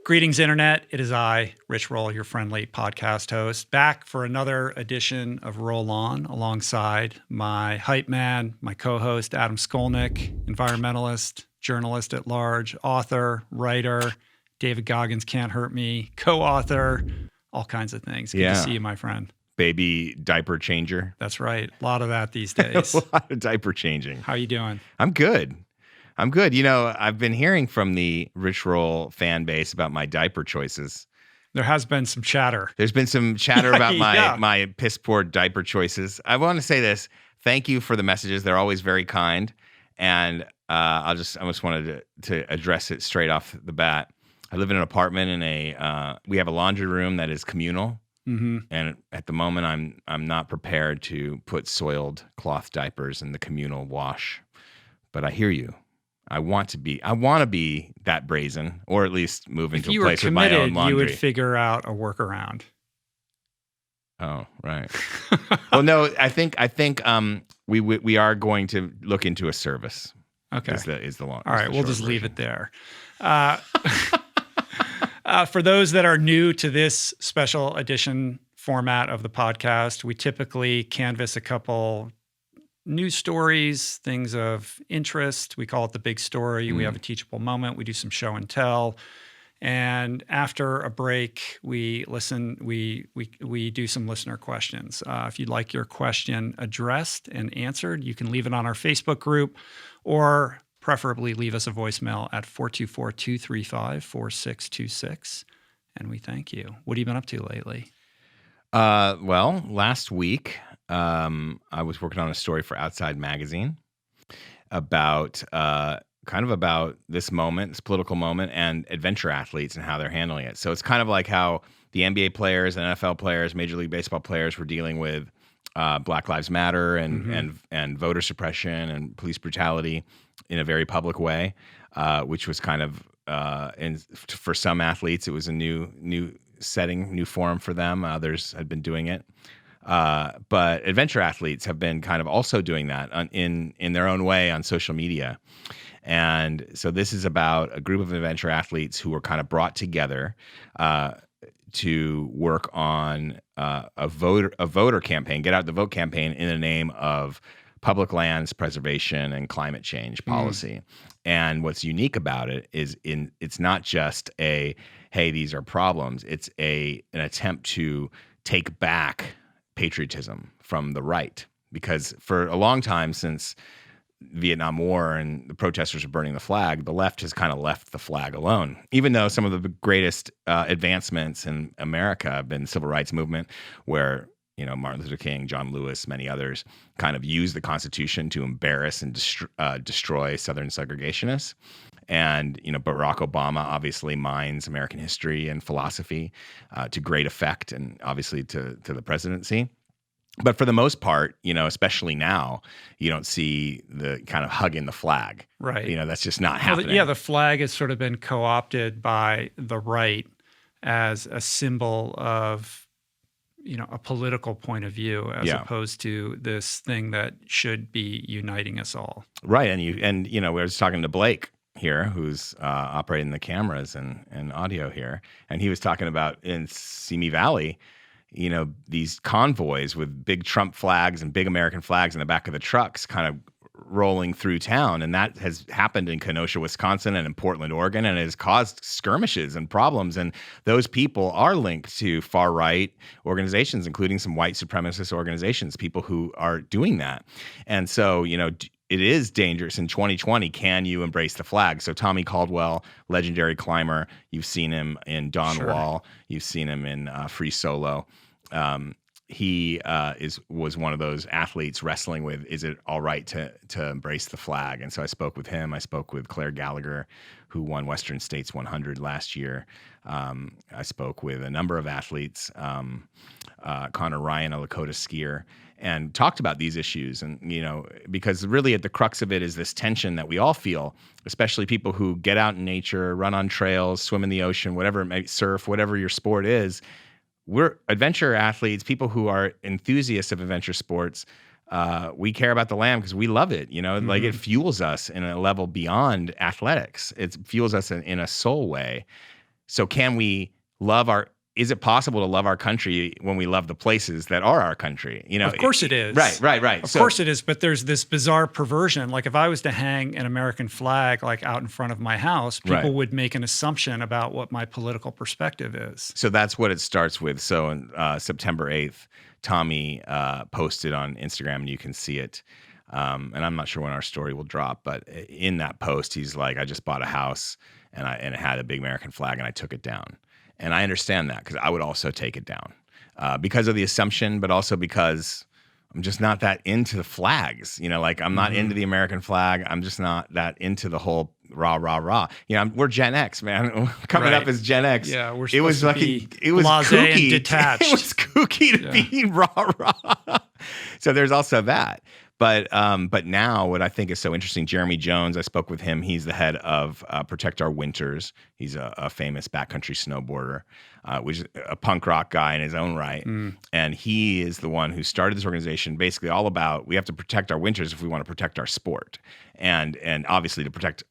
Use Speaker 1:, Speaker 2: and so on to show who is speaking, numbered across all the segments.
Speaker 1: Greetings, Internet. It is I, Rich Roll, your friendly podcast host, back for another edition of Roll On alongside my hype man, my co-host, Adam Skolnick, environmentalist, journalist at large, author, writer, David Goggins Can't Hurt Me, co-author, all kinds of things. Good to see you, my friend.
Speaker 2: Baby diaper changer.
Speaker 1: That's right. A lot of that these days.
Speaker 2: A lot of diaper changing.
Speaker 1: How you doing?
Speaker 2: I'm good. You know, I've been hearing from the Rich Roll fan base about my diaper choices.
Speaker 1: There has been some chatter.
Speaker 2: There's been some chatter about
Speaker 1: Yeah.
Speaker 2: my piss poor diaper choices. I want to say this. Thank you for the messages. They're always very kind. And I just wanted to address it straight off the bat. I live in an apartment we have a laundry room that is communal.
Speaker 1: Mm-hmm.
Speaker 2: And at the moment, I'm not prepared to put soiled cloth diapers in the communal wash. But I hear you. I want to be that brazen, or at least move into a place with my own laundry.
Speaker 1: If you were committed, you would figure out a workaround.
Speaker 2: Oh, right. Well, no, I think we are going to look into a service.
Speaker 1: Okay,
Speaker 2: is the long.
Speaker 1: All right, we'll just leave it there. For those that are new to this special edition format of the podcast, we typically canvass a couple news stories, things of interest. We call it the big story. We have a teachable moment. We do some show and tell. And after a break, we listen. We do some listener questions. If you'd like your question addressed and answered, you can leave it on our Facebook group, or preferably leave us a voicemail at 424-235-4626. And we thank you. What have you been up to lately?
Speaker 2: Well, last week, I was working on a story for Outside Magazine about this moment, this political moment, and adventure athletes and how they're handling it. So it's kind of like how the NBA players, NFL players, Major League Baseball players were dealing with Black Lives Matter and voter suppression and police brutality in a very public way, which was kind of for some athletes, it was a new setting, new forum for them. Others had been doing it. But adventure athletes have been kind of also doing that in their own way on social media. And so this is about a group of adventure athletes who were kind of brought together to work on a voter campaign, get out the vote campaign in the name of public lands preservation and climate change policy. And what's unique about it is it's not just hey, these are problems. It's an attempt to take back patriotism from the right, because for a long time since Vietnam War and the protesters are burning the flag, the left has kind of left the flag alone, even though some of the greatest advancements in America have been the civil rights movement, where Martin Luther King, John Lewis, many others kind of used the Constitution to embarrass and destroy Southern segregationists. And, Barack Obama obviously mines American history and philosophy to great effect, and obviously to the presidency. But for the most part, especially now, you don't see the kind of hugging the flag.
Speaker 1: Right.
Speaker 2: That's just not happening.
Speaker 1: Yeah, the flag has sort of been co-opted by the right as a symbol of a political point of view, as opposed to this thing that should be uniting us all.
Speaker 2: Right. And we were just talking to Blake here, who's operating the cameras and audio here. And he was talking about in Simi Valley, these convoys with big Trump flags and big American flags in the back of the trucks kind of rolling through town. And that has happened in Kenosha, Wisconsin, and in Portland, Oregon, and it has caused skirmishes and problems. And those people are linked to far-right organizations, including some white supremacist organizations, people who are doing that. And so, it is dangerous in 2020. Can you embrace the flag? So Tommy Caldwell, legendary climber, you've seen him in Dawn Wall, you've seen him in Free Solo. He was one of those athletes wrestling with, is it all right to embrace the flag? And so I spoke with him. I spoke with Claire Gallagher, who won Western States 100 last year. I spoke with a number of athletes, Connor Ryan, a Lakota skier, and talked about these issues. And, because really at the crux of it is this tension that we all feel, especially people who get out in nature, run on trails, swim in the ocean, whatever it may be, surf, whatever your sport is. We're adventure athletes, people who are enthusiasts of adventure sports. We care about the land because we love it. Like it fuels us in a level beyond athletics. It fuels us in a soul way. So can we love is it possible to love our country when we love the places that are our country?
Speaker 1: Of course it is.
Speaker 2: Right.
Speaker 1: Of course it is, but there's this bizarre perversion. Like if I was to hang an American flag like out in front of my house, people would make an assumption about what my political perspective is.
Speaker 2: So that's what it starts with. So on September 8th, Tommy posted on Instagram, and you can see it. And I'm not sure when our story will drop, but in that post, he's like, I just bought a house and it had a big American flag and I took it down. And I understand that because I would also take it down because of the assumption, but also because I'm just not that into the flags. Like I'm not into the American flag. I'm just not that into the whole rah, rah, rah. We're Gen X, man. Coming up as Gen X.
Speaker 1: Yeah, we're
Speaker 2: it was
Speaker 1: supposed to be
Speaker 2: it was
Speaker 1: blasé
Speaker 2: kooky.
Speaker 1: and detached.
Speaker 2: It was kooky to be rah, rah. So there's also that. But now what I think is so interesting, Jeremy Jones, I spoke with him. He's the head of Protect Our Winters. He's a famous backcountry snowboarder, which is a punk rock guy in his own right. And he is the one who started this organization basically all about we have to protect our winters if we want to protect our sport. And obviously to protect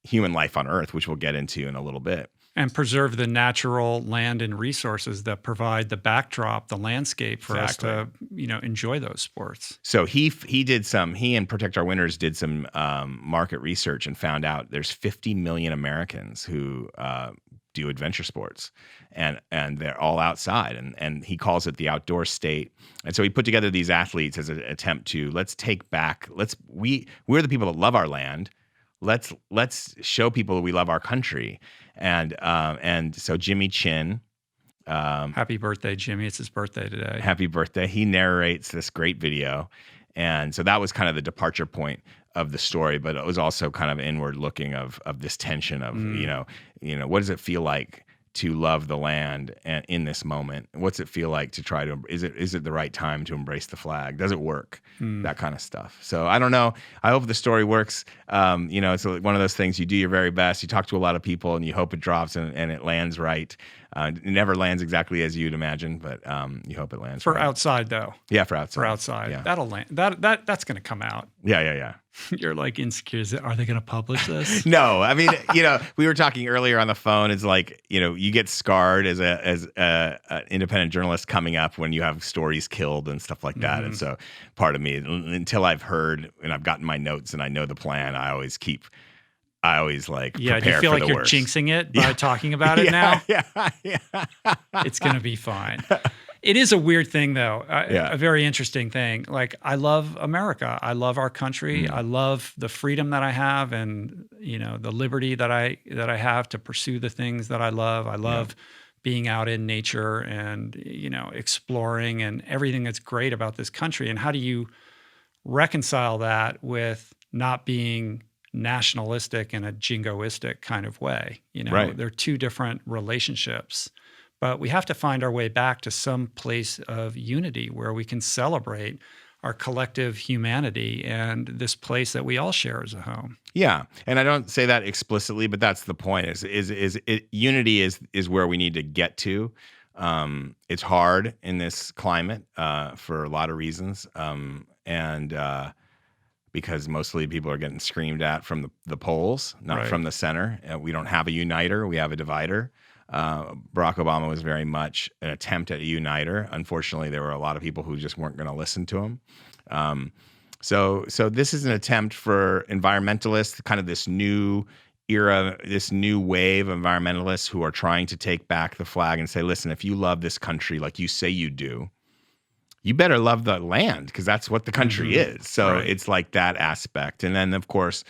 Speaker 2: human life on Earth, which we'll get into in a little bit.
Speaker 1: And preserve the natural land and resources that provide the backdrop, the landscape for us to, enjoy those sports.
Speaker 2: So he and Protect Our Winters did some market research and found out there's 50 million Americans who do adventure sports, and they're all outside, and he calls it the outdoor state. And so he put together these athletes as an attempt to we're the people that love our land. Let's show people that we love our country. And so Jimmy Chin,
Speaker 1: happy birthday, Jimmy. It's his birthday today.
Speaker 2: Happy birthday. He narrates this great video. And so that was kind of the departure point of the story, but it was also kind of inward looking of this tension of, what does it feel like to love the land and in this moment? What's it feel like to try to, is it the right time to embrace the flag? Does it work? That kind of stuff. So I don't know. I hope the story works. It's one of those things, you do your very best. You talk to a lot of people and you hope it drops and it lands right. It never lands exactly as you'd imagine, but you hope it lands
Speaker 1: for
Speaker 2: right.
Speaker 1: outside though.
Speaker 2: Yeah, for outside.
Speaker 1: For outside.
Speaker 2: Yeah.
Speaker 1: That'll land. That's going to come out.
Speaker 2: Yeah.
Speaker 1: You're like insecure. Are they going to publish this?
Speaker 2: No, I mean, we were talking earlier on the phone. It's like, you get scarred as a independent journalist coming up when you have stories killed and stuff like that. And so part of me, until I've heard and I've gotten my notes and I know the plan, I always like prepare
Speaker 1: do you feel
Speaker 2: for
Speaker 1: like
Speaker 2: the
Speaker 1: you're
Speaker 2: worst.
Speaker 1: jinxing it by talking about it now?
Speaker 2: Yeah.
Speaker 1: It's going to be fine. It is a weird thing, though. A very interesting thing. Like, I love America. I love our country. I love the freedom that I have, and the liberty that I have to pursue the things that I love. I love being out in nature and exploring and everything that's great about this country. And how do you reconcile that with not being nationalistic in a jingoistic kind of way? They're two different relationships. But we have to find our way back to some place of unity where we can celebrate our collective humanity and this place that we all share as a home.
Speaker 2: Yeah, and I don't say that explicitly, but that's the point. Unity is where we need to get to. It's hard in this climate for a lot of reasons, and because mostly people are getting screamed at from the polls, not from the center. We don't have a uniter; we have a divider. Barack Obama was very much an attempt at a uniter. Unfortunately, there were a lot of people who just weren't going to listen to him. So this is an attempt for environmentalists, kind of this new era, this new wave of environmentalists who are trying to take back the flag and say, listen, if you love this country like you say you do, you better love the land because that's what the country is. So it's like that aspect. And then, of course,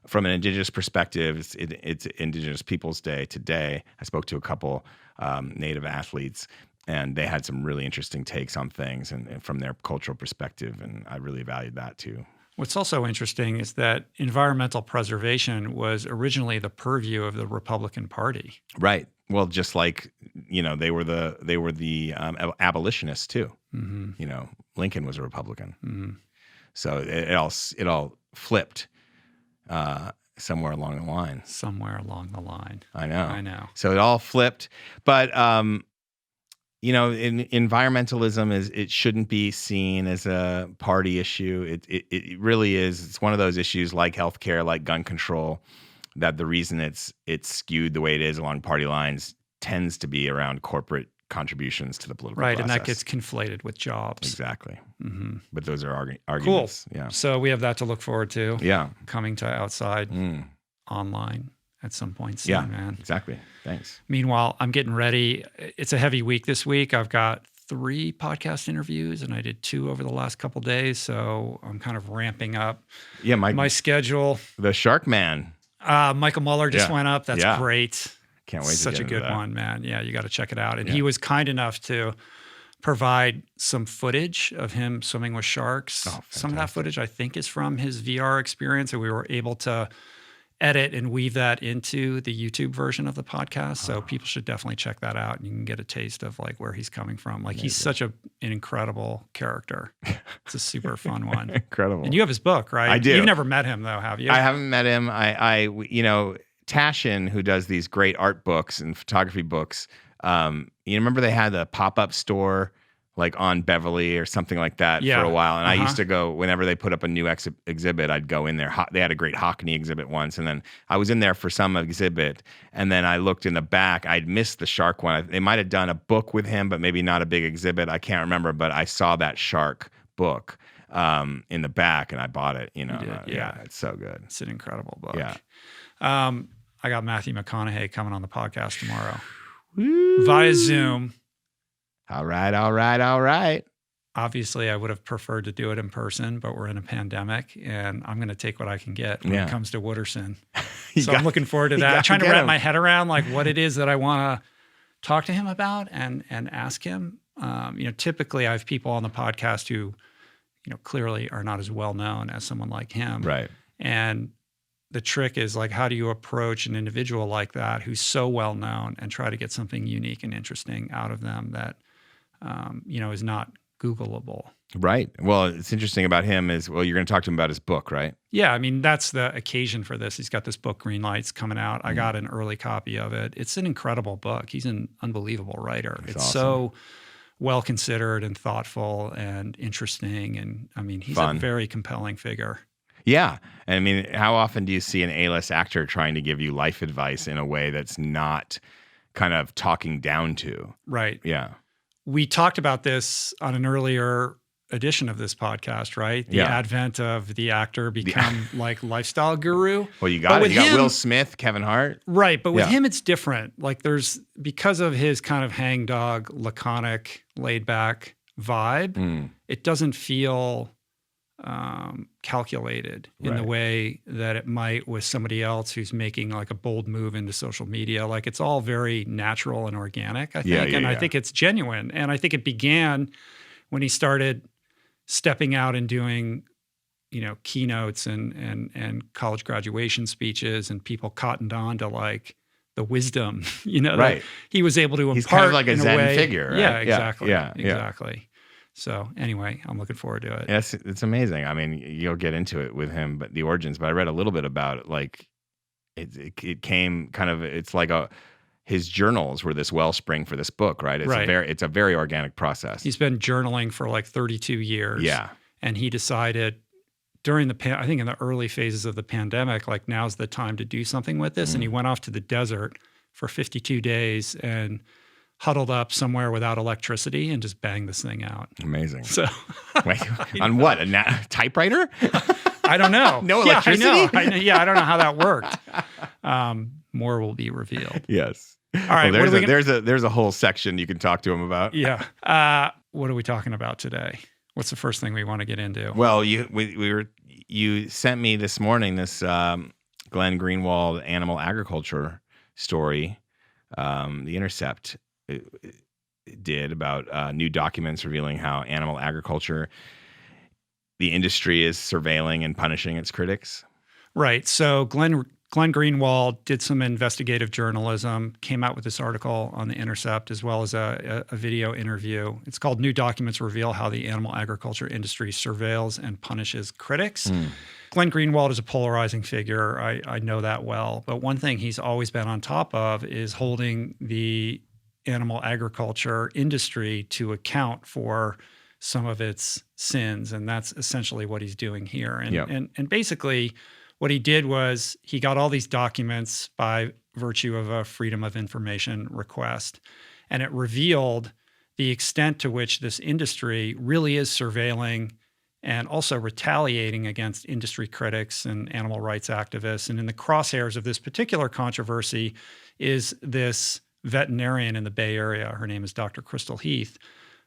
Speaker 2: from an indigenous perspective, it's Indigenous Peoples Day today. I spoke to a couple Native athletes, and they had some really interesting takes on things and from their cultural perspective, and I really valued that too.
Speaker 1: What's also interesting is that environmental preservation was originally the purview of the Republican Party.
Speaker 2: Right. Well, just like they were the abolitionists too. Lincoln was a Republican. So it all flipped. Somewhere along the line. I know. So it all flipped. But, environmentalism it shouldn't be seen as a party issue. It really is. It's one of those issues like healthcare, like gun control, that the reason it's skewed the way it is along party lines tends to be around corporate contributions to the political
Speaker 1: Right,
Speaker 2: process.
Speaker 1: and that gets conflated with jobs.
Speaker 2: Exactly.
Speaker 1: Mm-hmm.
Speaker 2: But those are
Speaker 1: Cool.
Speaker 2: arguments. Yeah.
Speaker 1: So we have that to look forward to.
Speaker 2: Yeah.
Speaker 1: Coming to Outside online at some point soon, man.
Speaker 2: Exactly. Thanks.
Speaker 1: Meanwhile, I'm getting ready. It's a heavy week this week. I've got 3 podcast interviews, and I did 2 over the last couple days. So I'm kind of ramping up my schedule.
Speaker 2: The Shark Man.
Speaker 1: Michael Muller just went up. That's great.
Speaker 2: Can't wait.
Speaker 1: Such a good one, man. Yeah, you got to check it out. And he was kind enough to provide some footage of him swimming with sharks.
Speaker 2: Oh,
Speaker 1: some of that footage, I think, is from his VR experience, and we were able to edit and weave that into the YouTube version of the podcast. So people should definitely check that out, and you can get a taste of like where he's coming from. Like he's such an incredible character. It's a super fun one.
Speaker 2: Incredible.
Speaker 1: And you have his book, right?
Speaker 2: I do.
Speaker 1: You've never met him though, have you?
Speaker 2: I haven't met him. Tashin, who does these great art books and photography books, you remember they had the pop-up store like on Beverly or something like that for a while. And I used to go, whenever they put up a new exhibit, I'd go in there. They had a great Hockney exhibit once. And then I was in there for some exhibit. And then I looked in the back. I'd missed the shark one. They might have done a book with him, but maybe not a big exhibit. I can't remember, but I saw that shark book in the back and I bought it. Yeah, it's so good.
Speaker 1: It's an incredible book.
Speaker 2: Yeah.
Speaker 1: I got Matthew McConaughey coming on the podcast tomorrow
Speaker 2: Woo.
Speaker 1: via Zoom.
Speaker 2: All right.
Speaker 1: Obviously, I would have preferred to do it in person, but we're in a pandemic, and I'm going to take what I can get when it comes to Wooderson. So I'm looking forward to that. Trying to wrap my head around like what it is that I want to talk to him about and ask him. Typically I have people on the podcast who, clearly are not as well known as someone like him.
Speaker 2: Right.
Speaker 1: And the trick is like, how do you approach an individual like that who's so well known and try to get something unique and interesting out of them that, is not Googleable.
Speaker 2: Right. Well, it's interesting about him is, you're going to talk to him about his book, right?
Speaker 1: Yeah. I mean, that's the occasion for this. He's got this book, Green Lights, coming out. I got an early copy of it. It's an incredible book. He's an unbelievable writer. It's awesome. So well considered and thoughtful and interesting. And I mean, he's a very compelling figure.
Speaker 2: Yeah. And I mean, how often do you see an A-list actor trying to give you life advice in a way that's not kind of talking down to?
Speaker 1: Right.
Speaker 2: Yeah.
Speaker 1: We talked about this on an earlier edition of this podcast, right? The advent of the actor become like lifestyle guru.
Speaker 2: Well, you got Will Smith, Kevin Hart.
Speaker 1: Right. But with him, it's different. Like because of his kind of hangdog, laconic, laid back vibe, it doesn't feel calculated in the way that it might with somebody else who's making like a bold move into social media. Like it's all very natural and organic, I think. I think it's genuine. And I think it began when he started stepping out and doing, keynotes and college graduation speeches, and people cottoned on to like the wisdom, that he was able to impart.
Speaker 2: He's kind of like a Zen figure, right?
Speaker 1: Yeah, exactly.
Speaker 2: Yeah.
Speaker 1: Exactly. So anyway, I'm looking forward to it.
Speaker 2: Yes, it's amazing. I mean, you'll get into it with him, but the origins. But I read a little bit about it. Like, it came kind of. It's like his journals were this wellspring for this book, right? It's a very organic process.
Speaker 1: He's been journaling for like 32 years.
Speaker 2: Yeah, and
Speaker 1: he decided during I think in the early phases of the pandemic, like now's the time to do something with this. And he went off to the desert for 52 days and huddled up somewhere without electricity and just banged this thing out.
Speaker 2: Amazing.
Speaker 1: So,
Speaker 2: wait, on what? A typewriter?
Speaker 1: I don't know.
Speaker 2: No electricity?
Speaker 1: I know. I don't know how that worked. More will be revealed.
Speaker 2: Yes.
Speaker 1: All right.
Speaker 2: Well, there's a whole section you can talk to him about.
Speaker 1: Yeah. What are we talking about today? What's the first thing we want to get into?
Speaker 2: Well, you sent me this morning this Glenn Greenwald animal agriculture story. The Intercept did about new documents revealing how animal agriculture, the industry, is surveilling and punishing its critics. Right.
Speaker 1: So Glenn Greenwald did some investigative journalism, came out with this article on The Intercept, as well as a video interview. It's called New Documents Reveal How the Animal Agriculture Industry Surveils and Punishes Critics. Glenn Greenwald is a polarizing figure. I know that well. But one thing he's always been on top of is holding the animal agriculture industry to account for some of its sins. And that's essentially what he's doing here. And basically what he did was he got all these documents by virtue of a Freedom of Information request. And it revealed the extent to which this industry really is surveilling and also retaliating against industry critics and animal rights activists. And in the crosshairs of this particular controversy is this veterinarian in the Bay Area. Her name is Dr. Crystal Heath,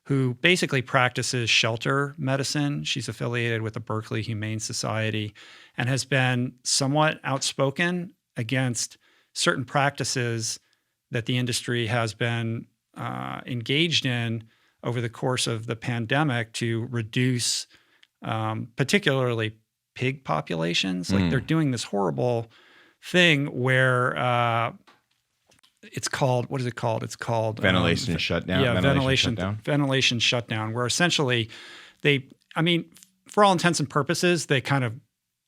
Speaker 1: who basically practices shelter medicine. She's affiliated with the Berkeley Humane Society and has been somewhat outspoken against certain practices that the industry has been engaged in over the course of the pandemic to reduce particularly pig populations. Like they're doing this horrible thing where it's called, what is it called? It's called
Speaker 2: ventilation shutdown.
Speaker 1: Yeah, ventilation shutdown, where essentially for all intents and purposes, they kind of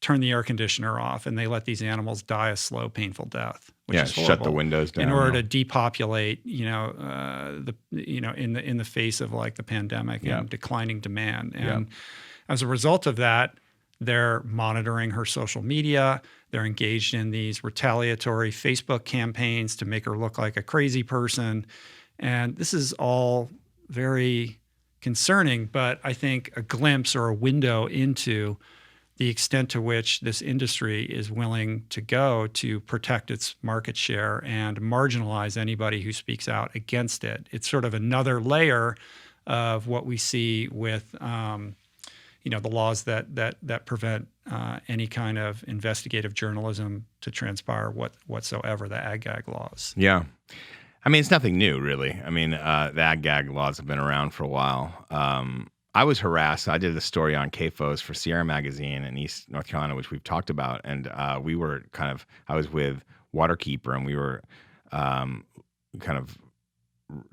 Speaker 1: turn the air conditioner off and they let these animals die a slow, painful death. Which is horrible,
Speaker 2: shut the windows down
Speaker 1: in order to depopulate, in the face of like the pandemic and declining demand. And as a result of that, they're monitoring her social media. They're engaged in these retaliatory Facebook campaigns to make her look like a crazy person. And this is all very concerning, but I think a glimpse or a window into the extent to which this industry is willing to go to protect its market share and marginalize anybody who speaks out against it. It's sort of another layer of what we see with the laws that prevent any kind of investigative journalism to transpire whatsoever, the Ag-gag laws.
Speaker 2: Yeah. I mean, it's nothing new, really. I mean, the Ag-gag laws have been around for a while. I was harassed. I did a story on CAFOs for Sierra Magazine in East North Carolina, which we've talked about. And I was with Waterkeeper, and we were kind of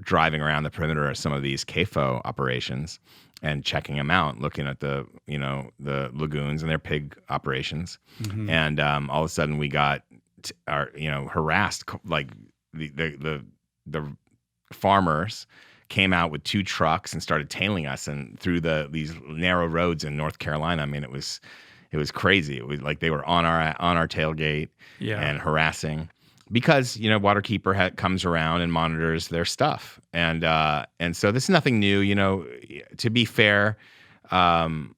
Speaker 2: driving around the perimeter of some of these CAFO operations and checking them out, looking at the lagoons and their pig operations. Mm-hmm. And all of a sudden we got harassed, like the farmers came out with 2 trucks and started tailing us and through these narrow roads in North Carolina. I mean, it was crazy. It was like they were on our tailgate and harassing because, Waterkeeper comes around and monitors their stuff. And so this is nothing new, to be fair. Animal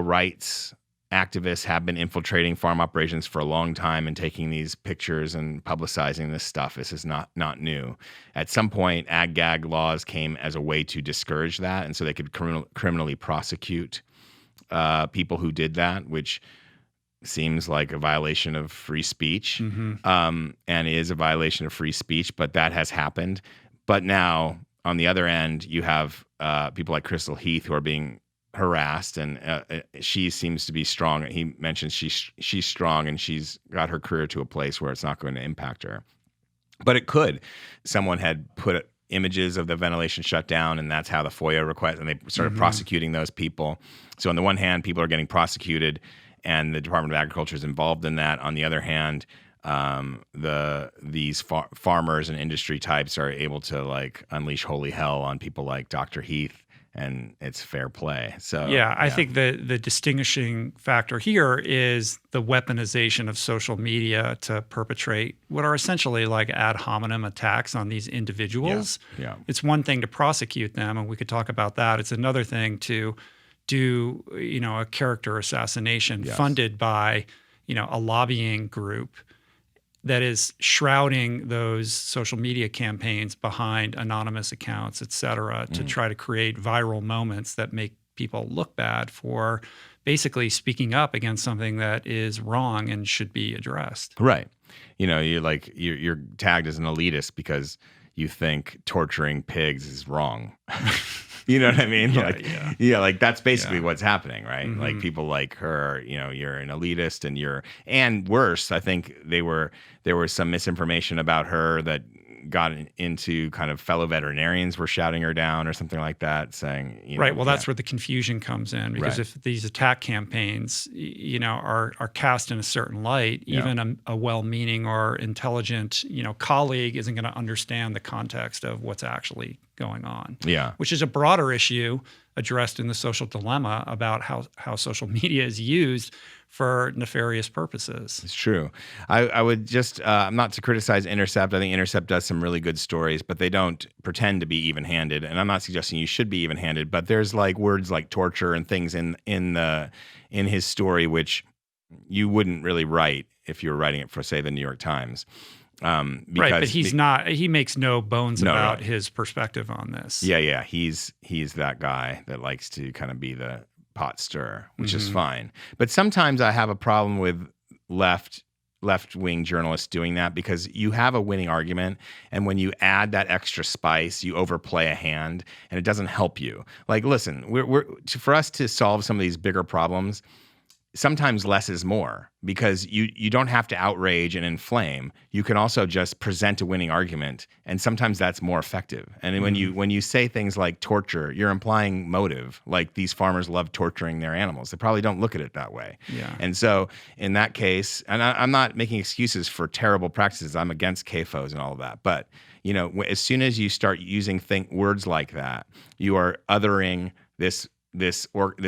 Speaker 2: rights activists have been infiltrating farm operations for a long time and taking these pictures and publicizing this stuff. This is not new. At some point, Ag-gag laws came as a way to discourage that, and so they could criminally prosecute people who did that, which seems like a violation of free speech, and is a violation of free speech, but that has happened. But now, on the other end, you have people like Crystal Heath who are being harassed, and she seems to be strong. He mentions she's strong and she's got her career to a place where it's not going to impact her. But it could. Someone had put images of the ventilation shutdown, and that's how the FOIA request, and they started prosecuting those people. So on the one hand, people are getting prosecuted, and the Department of Agriculture is involved in that. On the other hand, these farmers and industry types are able to like unleash holy hell on people like Dr. Heath, and it's fair play. So
Speaker 1: I think the distinguishing factor here is the weaponization of social media to perpetrate what are essentially like ad hominem attacks on these individuals.
Speaker 2: Yeah.
Speaker 1: It's one thing to prosecute them, and we could talk about that. It's another thing to do, a character assassination funded by, a lobbying group that is shrouding those social media campaigns behind anonymous accounts, et cetera, to try to create viral moments that make people look bad for basically speaking up against something that is wrong and should be addressed.
Speaker 2: Right. You're tagged as an elitist because you think torturing pigs is wrong. You know what I mean? That's basically what's happening, right? Mm-hmm. Like people like her, you're an elitist, and worse, I think there was some misinformation about her that got into kind of fellow veterinarians were shouting her down or something like that, saying,
Speaker 1: right. Well, that's where the confusion comes in, because if these attack campaigns, are cast in a certain light, even a well-meaning or intelligent, colleague isn't going to understand the context of what's actually going on.
Speaker 2: Yeah.
Speaker 1: Which is a broader issue, addressed in The Social Dilemma about how social media is used for nefarious purposes.
Speaker 2: It's true. I would just, not to criticize Intercept. I think Intercept does some really good stories, but they don't pretend to be even-handed. And I'm not suggesting you should be even-handed, but there's like words like torture and things in his story which you wouldn't really write if you were writing it for, say, the New York Times.
Speaker 1: Right, but he makes no bones about his perspective on this.
Speaker 2: Yeah. He's that guy that likes to kind of be the pot stirrer, which is fine. But sometimes I have a problem with left-wing journalists doing that, because you have a winning argument, and when you add that extra spice, you overplay a hand, and it doesn't help you. Like, listen, for us to solve some of these bigger problems, sometimes less is more, because you don't have to outrage and inflame. You can also just present a winning argument, and sometimes that's more effective. And when you say things like torture, you're implying motive, like these farmers love torturing their animals. They probably don't look at it that way.
Speaker 1: Yeah.
Speaker 2: And so in that case, and I'm not making excuses for terrible practices. I'm against CAFOs and all of that. But as soon as you start using words like that, you are othering this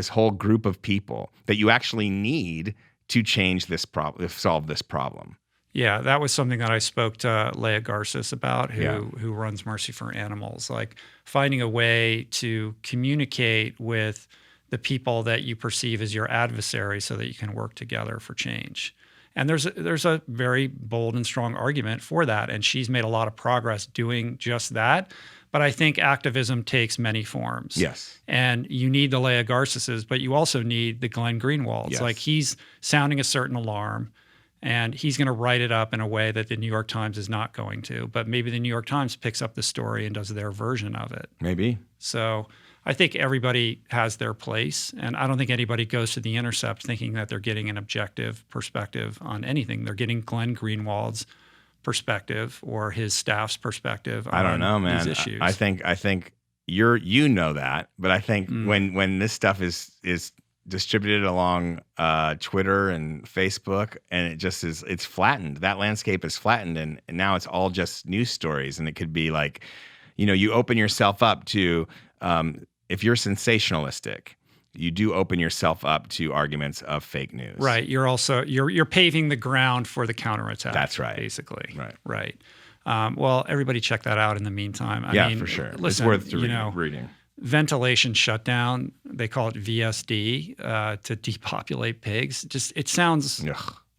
Speaker 2: whole group of people that you actually need to change this problem, solve this problem.
Speaker 1: Yeah, that was something that I spoke to Leah Garces about, who runs Mercy for Animals, like finding a way to communicate with the people that you perceive as your adversaries so that you can work together for change. And there's a very bold and strong argument for that, and she's made a lot of progress doing just that. But I think activism takes many forms.
Speaker 2: Yes.
Speaker 1: And you need the Leah Garceses, but you also need the Glenn Greenwalds.
Speaker 2: Yes.
Speaker 1: Like, he's sounding a certain alarm, and he's going to write it up in a way that the New York Times is not going to. But maybe the New York Times picks up the story and does their version of it.
Speaker 2: Maybe.
Speaker 1: So I think everybody has their place. And I don't think anybody goes to The Intercept thinking that they're getting an objective perspective on anything. They're getting Glenn Greenwald's perspective or his staff's perspective on
Speaker 2: I don't know, man.
Speaker 1: these issues.
Speaker 2: I think you know that, but I think when this stuff is distributed along Twitter and Facebook, and it's flattened. That landscape is flattened, and now it's all just news stories. And it could be like, you open yourself up to, if you're sensationalistic, you do open yourself up to arguments of fake news.
Speaker 1: Right. You're also you're paving the ground for the counterattack.
Speaker 2: That's right.
Speaker 1: Basically.
Speaker 2: Right.
Speaker 1: Well, everybody check that out in the meantime. I mean,
Speaker 2: for sure.
Speaker 1: Listen,
Speaker 2: it's worth reading.
Speaker 1: Ventilation shutdown, they call it VSD, to depopulate pigs. It sounds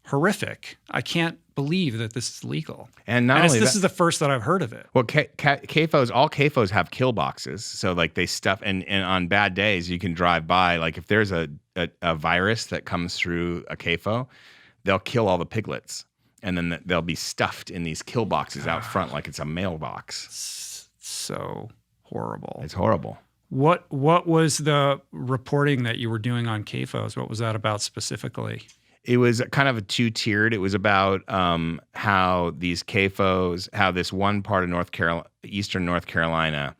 Speaker 1: horrific. I can't believe that this is legal.
Speaker 2: And not only
Speaker 1: this is the first that I've heard of it.
Speaker 2: Well, all CAFOs have kill boxes. So like they stuff, and on bad days you can drive by. Like if there's a virus that comes through a CAFO, they'll kill all the piglets. And then they'll be stuffed in these kill boxes out front like it's a mailbox.
Speaker 1: So horrible.
Speaker 2: It's horrible.
Speaker 1: What was the reporting that you were doing on CAFOs? What was that about specifically?
Speaker 2: It was kind of a two-tiered. It was about how these CAFOs, how this one part of eastern North Carolina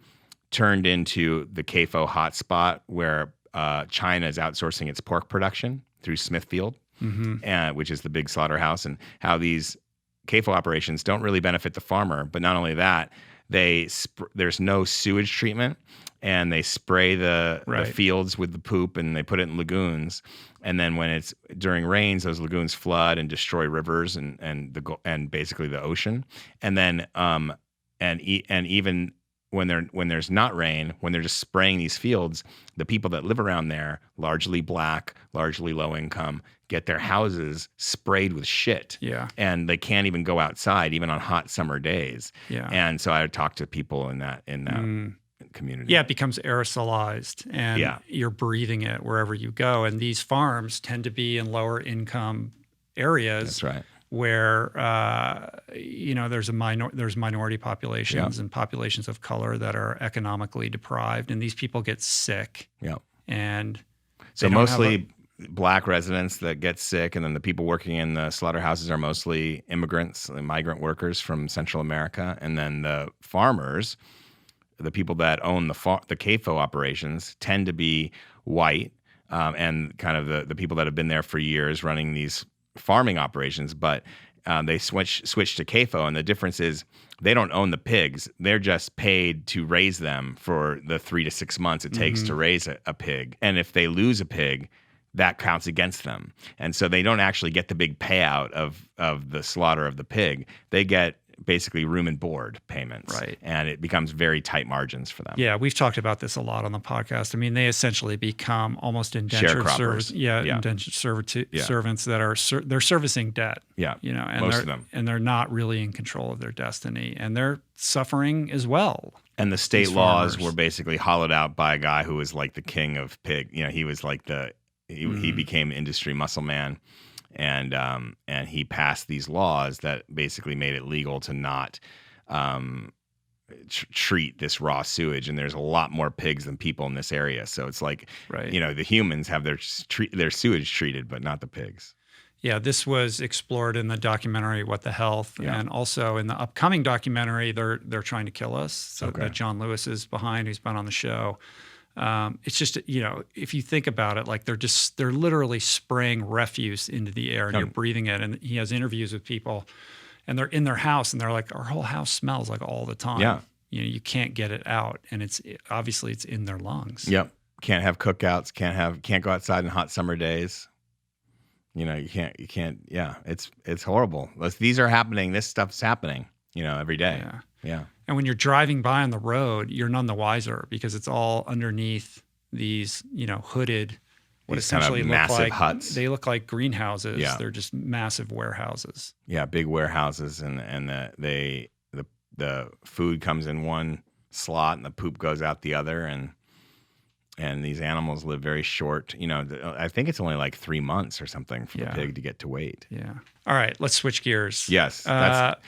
Speaker 2: turned into the CAFO hotspot where China is outsourcing its pork production through Smithfield, which is the big slaughterhouse, and how these CAFO operations don't really benefit the farmer. But not only that, there's no sewage treatment, and they spray the fields with the poop, and they put it in lagoons. And then when it's during rains, those lagoons flood and destroy rivers and basically the ocean. And then and even when there's not rain, when they're just spraying these fields, the people that live around there, largely black, largely low income, get their houses sprayed with shit.
Speaker 1: Yeah.
Speaker 2: And they can't even go outside, even on hot summer days.
Speaker 1: Yeah.
Speaker 2: And so I talked to people in that community.
Speaker 1: Yeah, it becomes aerosolized, and you're breathing it wherever you go. And these farms tend to be in lower income areas.
Speaker 2: That's right.
Speaker 1: Where there's minority populations and populations of color that are economically deprived, and these people get sick.
Speaker 2: Yeah.
Speaker 1: And
Speaker 2: so mostly black residents that get sick, and then the people working in the slaughterhouses are mostly immigrants, migrant workers from Central America, and then the farmers, the people that own the CAFO operations, tend to be white, and kind of the people that have been there for years running these farming operations. But they switch to CAFO, and the difference is they don't own the pigs. They're just paid to raise them for the 3 to 6 months it takes to raise a pig. And if they lose a pig, that counts against them. And so they don't actually get the big payout of the slaughter of the pig. They get basically room and board payments.
Speaker 1: Right.
Speaker 2: And it becomes very tight margins for them.
Speaker 1: Yeah, we've talked about this a lot on the podcast. I mean, they essentially become almost indentured servants. Indentured servants that are they're servicing debt.
Speaker 2: Yeah,
Speaker 1: you know, and
Speaker 2: most of them.
Speaker 1: And they're not really in control of their destiny, and they're suffering as well.
Speaker 2: And the state laws were basically hollowed out by a guy who was like the king of pig. You know, he was like he became industry muscle man. And he passed these laws that basically made it legal to not treat this raw sewage. And there's a lot more pigs than people in this area. So it's like, you know, the humans have their sewage treated, but not the pigs.
Speaker 1: Yeah, this was explored in the documentary What the Health, and also in the upcoming documentary They're Trying to Kill Us, that John Lewis is behind, who's been on the show. It's just, you know, if you think about it, like they're literally spraying refuse into the air and you're breathing it. And he has interviews with people and they're in their house and they're like, our whole house smells like all the time.
Speaker 2: Yeah.
Speaker 1: You know, you can't get it out. And obviously it's in their lungs.
Speaker 2: Yep. Can't have cookouts, can't go outside in hot summer days. You know, you can't. Yeah. It's horrible. These are happening. This stuff's happening, you know, every day. Yeah.
Speaker 1: And when you're driving by on the road, you're none the wiser because it's all underneath these, you know, hooded, what
Speaker 2: these
Speaker 1: essentially
Speaker 2: kind of massive
Speaker 1: look like
Speaker 2: huts.
Speaker 1: They look like greenhouses.
Speaker 2: Yeah.
Speaker 1: They're just massive warehouses.
Speaker 2: Yeah, big warehouses, and the food comes in one slot and the poop goes out the other, and these animals live very short. You know, I think it's only like 3 months or something for the pig to get to weight.
Speaker 1: Yeah. All right, let's switch gears.
Speaker 2: Yes,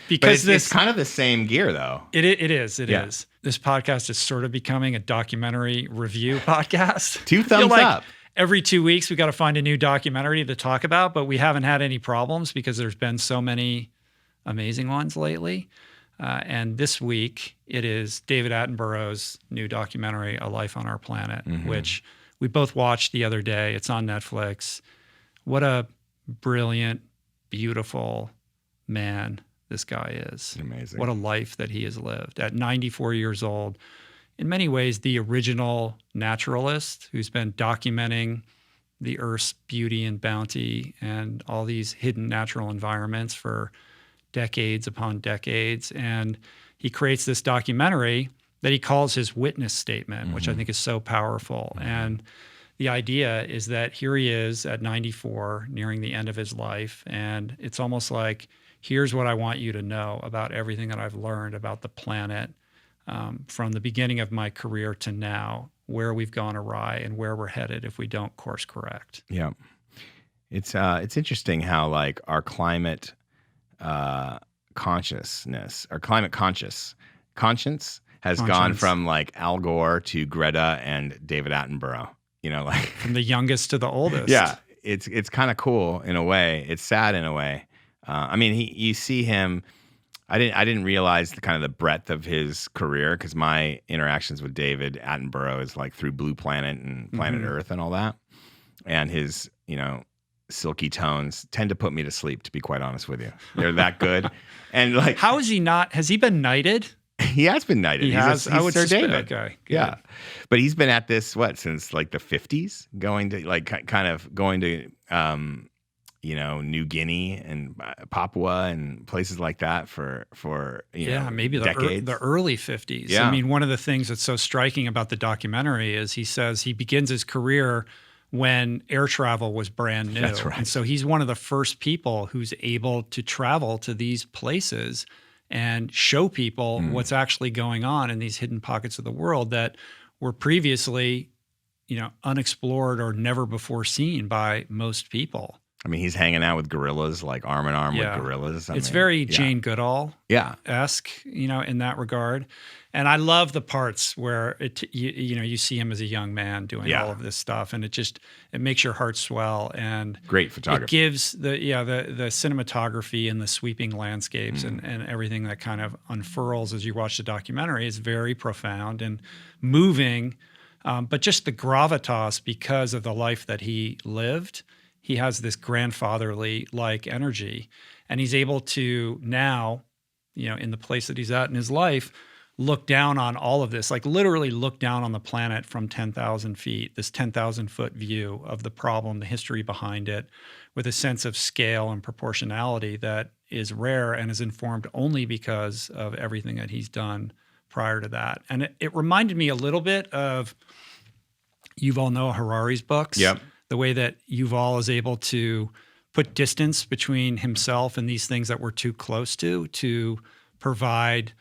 Speaker 1: because
Speaker 2: it's kind of the same gear, though.
Speaker 1: It is. This podcast is sort of becoming a documentary review podcast.
Speaker 2: 2 thumbs up.
Speaker 1: Every 2 weeks, we got to find a new documentary to talk about, but we haven't had any problems because there's been so many amazing ones lately. And this week, it is David Attenborough's new documentary, A Life on Our Planet, which we both watched the other day. It's on Netflix. What a brilliant, beautiful man this guy is.
Speaker 2: Amazing.
Speaker 1: What a life that he has lived. At 94 years old, in many ways, the original naturalist who's been documenting the Earth's beauty and bounty and all these hidden natural environments for decades upon decades. And he creates this documentary that he calls his witness statement, which I think is so powerful. And the idea is that here he is at 94, nearing the end of his life. And it's almost like, here's what I want you to know about everything that I've learned about the planet from the beginning of my career to now, where we've gone awry and where we're headed if we don't course correct.
Speaker 2: Yeah. It's interesting how like our climate consciousness or climate conscience has gone from like Al Gore to Greta and David Attenborough, you know, like
Speaker 1: from the youngest to the oldest.
Speaker 2: Yeah. It's kind of cool in a way. It's sad in a way. I mean, you see him. I didn't realize the kind of the breadth of his career because my interactions with David Attenborough is like through Blue Planet and Planet Earth and all that, and his, you know, silky tones tend to put me to sleep, to be quite honest with you. They're that good. And like,
Speaker 1: how is he not? Has he been knighted?
Speaker 2: He has been knighted. He's
Speaker 1: I would
Speaker 2: Sir
Speaker 1: suspect.
Speaker 2: David.
Speaker 1: Okay,
Speaker 2: yeah. But he's been at this, since like the 50s, going to like kind of going to, you know, New Guinea and Papua and places like that for you know,
Speaker 1: maybe
Speaker 2: decades.
Speaker 1: the early 50s.
Speaker 2: Yeah.
Speaker 1: I mean, one of the things that's so striking about the documentary is he says he begins his career when air travel was brand new.
Speaker 2: That's right.
Speaker 1: And so he's one of the first people who's able to travel to these places and show people what's actually going on in these hidden pockets of the world that were previously, you know, unexplored or never before seen by most people.
Speaker 2: I mean, he's hanging out with gorillas, like arm in arm with gorillas.
Speaker 1: It's very Jane Goodall-esque, you know, in that regard. And I love the parts where you see him as a young man doing all of this stuff, and it makes your heart swell. And
Speaker 2: great photography.
Speaker 1: It gives the cinematography and the sweeping landscapes and everything that kind of unfurls as you watch the documentary is very profound and moving. But just the gravitas, because of the life that he lived, he has this grandfatherly-like energy. And he's able to now, in the place that he's at in his life, look down on all of this, like literally look down on the planet from 10,000 feet, this 10,000 foot view of the problem, the history behind it, with a sense of scale and proportionality that is rare and is informed only because of everything that he's done prior to that. And it reminded me a little bit of Yuval Noah Harari's books.
Speaker 2: Yep.
Speaker 1: The way that Yuval is able to put distance between himself and these things that we're too close to provide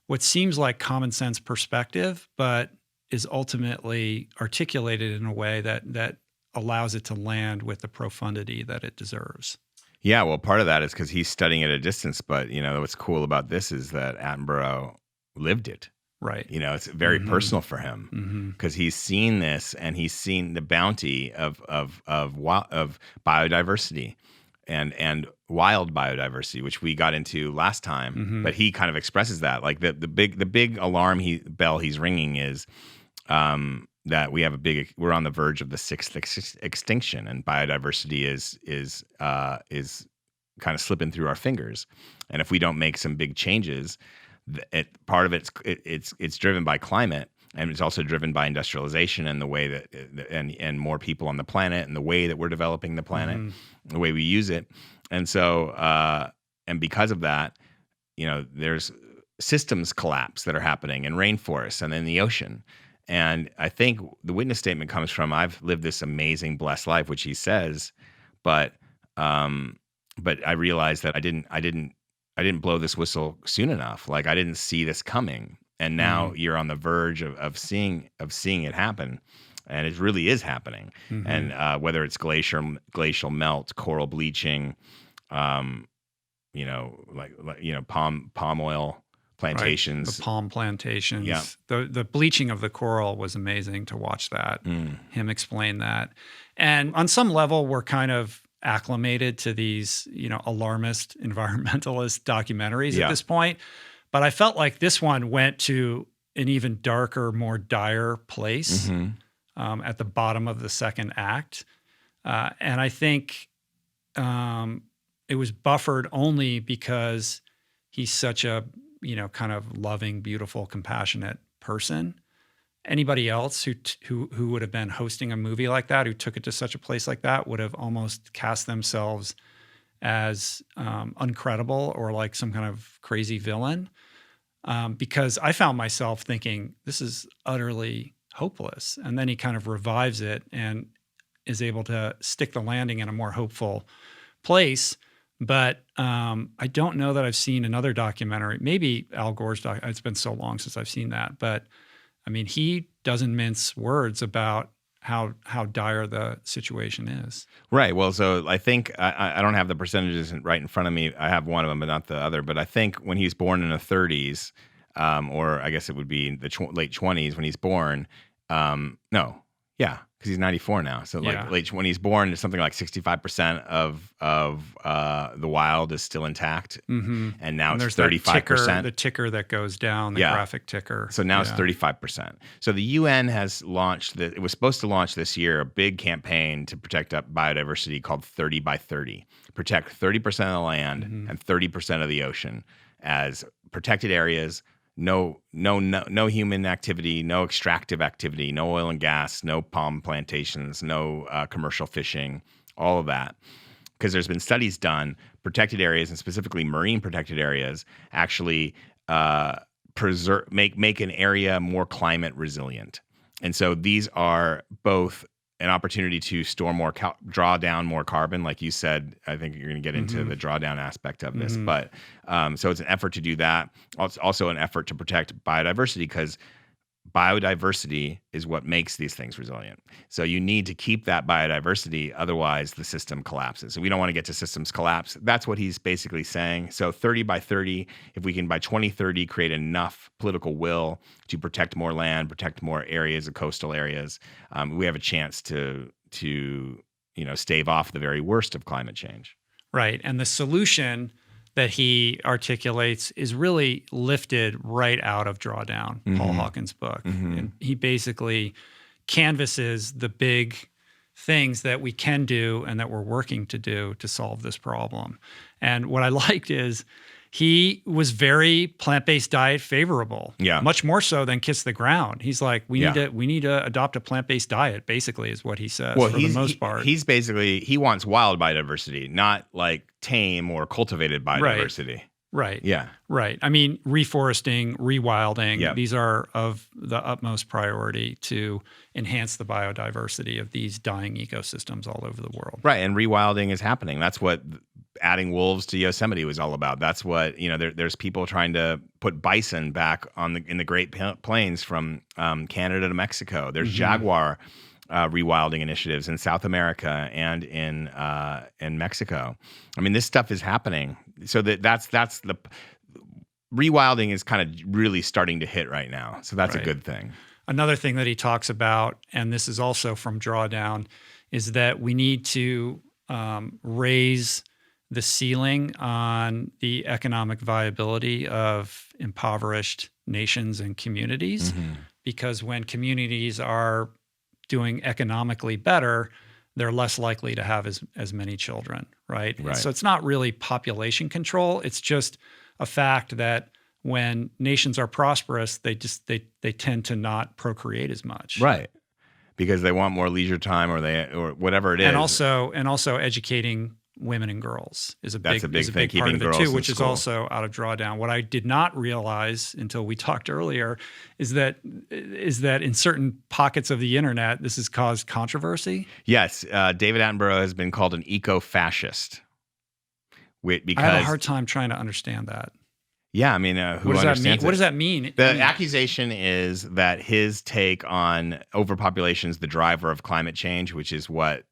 Speaker 1: what seems like common sense perspective, but is ultimately articulated in a way that allows it to land with the profundity that it deserves.
Speaker 2: Yeah, well, part of that is because he's studying at a distance, but what's cool about this is that Attenborough lived it.
Speaker 1: Right.
Speaker 2: It's very personal for him because he's seen this and he's seen the bounty of biodiversity and wild biodiversity, which we got into last time. But he kind of expresses that, like the big alarm bell he's ringing is that we're on the verge of the sixth extinction, and biodiversity is kind of slipping through our fingers. And if we don't make some big changes, part of it's driven by climate, and it's also driven by industrialization and the way that and more people on the planet and the way that we're developing the planet, the way we use it. And so and because of that, there's systems collapse that are happening in rainforests and in the ocean. And I think the witness statement comes from, I've lived this amazing blessed life, which he says, but I realized that I didn't blow this whistle soon enough. Like I didn't see this coming. And now you're on the verge of seeing it happen. And it really is happening. And whether it's glacial melt, coral bleaching, palm oil plantations.
Speaker 1: Right. The palm plantations.
Speaker 2: Yeah.
Speaker 1: The bleaching of the coral was amazing to watch that, him explain that. And on some level, we're kind of acclimated to these, alarmist environmentalist documentaries at this point. But I felt like this one went to an even darker, more dire place at the bottom of the second act. And I think it was buffered only because he's such a, kind of loving, beautiful, compassionate person. Anybody else who would have been hosting a movie like that, who took it to such a place like that, would have almost cast themselves as uncredible or like some kind of crazy villain. Because I found myself thinking, this is utterly hopeless. And then he kind of revives it and is able to stick the landing in a more hopeful place. But I don't know that I've seen another documentary, maybe Al Gore's it's been so long since I've seen that. But I mean, he doesn't mince words about how dire the situation is.
Speaker 2: Right. Well, so I think I don't have the percentages right in front of me. I have one of them, but not the other. But I think when he's born in the 30s, or I guess it would be the late 20s when he's born. Because he's 94 now. So late when he's born, it's something like 65% of the wild is still intact, and now it's 35%.
Speaker 1: The ticker that goes down, the graphic ticker.
Speaker 2: So now it's 35%. So the UN has launched it was supposed to launch this year a big campaign to protect biodiversity called 30 by 30. Protect 30% of the land and 30% of the ocean as protected areas. No human activity, no extractive activity, no oil and gas, no palm plantations, no commercial fishing, all of that. Because there's been studies done, protected areas and specifically marine protected areas actually make an area more climate resilient. And so these are both an opportunity to store more, draw down more carbon. Like you said, I think you're going to get into the drawdown aspect of this. But so it's an effort to do that. It's also an effort to protect biodiversity because biodiversity is what makes these things resilient. So you need to keep that biodiversity. Otherwise, the system collapses. So we don't want to get to systems collapse. That's what he's basically saying. So 30 by 30, if we can by 2030 create enough political will to protect more land, protect more areas of coastal areas, we have a chance to stave off the very worst of climate change.
Speaker 1: Right. And the solution that he articulates is really lifted right out of Drawdown, Paul Hawkins' book. And he basically canvasses the big things that we can do and that we're working to do to solve this problem. And what I liked is he was very plant-based diet favorable.
Speaker 2: Yeah.
Speaker 1: Much more so than Kiss the Ground. He's like, we need to adopt a plant-based diet, basically, is what he says for the most part.
Speaker 2: He's basically, he wants wild biodiversity, not like tame or cultivated biodiversity.
Speaker 1: Right.
Speaker 2: Yeah.
Speaker 1: Right. I mean, reforesting, rewilding, these are of the utmost priority to enhance the biodiversity of these dying ecosystems all over the world.
Speaker 2: Right. And rewilding is happening. That's what adding wolves to Yosemite was all about. That's what, there's people trying to put bison back in the Great Plains from Canada to Mexico. There's jaguar rewilding initiatives in South America and in Mexico. I mean, this stuff is happening. So that's the rewilding is kind of really starting to hit right now. So that's a good thing.
Speaker 1: Another thing that he talks about, and this is also from Drawdown, is that we need to raise the ceiling on the economic viability of impoverished nations and communities, because when communities are doing economically better, they're less likely to have as many children, right? So it's not really population control. It's just a fact that when nations are prosperous, they tend to not procreate as much.
Speaker 2: Right. Because they want more leisure time or whatever it is.
Speaker 1: And also educating women and girls is a big
Speaker 2: thing,
Speaker 1: part of it too, which is
Speaker 2: school.
Speaker 1: Also out of Drawdown. What I did not realize until we talked earlier is that in certain pockets of the internet, this has caused controversy.
Speaker 2: Yes, David Attenborough has been called an eco-fascist. Because
Speaker 1: I have a hard time trying to understand that.
Speaker 2: Yeah, I mean, who understands
Speaker 1: What does that mean?
Speaker 2: The accusation is that his take on overpopulation is the driver of climate change, which is what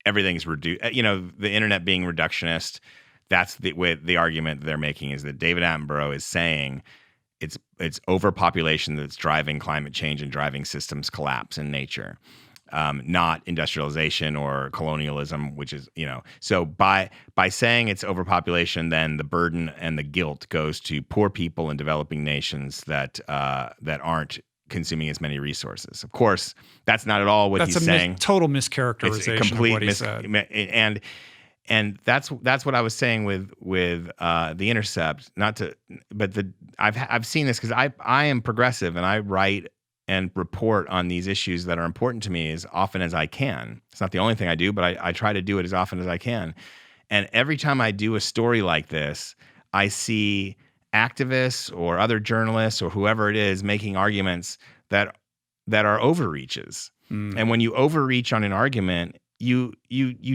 Speaker 2: everything's reduced. The internet being reductionist. That's the argument they're making, is that David Attenborough is saying it's overpopulation that's driving climate change and driving systems collapse in nature, not industrialization or colonialism, which is, so by saying it's overpopulation, then the burden and the guilt goes to poor people in developing nations that aren't consuming as many resources. Of course, that's not at all what he's saying.
Speaker 1: Total mischaracterization of what he said.
Speaker 2: And that's what I was saying with The Intercept. I've seen this because I am progressive and I write and report on these issues that are important to me as often as I can. It's not the only thing I do, but I try to do it as often as I can. And every time I do a story like this, I see activists or other journalists or whoever it is making arguments that are overreaches. And when you overreach on an argument, you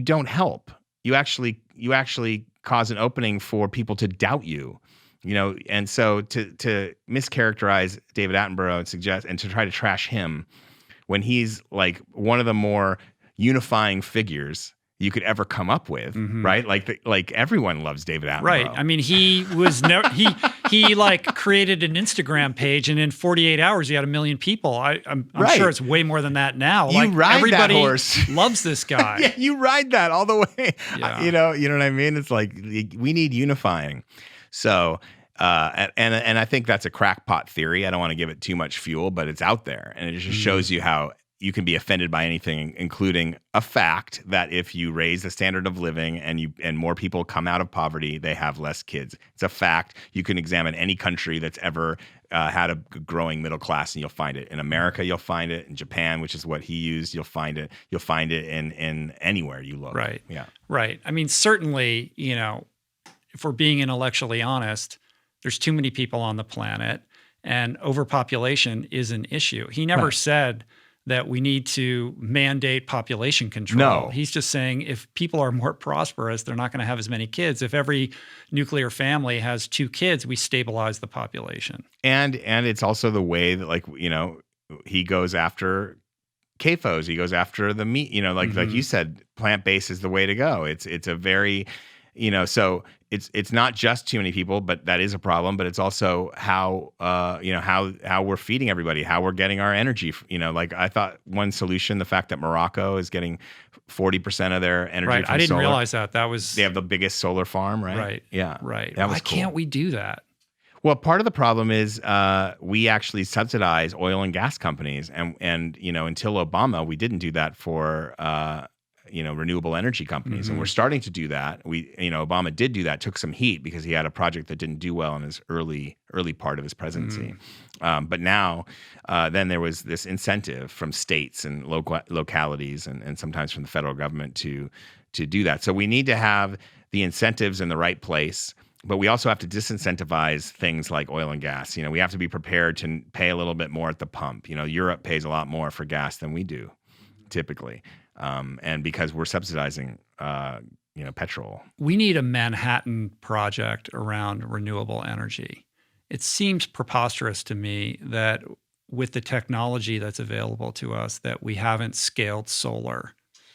Speaker 2: don't help. You actually cause an opening for people to doubt you. And so to mischaracterize David Attenborough and to try to trash him when he's like one of the more unifying figures you could ever come up with, right? Like everyone loves David Attenborough.
Speaker 1: Right. I mean, he was he like created an Instagram page, and in 48 hours he had 1 million people. I'm sure it's way more than that now.
Speaker 2: You ride
Speaker 1: everybody
Speaker 2: that horse.
Speaker 1: Loves this guy.
Speaker 2: Yeah, you ride that all the way.
Speaker 1: Yeah.
Speaker 2: You know what I mean? It's like we need unifying. So, and I think that's a crackpot theory. I don't want to give it too much fuel, but it's out there, and it just shows you how you can be offended by anything, including a fact that if you raise the standard of living and more people come out of poverty, they have less kids. It's a fact. You can examine any country that's ever had a growing middle class, and you'll find it. In America, you'll find it. In Japan, which is what he used, you'll find it. You'll find it in anywhere you look.
Speaker 1: Right.
Speaker 2: Yeah.
Speaker 1: Right. I mean, certainly, if we're being intellectually honest, there's too many people on the planet, and overpopulation is an issue. He never said that we need to mandate population control.
Speaker 2: No.
Speaker 1: He's just saying if people are more prosperous, they're not going to have as many kids. If every nuclear family has 2 kids, we stabilize the population. And
Speaker 2: it's also the way that he goes after CAFOs. He goes after the meat, like you said, plant-based is the way to go. It's a very, so it's not just too many people, but that is a problem. But it's also how we're feeding everybody, how we're getting our energy. Like I thought one solution, the fact that Morocco is getting 40% of their energy.
Speaker 1: Right,
Speaker 2: from
Speaker 1: I didn't
Speaker 2: solar.
Speaker 1: realize that. That was
Speaker 2: They have the biggest solar farm, right?
Speaker 1: Right.
Speaker 2: Yeah,
Speaker 1: Right.
Speaker 2: That was
Speaker 1: Why
Speaker 2: cool.
Speaker 1: can't we do that?
Speaker 2: Well, part of the problem is we actually subsidize oil and gas companies, and until Obama, we didn't do that for renewable energy companies, and we're starting to do that. Obama did do that, took some heat because he had a project that didn't do well in his early part of his presidency. But now, then there was this incentive from states and localities, and sometimes from the federal government to do that. So we need to have the incentives in the right place. But we also have to disincentivize things like oil and gas. We have to be prepared to pay a little bit more at the pump. Europe pays a lot more for gas than we do, typically, and because we're subsidizing, petrol.
Speaker 1: We need a Manhattan Project around renewable energy. It seems preposterous to me that with the technology that's available to us, that we haven't scaled solar.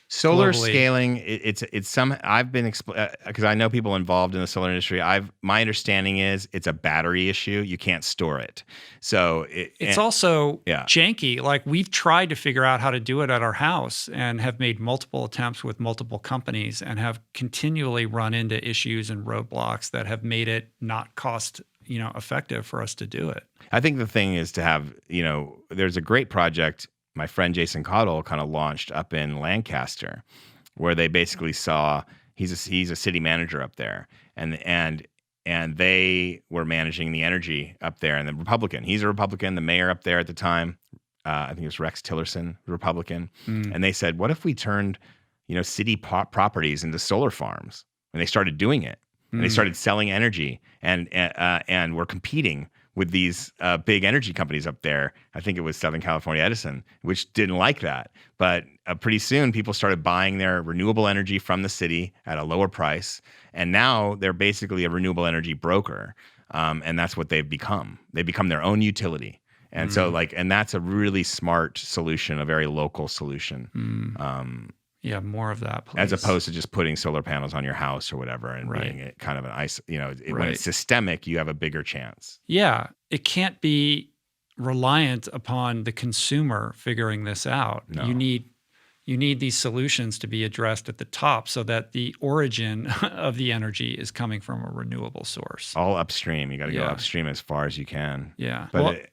Speaker 2: Solar
Speaker 1: globally.
Speaker 2: Scaling, it's some. I've been because I know people involved in the solar industry. My understanding is it's a battery issue. You can't store it, so
Speaker 1: it's also janky. Like, we've tried to figure out how to do it at our house and have made multiple attempts with multiple companies and have continually run into issues and roadblocks that have made it not cost effective for us to do it.
Speaker 2: I think the thing is to have there's a great project my friend Jason Cottle kind of launched up in Lancaster, where they basically saw he's a city manager up there, and they were managing the energy up there, and he's a Republican, the mayor up there at the time, I think it was Rex Tillerson, Republican, and they said, what if we turned city properties into solar farms? And they started doing it, and they started selling energy, and were competing with these big energy companies up there. I think it was Southern California Edison, which didn't like that. But pretty soon, people started buying their renewable energy from the city at a lower price. And now they're basically a renewable energy broker. And that's what they've become. They become their own utility. And so and that's a really smart solution, a very local solution.
Speaker 1: Yeah, more of that, please.
Speaker 2: As opposed to just putting solar panels on your house or whatever and being it kind of when it's systemic, you have a bigger chance.
Speaker 1: Yeah, it can't be reliant upon the consumer figuring this out.
Speaker 2: No.
Speaker 1: You need these solutions to be addressed at the top so that the origin of the energy is coming from a renewable source.
Speaker 2: All upstream. You got to go upstream as far as you can.
Speaker 1: Yeah.
Speaker 2: But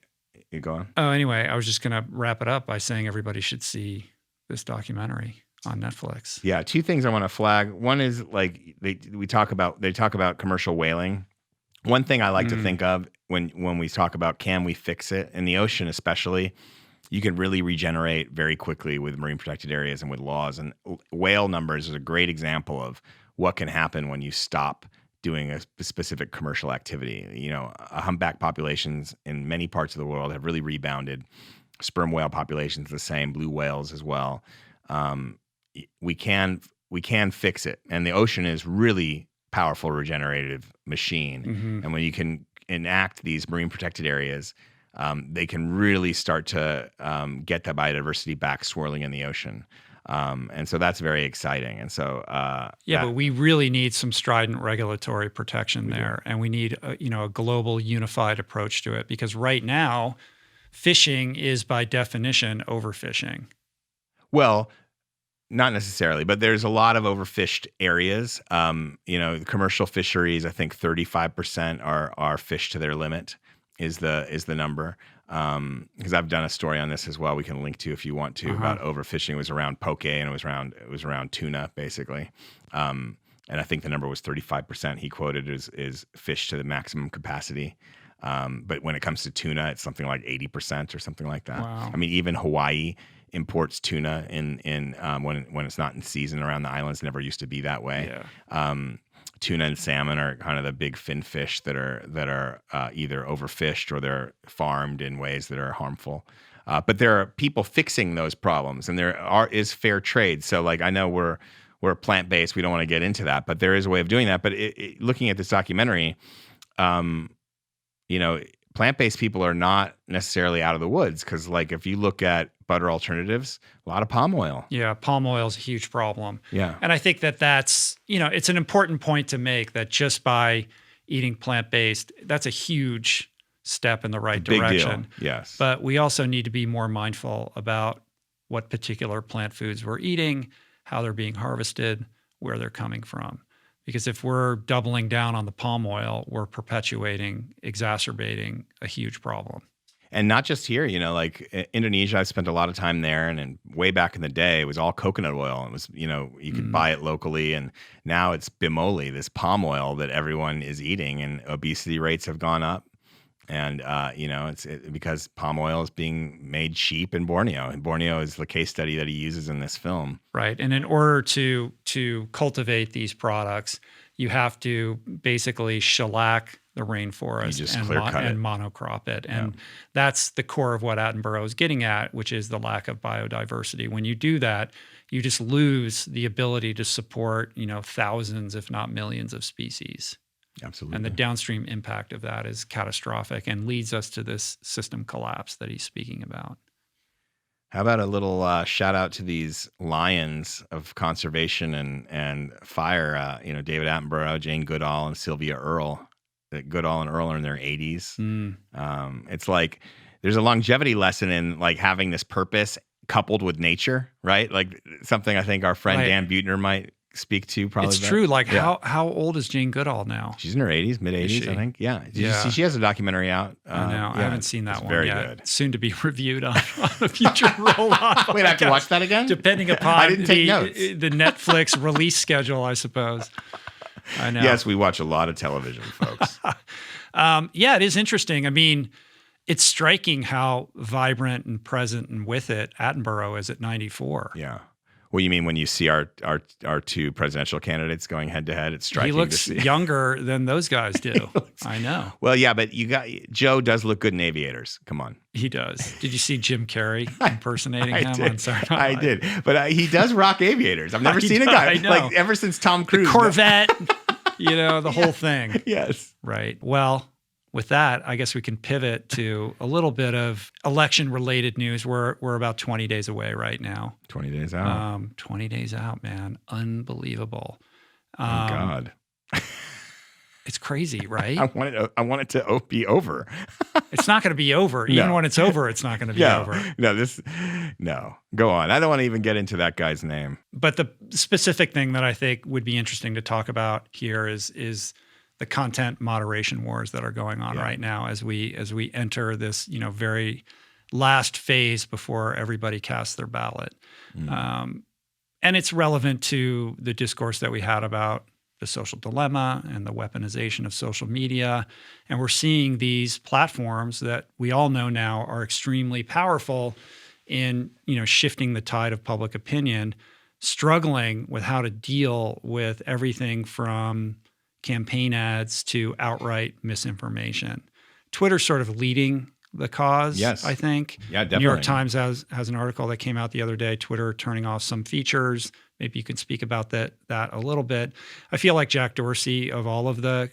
Speaker 2: you go on.
Speaker 1: Oh, anyway, I was just going to wrap it up by saying everybody should see this documentary on Netflix.
Speaker 2: Yeah, two things I want to flag. One is they talk about commercial whaling. One thing I like to think of when we talk about can we fix it in the ocean, especially, you can really regenerate very quickly with marine protected areas and with laws. And whale numbers is a great example of what can happen when you stop doing a specific commercial activity. Humpback populations in many parts of the world have really rebounded. Sperm whale populations the same, blue whales as well. We can fix it, and the ocean is really powerful regenerative machine. And when you can enact these marine protected areas, they can really start to get the biodiversity back swirling in the ocean, and so that's very exciting. And so
Speaker 1: but we really need some strident regulatory protection there, and we need a global unified approach to it, because right now, fishing is by definition overfishing.
Speaker 2: Well, not necessarily, but there's a lot of overfished areas. Commercial fisheries, I think 35% are fished to their limit is the number. Because I've done a story on this as well. We can link to if you want to about overfishing. It was around poke and it was around tuna basically. And I think the number was 35%. He quoted is fished to the maximum capacity. But when it comes to tuna, it's something like 80% or something like that.
Speaker 1: Wow.
Speaker 2: I mean, even Hawaii imports tuna in when it's not in season around the islands. It never used to be that way.
Speaker 1: Yeah.
Speaker 2: Tuna and salmon are kind of the big fin fish that are either overfished or they're farmed in ways that are harmful. But there are people fixing those problems, and there is fair trade. So I know we're plant-based. We don't want to get into that, but there is a way of doing that. But looking at this documentary, plant-based people are not necessarily out of the woods, because if you look at butter alternatives, a lot of palm oil.
Speaker 1: Yeah, palm oil is a huge problem.
Speaker 2: Yeah.
Speaker 1: And I think that's, it's an important point to make, that just by eating plant-based, that's a huge step in the right direction.
Speaker 2: Big deal. Yes.
Speaker 1: But we also need to be more mindful about what particular plant foods we're eating, how they're being harvested, where they're coming from. Because if we're doubling down on the palm oil, we're exacerbating a huge problem.
Speaker 2: And not just here, like Indonesia, I spent a lot of time there, and way back in the day, it was all coconut oil. It was, you could buy it locally, and now it's bimoli, this palm oil that everyone is eating, and obesity rates have gone up. And it's because palm oil is being made cheap in Borneo, and Borneo is the case study that he uses in this film.
Speaker 1: Right, and in order to cultivate these products, you have to basically shellac the rainforest and monocrop it. And that's the core of what Attenborough is getting at, which is the lack of biodiversity. When you do that, you just lose the ability to support, thousands, if not millions of species.
Speaker 2: Absolutely.
Speaker 1: And the downstream impact of that is catastrophic and leads us to this system collapse that he's speaking about.
Speaker 2: How about a little shout out to these lions of conservation and fire? David Attenborough, Jane Goodall, and Sylvia Earle. Goodall and Earle are in their 80s. It's like there's a longevity lesson in like having this purpose coupled with nature, right? Like something I think our friend Dan Buettner might speak to. Probably
Speaker 1: it's true. Like how old is Jane Goodall now?
Speaker 2: She's in her 80s, mid 80s, I think. Yeah. Did you see she has a documentary out?
Speaker 1: I know. I haven't seen that one
Speaker 2: very
Speaker 1: yet.
Speaker 2: Good.
Speaker 1: Soon to be reviewed on a future roll-on.
Speaker 2: Wait, I have to watch that again?
Speaker 1: Depending upon the Netflix release schedule, I suppose. I know.
Speaker 2: Yes, we watch a lot of television, folks.
Speaker 1: It is interesting. I mean, it's striking how vibrant and present and with it Attenborough is at 94.
Speaker 2: Yeah. Well, you mean when you see our two presidential candidates going head to head, it's striking.
Speaker 1: He looks
Speaker 2: to see.
Speaker 1: younger than those guys do. I know.
Speaker 2: Well, yeah, but Joe does look good in Aviators. Come on.
Speaker 1: He does. Did you see Jim Carrey impersonating him on Saturday Night
Speaker 2: Live? I did. But he does rock Aviators. I've never seen a guy like ever since Tom Cruise.
Speaker 1: The Corvette, the whole thing.
Speaker 2: Yes.
Speaker 1: Right. Well, with that, I guess we can pivot to a little bit of election-related news. We're about 20 days away right now.
Speaker 2: 20 days out.
Speaker 1: 20 days out, man. Unbelievable.
Speaker 2: Oh, God.
Speaker 1: It's crazy, right?
Speaker 2: I want it to be over.
Speaker 1: It's not going to be over. Even when it's over, it's not going to be over.
Speaker 2: No. Go on. I don't want to even get into that guy's name.
Speaker 1: But the specific thing that I think would be interesting to talk about here is the content moderation wars that are going on right now as we enter this, very last phase before everybody casts their ballot. And it's relevant to the discourse that we had about the social dilemma and the weaponization of social media. And we're seeing these platforms that we all know now are extremely powerful in, shifting the tide of public opinion, struggling with how to deal with everything from campaign ads to outright misinformation. Twitter's sort of leading the cause,
Speaker 2: yes.
Speaker 1: I think.
Speaker 2: Yeah, definitely.
Speaker 1: New York Times has an article that came out the other day, Twitter turning off some features. Maybe you can speak about that a little bit. I feel like Jack Dorsey, of all of the,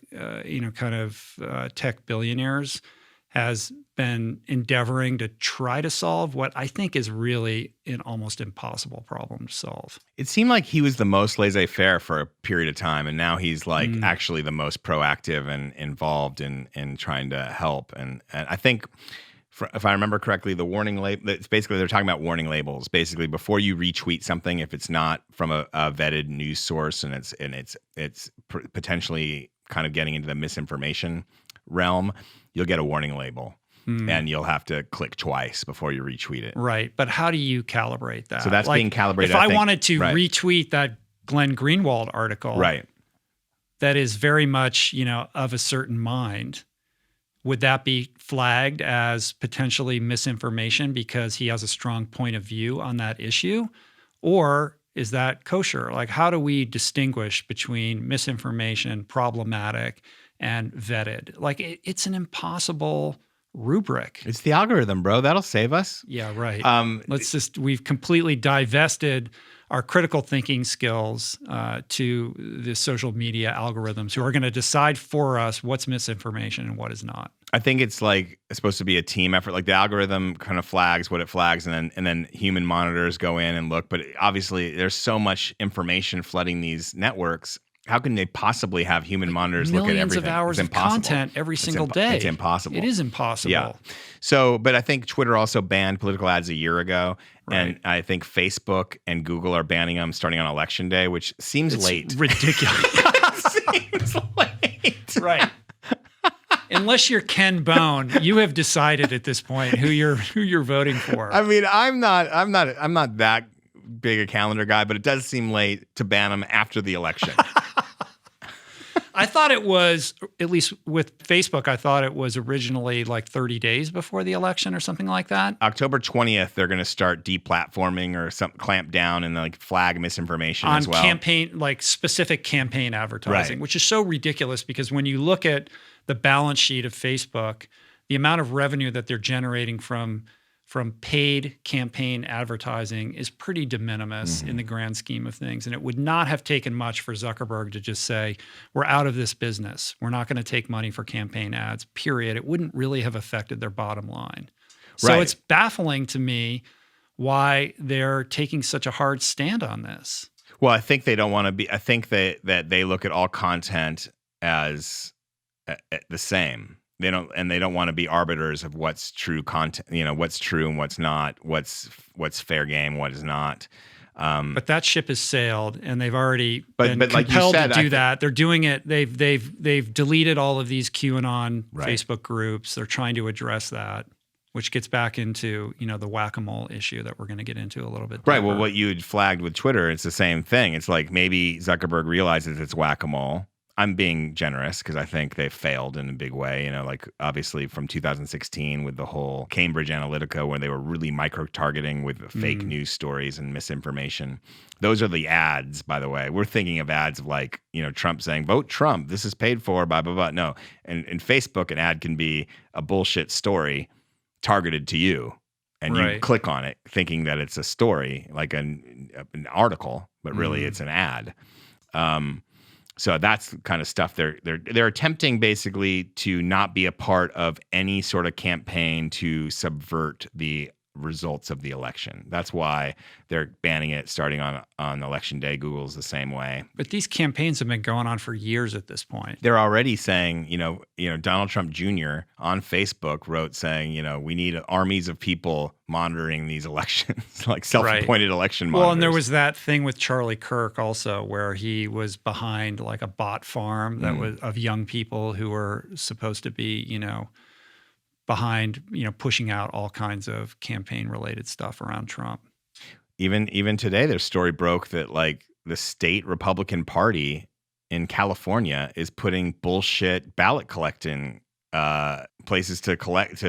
Speaker 1: tech billionaires, has been endeavoring to try to solve what I think is really an almost impossible problem to solve.
Speaker 2: It seemed like he was the most laissez-faire for a period of time, and now he's like actually the most proactive and involved in trying to help. And I think, if I remember correctly, the warning label, it's basically they're talking about warning labels. Basically, before you retweet something, if it's not from a vetted news source and it's potentially kind of getting into the misinformation realm, you'll get a warning label. And you'll have to click twice before you retweet it.
Speaker 1: Right. But how do you calibrate that?
Speaker 2: So that's being calibrated.
Speaker 1: If I wanted to retweet that Glenn Greenwald article, that is very much, of a certain mind, would that be flagged as potentially misinformation because he has a strong point of view on that issue? Or is that kosher? Like, how do we distinguish between misinformation, problematic, and vetted? Like, it's an impossible rubric.
Speaker 2: It's the algorithm, bro. That'll save us.
Speaker 1: Yeah, right. We've completely divested our critical thinking skills to the social media algorithms who are going to decide for us what's misinformation and what is not.
Speaker 2: I think it's supposed to be a team effort. Like the algorithm kind of flags what it flags, and then human monitors go in and look. But obviously, there's so much information flooding these networks. How can they possibly have human monitors look at everything?
Speaker 1: Millions of hours of content every single day.
Speaker 2: It's impossible.
Speaker 1: It is impossible.
Speaker 2: Yeah. So, but I think Twitter also banned political ads a year ago. Right. And I think Facebook and Google are banning them starting on election day, which seems late.
Speaker 1: Ridiculous.
Speaker 2: seems late.
Speaker 1: Right. Unless you're Ken Bone, you have decided at this point who you're voting for.
Speaker 2: I mean, I'm not that big a calendar guy, but it does seem late to ban him after the election.
Speaker 1: I thought it was, at least with Facebook, I thought it was originally like 30 days before the election or something like that.
Speaker 2: October 20th, they're going to start deplatforming or some clamp down and like flag misinformation
Speaker 1: on
Speaker 2: as well.
Speaker 1: Campaign, like specific campaign advertising,
Speaker 2: Right.
Speaker 1: which is so ridiculous because when you look at the balance sheet of Facebook, the amount of revenue that they're generating from paid campaign advertising is pretty de minimis in the grand scheme of things. And it would not have taken much for Zuckerberg to just say, we're out of this business. We're not going to take money for campaign ads, period. It wouldn't really have affected their bottom line. So
Speaker 2: Right.
Speaker 1: it's baffling to me why they're taking such a hard stand on this.
Speaker 2: Well, I think they don't want to be. I think that they look at all content as the same. They don't want to be arbiters of what's true content. You know, what's true and what's not. What's fair game, what is not.
Speaker 1: But that ship has sailed, and they've already been
Speaker 2: but like you
Speaker 1: compelled
Speaker 2: said,
Speaker 1: to do that. They're doing it. They've deleted all of these QAnon
Speaker 2: Right.
Speaker 1: Facebook groups. They're trying to address that, which gets back into the whack-a-mole issue that we're going to get into a little bit.
Speaker 2: Right. Well,
Speaker 1: deeper.
Speaker 2: what you had flagged with Twitter, it's the same thing. It's like maybe Zuckerberg realizes it's whack-a-mole. I'm being generous because I think they failed in a big way. You know, like obviously from 2016 with the whole Cambridge Analytica, when they were really micro-targeting with fake news stories and misinformation. Those are the ads, by the way. We're thinking of ads of like, Trump saying, vote Trump. This is paid for, blah, blah, blah. No. And in Facebook, an ad can be a bullshit story targeted to you. And you
Speaker 1: Right.
Speaker 2: click on it thinking that it's a story, like an article, but really it's an ad. So that's the kind of stuff they're attempting basically to not be a part of any sort of campaign to subvert the results of the election. That's why they're banning it starting on election day. Google's the same way.
Speaker 1: But these campaigns have been going on for years at this point.
Speaker 2: They're already saying, Donald Trump Jr. on Facebook wrote saying, we need armies of people monitoring these elections, like self-appointed election monitors.
Speaker 1: Well, and there was that thing with Charlie Kirk also, where he was behind like a bot farm that was of young people who were supposed to be, behind, pushing out all kinds of campaign-related stuff around Trump.
Speaker 2: Even today, their story broke that like the state Republican Party in California is putting bullshit ballot collecting places to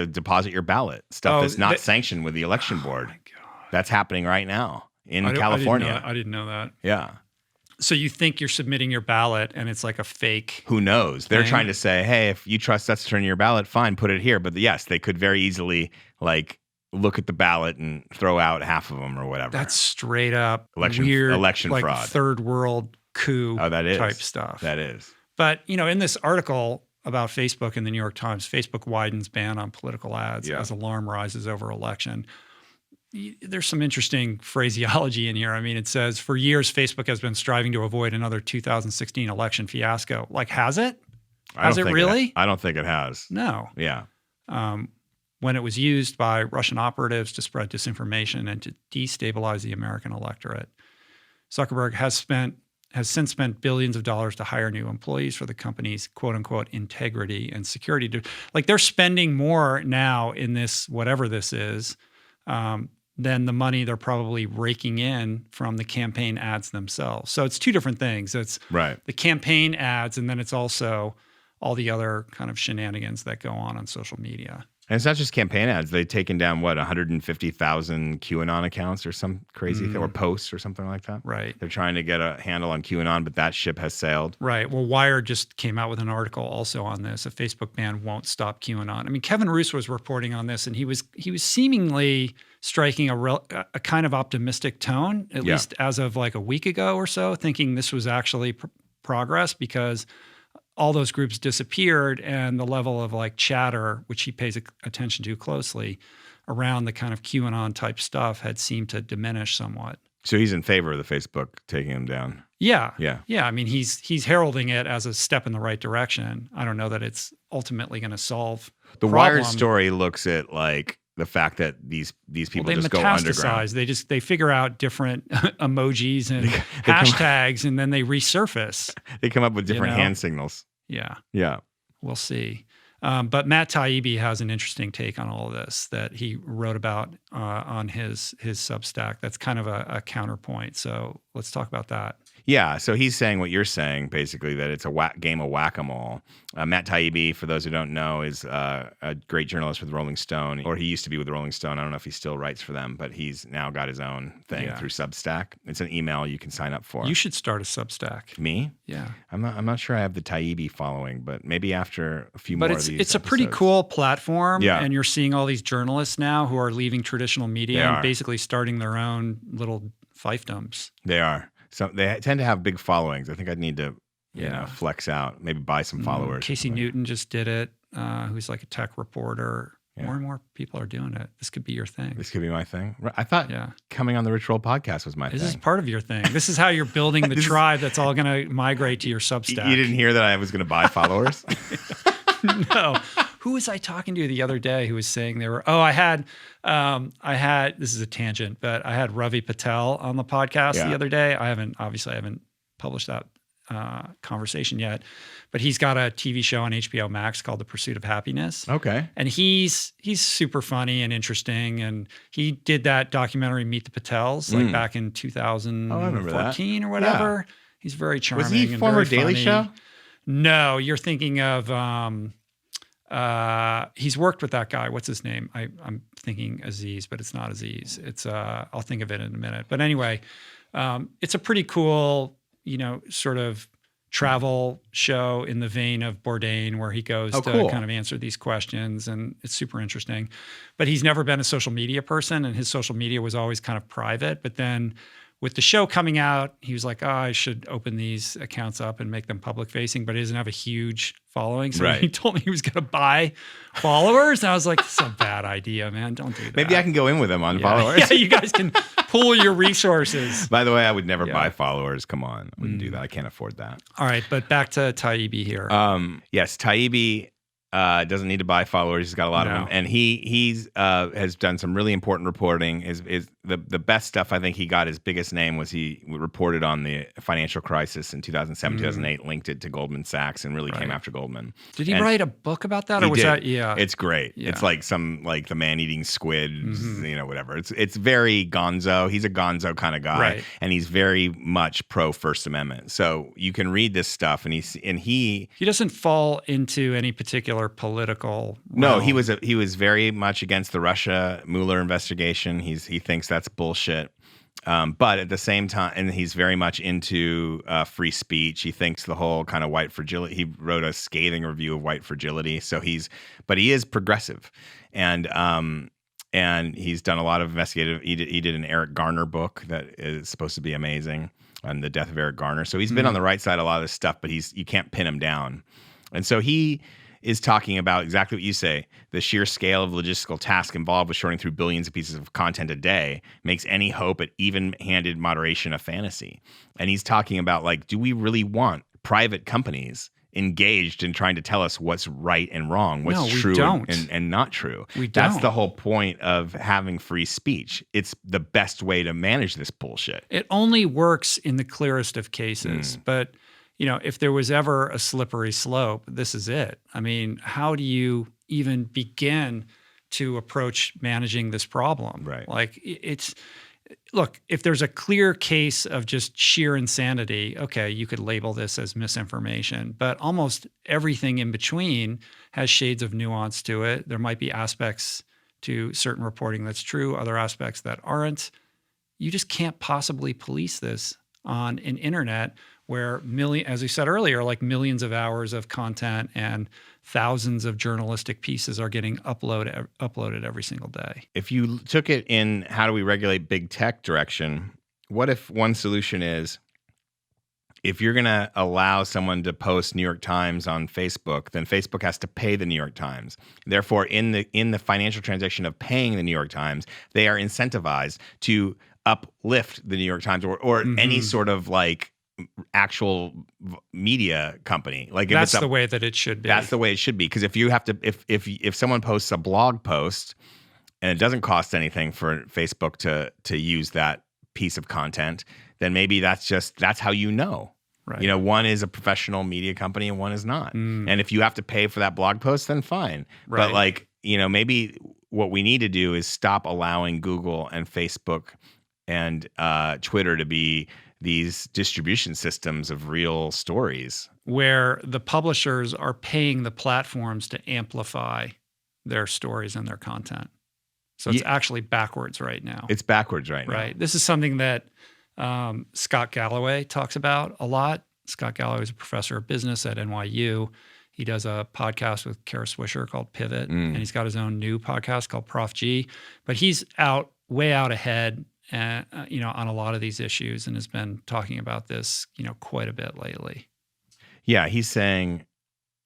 Speaker 2: deposit your ballot, stuff that's not sanctioned with the election board.
Speaker 1: My God.
Speaker 2: That's happening right now in California.
Speaker 1: I didn't know that.
Speaker 2: Yeah.
Speaker 1: So you think you're submitting your ballot and it's like a fake.
Speaker 2: Who knows? They're
Speaker 1: thing?
Speaker 2: trying to say, hey, if you trust us to turn your ballot, fine, put it here. But yes, they could very easily like look at the ballot and throw out half of them or whatever.
Speaker 1: That's straight up
Speaker 2: Election
Speaker 1: like
Speaker 2: fraud.
Speaker 1: Third world coup type stuff.
Speaker 2: That is.
Speaker 1: But, in this article about Facebook in the New York Times, Facebook widens ban on political ads as alarm rises over election. There's some interesting phraseology in here. I mean, it says, for years, Facebook has been striving to avoid another 2016 election fiasco. Like, has it? Has it really?
Speaker 2: I don't think it has.
Speaker 1: No.
Speaker 2: Yeah.
Speaker 1: When it was used by Russian operatives to spread disinformation and to destabilize the American electorate. Zuckerberg has since spent billions of dollars to hire new employees for the company's quote unquote integrity and security. Like they're spending more now in this, whatever this is, than the money they're probably raking in from the campaign ads themselves. So it's two different things. It's the campaign ads, and then it's also all the other kind of shenanigans that go on social media.
Speaker 2: And it's not just campaign ads. They've taken down, 150,000 QAnon accounts or some crazy thing, or posts or something like that.
Speaker 1: Right.
Speaker 2: They're trying to get a handle on QAnon, but that ship has sailed.
Speaker 1: Right. Well, Wired just came out with an article also on this. A Facebook ban won't stop QAnon. I mean, Kevin Roose was reporting on this, and he was seemingly striking a kind of optimistic tone, at least as of like a week ago or so, thinking this was actually progress because all those groups disappeared, and the level of like chatter, which he pays attention to closely, around the kind of QAnon type stuff had seemed to diminish somewhat.
Speaker 2: So he's in favor of the Facebook taking him down.
Speaker 1: Yeah.
Speaker 2: Yeah.
Speaker 1: Yeah. I mean, he's heralding it as a step in the right direction. I don't know that it's ultimately going to solve
Speaker 2: The
Speaker 1: problem.
Speaker 2: Wired story looks at like the fact that these people
Speaker 1: They
Speaker 2: just go underground.
Speaker 1: metastasize. They figure out different emojis and hashtags, and then they resurface.
Speaker 2: They come up with different hand signals.
Speaker 1: Yeah.
Speaker 2: Yeah.
Speaker 1: We'll see. But Matt Taibbi has an interesting take on all of this that he wrote about on his Substack. That's kind of a counterpoint. So let's talk about that.
Speaker 2: Yeah, so he's saying what you're saying, basically, that it's a game of whack-a-mole. Matt Taibbi, for those who don't know, is a great journalist with Rolling Stone, or he used to be with Rolling Stone. I don't know if he still writes for them, but he's now got his own thing through Substack. It's an email you can sign up for.
Speaker 1: You should start a Substack.
Speaker 2: Me?
Speaker 1: Yeah.
Speaker 2: I'm not sure I have the Taibbi following, but maybe after a few more of these
Speaker 1: But it's a
Speaker 2: episodes.
Speaker 1: pretty cool platform,
Speaker 2: Yeah.
Speaker 1: and you're seeing all these journalists now who are leaving traditional media and basically starting their own little fiefdoms.
Speaker 2: They are. So they tend to have big followings. I think I'd need to, flex out, maybe buy some followers.
Speaker 1: Casey Newton just did it, who's like a tech reporter. Yeah. More and more people are doing it. This could be your thing.
Speaker 2: This could be my thing. I thought coming on the Rich Roll podcast was my thing.
Speaker 1: This is part of your thing. This is how you're building the tribe that's all going to migrate to your Substack.
Speaker 2: You didn't hear that I was going to buy followers?
Speaker 1: No. Who was I talking to the other day who was saying they were, I had, this is a tangent, but I had Ravi Patel on the podcast the other day. I haven't published that conversation yet, but he's got a TV show on HBO Max called The Pursuit of Happiness.
Speaker 2: Okay.
Speaker 1: And he's super funny and interesting. And he did that documentary, Meet the Patels, like back in 2014 or whatever. Yeah. He's very charming.
Speaker 2: Was he former Daily Show?
Speaker 1: No, you're thinking of, he's worked with that guy. What's his name? I'm thinking Aziz, but it's not Aziz. It's I'll think of it in a minute. But anyway, it's a pretty cool, sort of travel show in the vein of Bourdain, where he goes to kind of answer these questions, and it's super interesting. But he's never been a social media person, and his social media was always kind of private. But then with the show coming out, he was like, I should open these accounts up and make them public facing, but he doesn't have a huge following. So he told me he was going to buy followers. And I was like, this is a bad idea, man. Don't do that.
Speaker 2: Maybe I can go in with him on followers.
Speaker 1: Yeah, you guys can pool your resources.
Speaker 2: By the way, I would never buy followers. Come on. I wouldn't do that. I can't afford that.
Speaker 1: All right. But back to Taibbi here.
Speaker 2: Yes, Taibbi doesn't need to buy followers. He's got a lot of them, and he has done some really important reporting. Is the best stuff. I think he got his biggest name was he reported on the financial crisis in 2007, 2008, linked it to Goldman Sachs, and really came after Goldman.
Speaker 1: Did he write a book about that, or was that? Yeah,
Speaker 2: it's great. Yeah. It's like the man eating squid, whatever. It's very gonzo. He's a gonzo kind of guy, and he's very much pro First Amendment. So you can read this stuff, and he
Speaker 1: doesn't fall into any particular political realm.
Speaker 2: No, he was very much against the Russia Mueller investigation. He thinks that's bullshit. But at the same time, and he's very much into free speech. He thinks the whole kind of white fragility. He wrote a scathing review of white fragility. So he is progressive, and he's done a lot of investigative. He did an Eric Garner book that is supposed to be amazing on the death of Eric Garner. So he's been on the right side of a lot of this stuff, but you can't pin him down. And so he is talking about exactly what you say. The sheer scale of logistical task involved with sorting through billions of pieces of content a day makes any hope at even-handed moderation a fantasy. And he's talking about, like, do we really want private companies engaged in trying to tell us what's right and wrong, what's true and not true? That's the whole point of having free speech. It's the best way to manage this bullshit.
Speaker 1: It only works in the clearest of cases, but if there was ever a slippery slope, this is it. I mean, how do you even begin to approach managing this problem?
Speaker 2: Right.
Speaker 1: Like look, if there's a clear case of just sheer insanity, okay, you could label this as misinformation, but almost everything in between has shades of nuance to it. There might be aspects to certain reporting that's true, other aspects that aren't. You just can't possibly police this on an internet where as we said earlier, like millions of hours of content and thousands of journalistic pieces are getting uploaded every single day.
Speaker 2: If you took it in how do we regulate big tech direction, what if one solution is, if you're going to allow someone to post New York Times on Facebook, then Facebook has to pay the New York Times. Therefore, in the financial transaction of paying the New York Times, they are incentivized to uplift the New York Times or any sort of like actual media company. Like
Speaker 1: that's the way that it should be.
Speaker 2: That's the way it should be. Because if you have to, if someone posts a blog post and it doesn't cost anything for Facebook to use that piece of content, then maybe that's how you know.
Speaker 1: Right.
Speaker 2: You know, one is a professional media company and one is not. And if you have to pay for that blog post, then fine.
Speaker 1: Right.
Speaker 2: But like, you know, maybe what we need to do is stop allowing Google and Facebook and Twitter to be these distribution systems of real stories.
Speaker 1: Where the publishers are paying the platforms to amplify their stories and their content. So it's actually backwards right now.
Speaker 2: It's backwards right now.
Speaker 1: Right. This is something that Scott Galloway talks about a lot. Scott Galloway is a professor of business at NYU. He does a podcast with Kara Swisher called Pivot, and he's got his own new podcast called Prof G. But he's way out ahead, on a lot of these issues, and has been talking about this, quite a bit lately.
Speaker 2: Yeah, he's saying,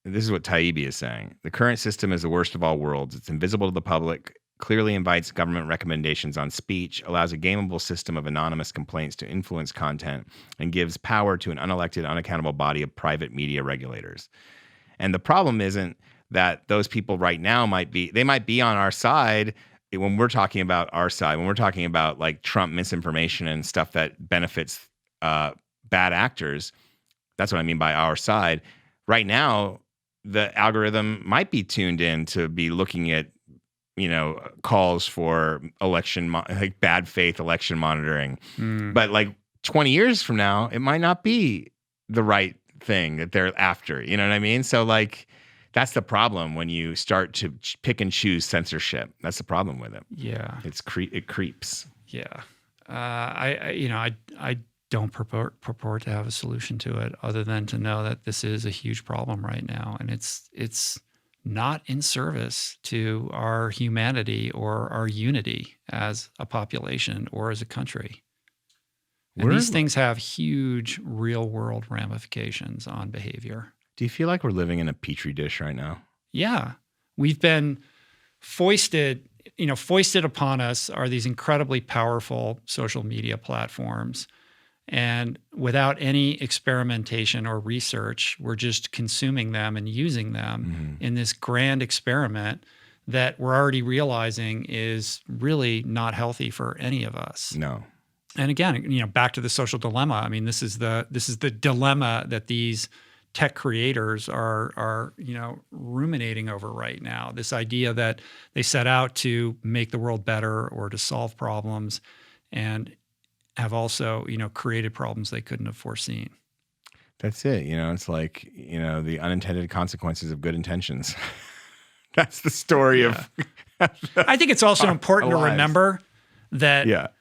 Speaker 2: this is what Taibbi is saying: the current system is the worst of all worlds. It's invisible to the public, clearly invites government recommendations on speech, allows a gameable system of anonymous complaints to influence content, and gives power to an unelected, unaccountable body of private media regulators. And the problem isn't that those people right now might be on our side when we're talking about our side, when we're talking about like Trump misinformation and stuff that benefits bad actors. That's what I mean by our side. Right now, the algorithm might be tuned in to be looking at calls for like bad faith election monitoring. But like 20 years from now, it might not be the right thing that they're after. You know what I mean? So like, that's the problem when you start to pick and choose censorship. That's the problem with it.
Speaker 1: Yeah.
Speaker 2: It creeps.
Speaker 1: Yeah. I don't purport to have a solution to it other than to know that this is a huge problem right now. And it's not in service to our humanity or our unity as a population or as a country. And these things have huge real world ramifications on behavior.
Speaker 2: Do you feel like we're living in a petri dish right now?
Speaker 1: Yeah. We've been foisted upon us are these incredibly powerful social media platforms. And without any experimentation or research, we're just consuming them and using them in this grand experiment that we're already realizing is really not healthy for any of us.
Speaker 2: No.
Speaker 1: And again, back to the social dilemma. I mean, this is the dilemma that these tech creators are ruminating over right now. This idea that they set out to make the world better or to solve problems, and have also, created problems they couldn't have foreseen.
Speaker 2: That's it. It's like, the unintended consequences of good intentions. That's the story of.
Speaker 1: I think it's also important to remember that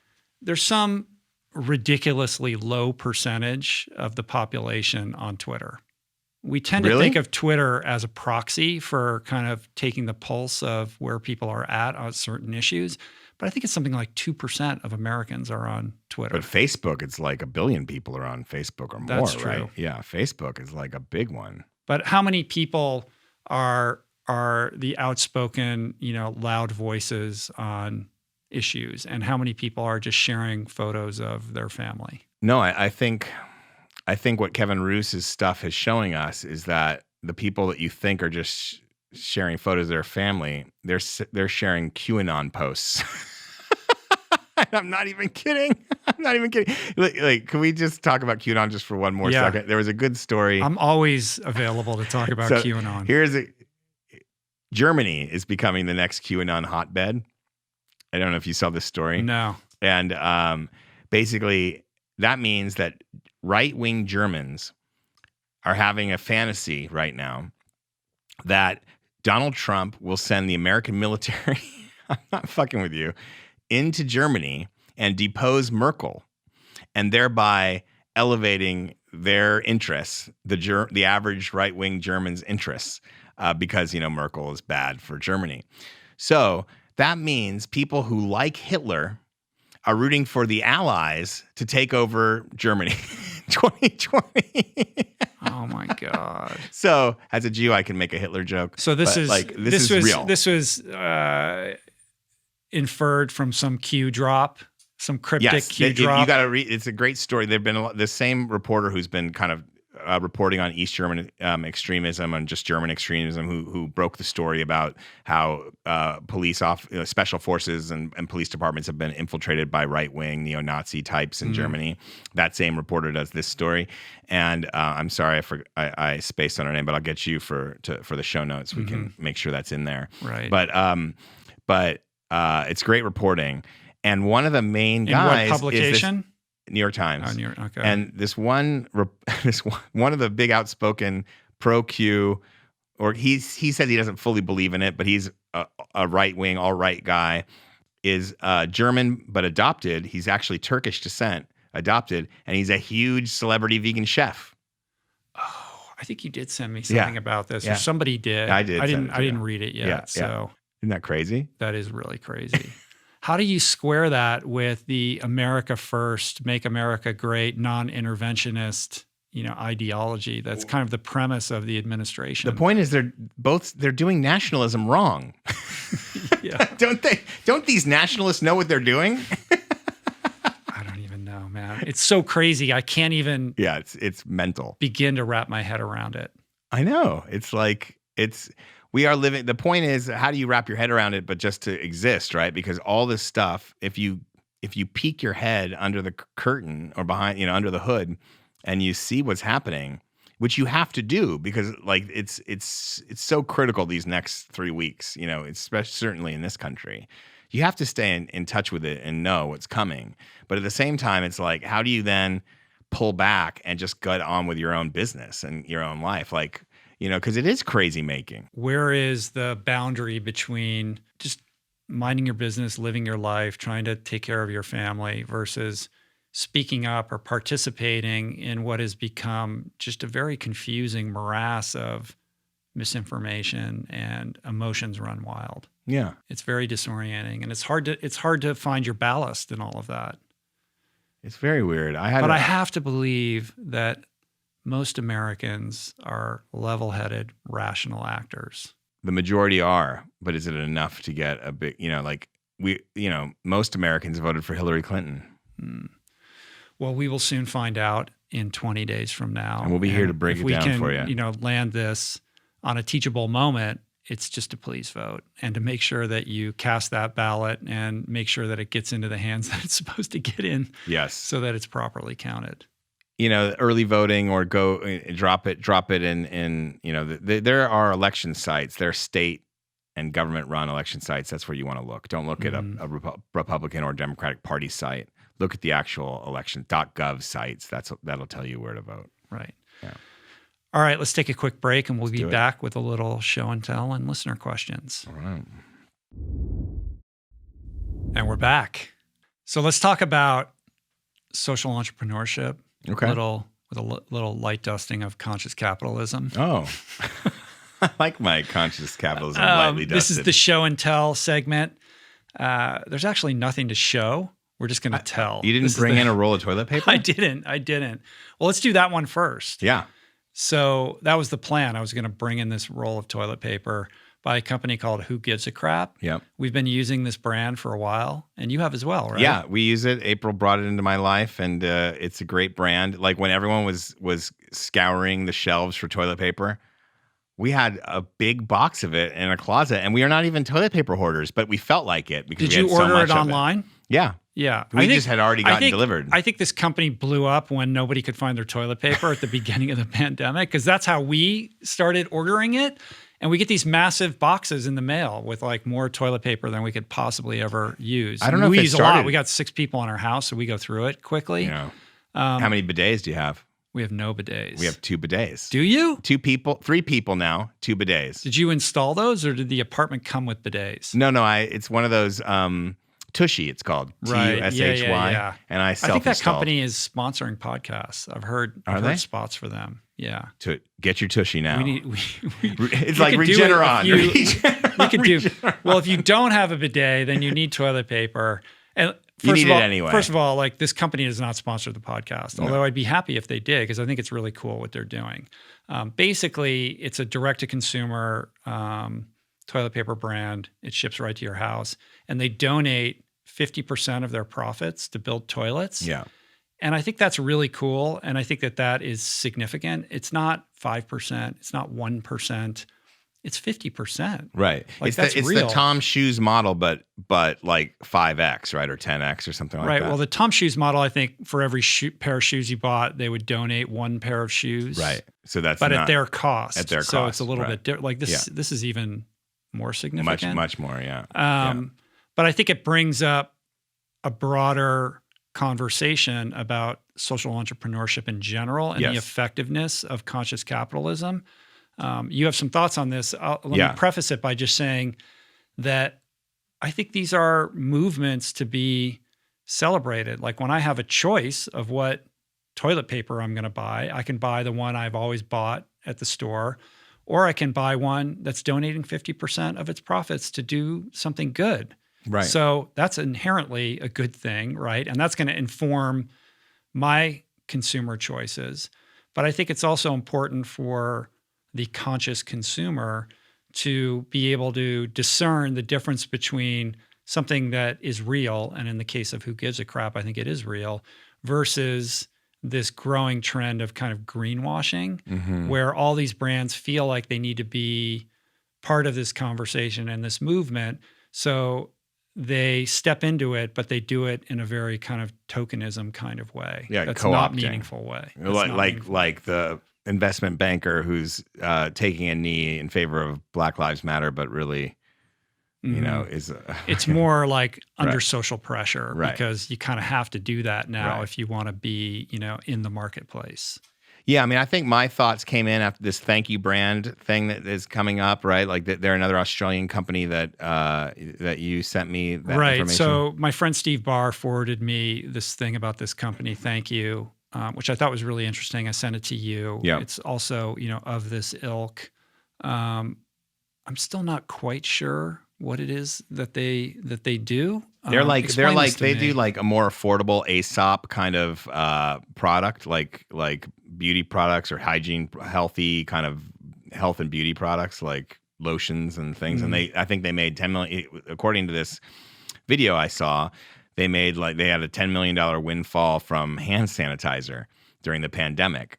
Speaker 1: there's some ridiculously low percentage of the population on Twitter. We tend to think of Twitter as a proxy for kind of taking the pulse of where people are at on certain issues. But I think it's something like 2% of Americans are on Twitter.
Speaker 2: But Facebook, it's like 1 billion people are on Facebook or more,
Speaker 1: That's true.
Speaker 2: Right? Yeah, Facebook is like a big one.
Speaker 1: But how many people are the outspoken, loud voices on issues, and how many people are just sharing photos of their family?
Speaker 2: No, I think what Kevin Roos's stuff is showing us is that the people that you think are just sharing photos of their family, they're sharing QAnon posts. I'm not even kidding. Like, can we just talk about QAnon just for one more second? There was a good story.
Speaker 1: I'm always available to talk about QAnon.
Speaker 2: Germany is becoming the next QAnon hotbed. I don't know if you saw this story.
Speaker 1: No.
Speaker 2: And basically, that means that right-wing Germans are having a fantasy right now that Donald Trump will send the American military, I'm not fucking with you, into Germany and depose Merkel, and thereby elevating their interests, the average right-wing German's interests, because, Merkel is bad for Germany. So that means people who like Hitler are rooting for the Allies to take over Germany 2020.
Speaker 1: Oh my God.
Speaker 2: So as a Jew, I can make a Hitler joke.
Speaker 1: So this is
Speaker 2: real.
Speaker 1: This was inferred from some Q drop, some cryptic Q drop.
Speaker 2: You got to read. It's a great story. There've been the same reporter who's been kind of reporting on East German extremism and just German extremism, who broke the story about how special forces and police departments have been infiltrated by right-wing neo-Nazi types in Germany. That same reporter does this story, and I'm sorry I spaced on her name, but I'll get you for the show notes. We can make sure that's in there.
Speaker 1: Right.
Speaker 2: But it's great reporting, and one of the main guys
Speaker 1: in what publication?
Speaker 2: is New York Times.
Speaker 1: Oh, New York. Okay.
Speaker 2: And this one of the big outspoken pro-Q, or he said he doesn't fully believe in it, but he's a right-wing, all-right guy, is German but adopted. He's actually Turkish descent, adopted, and he's a huge celebrity vegan chef.
Speaker 1: Oh, I think you did send me something about this, or somebody did.
Speaker 2: I did.
Speaker 1: I didn't read it yet. So
Speaker 2: isn't that crazy?
Speaker 1: That is really crazy. How do you square that with the America First, Make America Great, non-interventionist, ideology? That's kind of the premise of the administration.
Speaker 2: The point is they're doing nationalism wrong.
Speaker 1: Yeah.
Speaker 2: Don't these nationalists know what they're doing?
Speaker 1: I don't even know, man. It's so crazy. I can't even
Speaker 2: it's mental.
Speaker 1: Begin to wrap my head around it.
Speaker 2: I know. It's like we are living. The point is, how do you wrap your head around it, but just to exist, right? Because all this stuff, if you peek your head under the curtain or behind, under the hood, and you see what's happening, which you have to do because, like, it's so critical these next 3 weeks. Especially certainly in this country, you have to stay in touch with it and know what's coming. But at the same time, it's like, how do you then pull back and just get on with your own business and your own life, like? Because it is crazy making.
Speaker 1: Where is the boundary between just minding your business, living your life, trying to take care of your family versus speaking up or participating in what has become just a very confusing morass of misinformation and emotions run wild?
Speaker 2: Yeah.
Speaker 1: It's very disorienting, and it's hard to find your ballast in all of that.
Speaker 2: It's very weird. I
Speaker 1: have to believe that most Americans are level-headed, rational actors.
Speaker 2: The majority are, but is it enough to get a big, most Americans voted for Hillary Clinton.
Speaker 1: Well, we will soon find out in 20 days from now.
Speaker 2: And we'll be here to break it down for you.
Speaker 1: If we can, land this on a teachable moment, it's just to please vote and to make sure that you cast that ballot and make sure that it gets into the hands that it's supposed to get in.
Speaker 2: Yes.
Speaker 1: So that it's properly counted.
Speaker 2: Early voting or go drop it in there are election sites. There are state and government run election sites. That's where you want to look. Don't look at a Republican or Democratic Party site. Look at the actual election.gov sites. That'll tell you where to vote.
Speaker 1: Right.
Speaker 2: Yeah.
Speaker 1: All right, let's take a quick break and we'll be back with a little show and tell and listener questions.
Speaker 2: All right.
Speaker 1: And we're back. So let's talk about social entrepreneurship.
Speaker 2: Okay.
Speaker 1: With a little light dusting of conscious capitalism.
Speaker 2: Oh, I like my conscious capitalism lightly dusted.
Speaker 1: This is the show and tell segment. There's actually nothing to show. We're just going to tell.
Speaker 2: You didn't bring in a roll of toilet paper?
Speaker 1: I didn't. Well, let's do that one first.
Speaker 2: Yeah.
Speaker 1: So that was the plan. I was going to bring in this roll of toilet paper by a company called Who Gives a Crap.
Speaker 2: Yep.
Speaker 1: We've been using this brand for a while, and you have as well, right?
Speaker 2: Yeah, we use it. April brought it into my life, and it's a great brand. Like when everyone was scouring the shelves for toilet paper, we had a big box of it in a closet, and we are not even toilet paper hoarders, but we felt like it because
Speaker 1: Did
Speaker 2: we
Speaker 1: you
Speaker 2: had so
Speaker 1: order
Speaker 2: much
Speaker 1: it online?
Speaker 2: Of it. Yeah.
Speaker 1: Yeah.
Speaker 2: We just had already gotten delivered.
Speaker 1: I think this company blew up when nobody could find their toilet paper at the beginning of the pandemic, because that's how we started ordering it. And we get these massive boxes in the mail with like more toilet paper than we could possibly ever use.
Speaker 2: I don't know if
Speaker 1: we
Speaker 2: it
Speaker 1: use
Speaker 2: started.
Speaker 1: a lot. We got 6 people in our house, so we go through it quickly.
Speaker 2: Yeah. How many bidets do you have?
Speaker 1: We have no bidets.
Speaker 2: We have 2 bidets.
Speaker 1: Do you?
Speaker 2: 2 people, 3 people now, 2 bidets.
Speaker 1: Did you install those, or did the apartment come with bidets?
Speaker 2: No. It's one of those Tushy, it's called.
Speaker 1: Right.
Speaker 2: T-U-S-H-Y.
Speaker 1: Yeah.
Speaker 2: And I self-installed.
Speaker 1: I think that company is sponsoring podcasts. I've heard spots for them. Yeah.
Speaker 2: To get your Tushy now. It's
Speaker 1: you
Speaker 2: like
Speaker 1: can
Speaker 2: Regeneron.
Speaker 1: You can do. Well, if you don't have a bidet, then you need toilet paper. And
Speaker 2: you need it anyway.
Speaker 1: First of all, like this company does not sponsor the podcast, although I'd be happy if they did, because I think it's really cool what they're doing. Basically, it's a direct-to-consumer toilet paper brand. It ships right to your house, and they donate 50% of their profits to build toilets.
Speaker 2: Yeah.
Speaker 1: And I think that's really cool. And I think that is significant. It's not 5%. It's not 1%. It's 50%.
Speaker 2: Right.
Speaker 1: Like
Speaker 2: it's
Speaker 1: real.
Speaker 2: the Tom Shoes model, but like 5X, right? Or 10X or something like that.
Speaker 1: Right. Well, the Tom Shoes model, I think for every pair of shoes you bought, they would donate one pair of shoes.
Speaker 2: Right. So that's
Speaker 1: but at their cost.
Speaker 2: At their cost.
Speaker 1: So it's a little bit different. Like this is even more significant.
Speaker 2: Much more, yeah.
Speaker 1: But I think it brings up a broader conversation about social entrepreneurship in general and the effectiveness of conscious capitalism. You have some thoughts on this. Let me preface it by just saying that I think these are movements to be celebrated. Like when I have a choice of what toilet paper I'm going to buy, I can buy the one I've always bought at the store, or I can buy one that's donating 50% of its profits to do something good.
Speaker 2: Right.
Speaker 1: So that's inherently a good thing, right? And that's going to inform my consumer choices. But I think it's also important for the conscious consumer to be able to discern the difference between something that is real, and in the case of Who Gives a Crap, I think it is real, versus this growing trend of kind of greenwashing, where all these brands feel like they need to be part of this conversation and this movement. So they step into it, but they do it in a very kind of tokenism kind of way.
Speaker 2: Yeah,
Speaker 1: that's
Speaker 2: co-opting.
Speaker 1: not meaningful way.
Speaker 2: Like the investment banker who's taking a knee in favor of Black Lives Matter, but really, is
Speaker 1: it's more like under social pressure,
Speaker 2: right,
Speaker 1: because you kind of have to do that now if you want to be, in the marketplace.
Speaker 2: Yeah, I mean, I think my thoughts came in after this Thank You brand thing that is coming up, right? Like they're another Australian company that you sent me that information.
Speaker 1: So my friend Steve Barr forwarded me this thing about this company, Thank You, which I thought was really interesting. I sent it to you.
Speaker 2: Yeah.
Speaker 1: It's also, of this ilk. I'm still not quite sure what it is that they do.
Speaker 2: They do like a more affordable Aesop kind of product, like beauty products or healthy kind of health and beauty products like lotions and things. And I think they made 10 million, according to this video I saw, they had a $10 million windfall from hand sanitizer during the pandemic.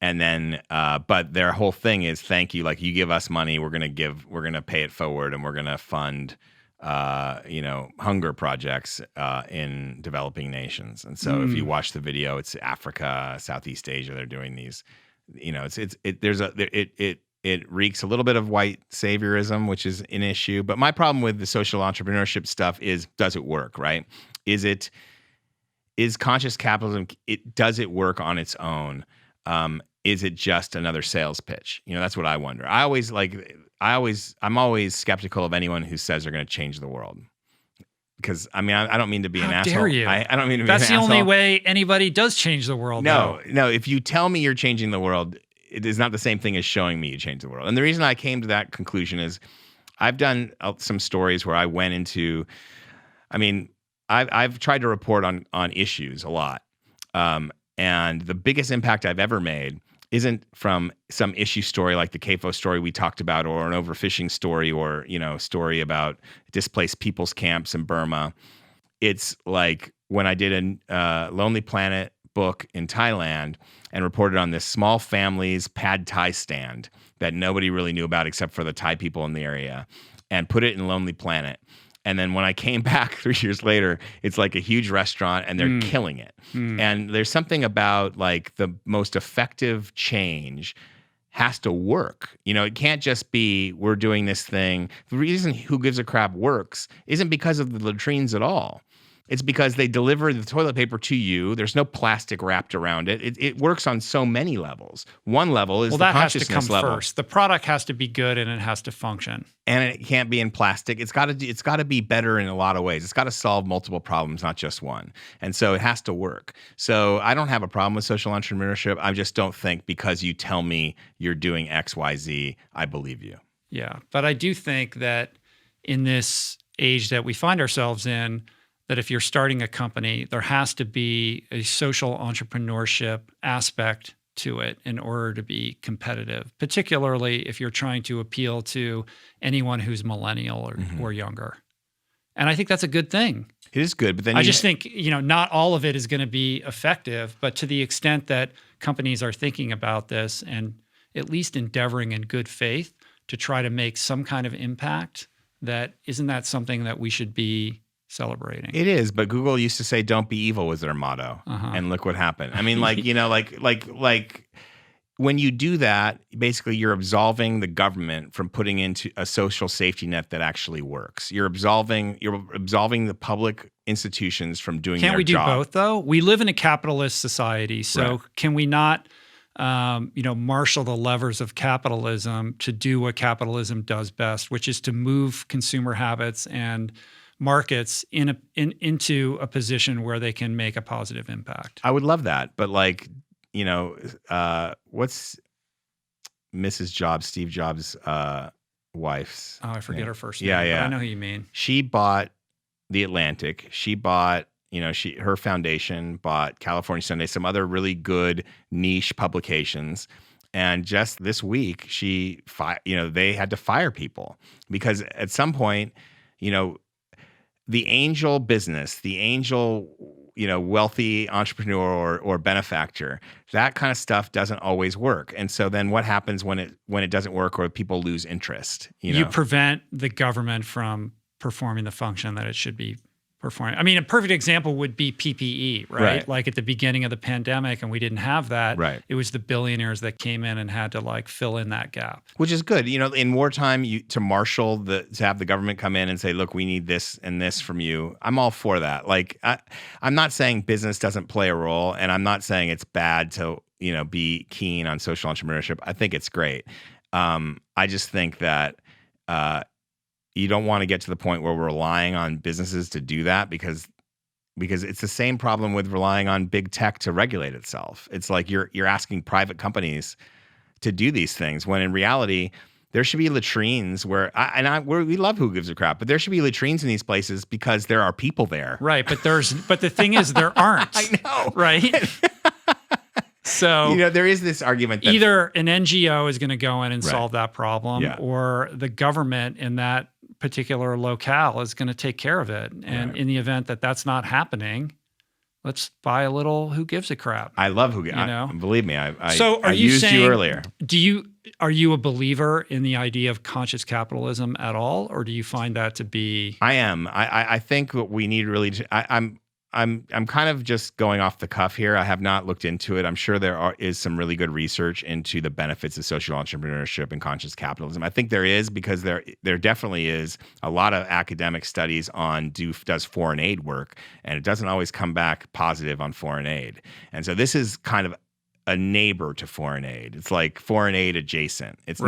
Speaker 2: And then, but their whole thing is, thank you. Like, you give us money, we're going to pay it forward, and we're going to fund, hunger projects in developing nations. And so if you watch the video, it's Africa, Southeast Asia. They're doing these, it reeks a little bit of white saviorism, which is an issue. But my problem with the social entrepreneurship stuff is, does it work, right? Is conscious capitalism, does it work on its own? Is it just another sales pitch? That's what I wonder. I'm always skeptical of anyone who says they're going to change the world. Because I don't mean to be an asshole. How dare you? I don't mean to be an asshole.
Speaker 1: That's the only way anybody does change the world.
Speaker 2: No. If you tell me you're changing the world, it is not the same thing as showing me you change the world. And the reason I came to that conclusion is I've done some stories where I went into, I've tried to report on issues a lot. And the biggest impact I've ever made isn't from some issue story like the CAFO story we talked about, or an overfishing story, or, story about displaced people's camps in Burma. It's like when I did a Lonely Planet book in Thailand and reported on this small family's pad Thai stand that nobody really knew about except for the Thai people in the area, and put it in Lonely Planet. And then when I came back 3 years later, it's like a huge restaurant and they're killing it. And there's something about like the most effective change has to work. It can't just be we're doing this thing. The reason Who Gives a Crap works isn't because of the latrines at all. It's because they deliver the toilet paper to you. There's no plastic wrapped around it. It works on so many levels. One level is the consciousness level.
Speaker 1: Well, that has to come first. The product has to be good and it has to function.
Speaker 2: And it can't be in plastic. It's got to be better in a lot of ways. It's got to solve multiple problems, not just one. And so it has to work. So I don't have a problem with social entrepreneurship. I just don't think because you tell me you're doing X, Y, Z, I believe you.
Speaker 1: Yeah, but I do think that in this age that we find ourselves in, that if you're starting a company, there has to be a social entrepreneurship aspect to it in order to be competitive, particularly if you're trying to appeal to anyone who's millennial or younger. And I think that's a good thing.
Speaker 2: It is good, but then
Speaker 1: I just think, not all of it is going to be effective, but to the extent that companies are thinking about this and at least endeavoring in good faith to try to make some kind of impact, isn't that something that we should be celebrating?
Speaker 2: It is, but Google used to say "Don't be evil" was their motto, and look what happened. I mean, like when you do that, basically you're absolving the government from putting into a social safety net that actually works. You're absolving the public institutions from doing their job.
Speaker 1: Can't we do both, though? We live in a capitalist society, so
Speaker 2: Right.
Speaker 1: can we not, marshal the levers of capitalism to do what capitalism does best, which is to move consumer habits and markets into a position where they can make a positive impact?
Speaker 2: I would love that, but what's Mrs. Jobs, Steve Jobs' wife's?
Speaker 1: Oh, I forget her first name.
Speaker 2: Yeah,
Speaker 1: but
Speaker 2: yeah.
Speaker 1: I know who you mean.
Speaker 2: She bought The Atlantic. She bought, her foundation bought California Sunday, some other really good niche publications. And just this week, they had to fire people because at some point, the angel business, the angel, wealthy entrepreneur or benefactor, that kind of stuff doesn't always work. And so then what happens when it doesn't work or people lose interest?
Speaker 1: You prevent the government from performing the function that it should be performing. I mean, a perfect example would be PPE, right? Like at the beginning of the pandemic, and we didn't have that.
Speaker 2: Right.
Speaker 1: It was the billionaires that came in and had to fill in that gap.
Speaker 2: Which is good. In wartime, to have the government come in and say, look, we need this and this from you. I'm all for that. I'm not saying business doesn't play a role, and I'm not saying it's bad to, be keen on social entrepreneurship. I think it's great. I just think that, you don't want to get to the point where we're relying on businesses to do that because it's the same problem with relying on big tech to regulate itself. It's like you're asking private companies to do these things when in reality there should be latrines where we love Who Gives a Crap, but there should be latrines in these places because there are people there.
Speaker 1: Right, but the thing is there aren't.
Speaker 2: I know.
Speaker 1: Right? So
Speaker 2: there is this argument that
Speaker 1: either an NGO is going to go in and solve that problem,
Speaker 2: Yeah.
Speaker 1: or the government in that particular locale is going to take care of it. And in the event that that's not happening, let's buy a little Who Gives a Crap.
Speaker 2: I love believe me, I used you earlier.
Speaker 1: Are you a believer in the idea of conscious capitalism at all, or do you find that to be?
Speaker 2: I am. I think what we need really I'm kind of just going off the cuff here. I have not looked into it. I'm sure there is some really good research into the benefits of social entrepreneurship and conscious capitalism. I think there is because there definitely is a lot of academic studies on does foreign aid work, and it doesn't always come back positive on foreign aid. And so this is kind of a neighbor to foreign aid. It's like foreign aid adjacent. It's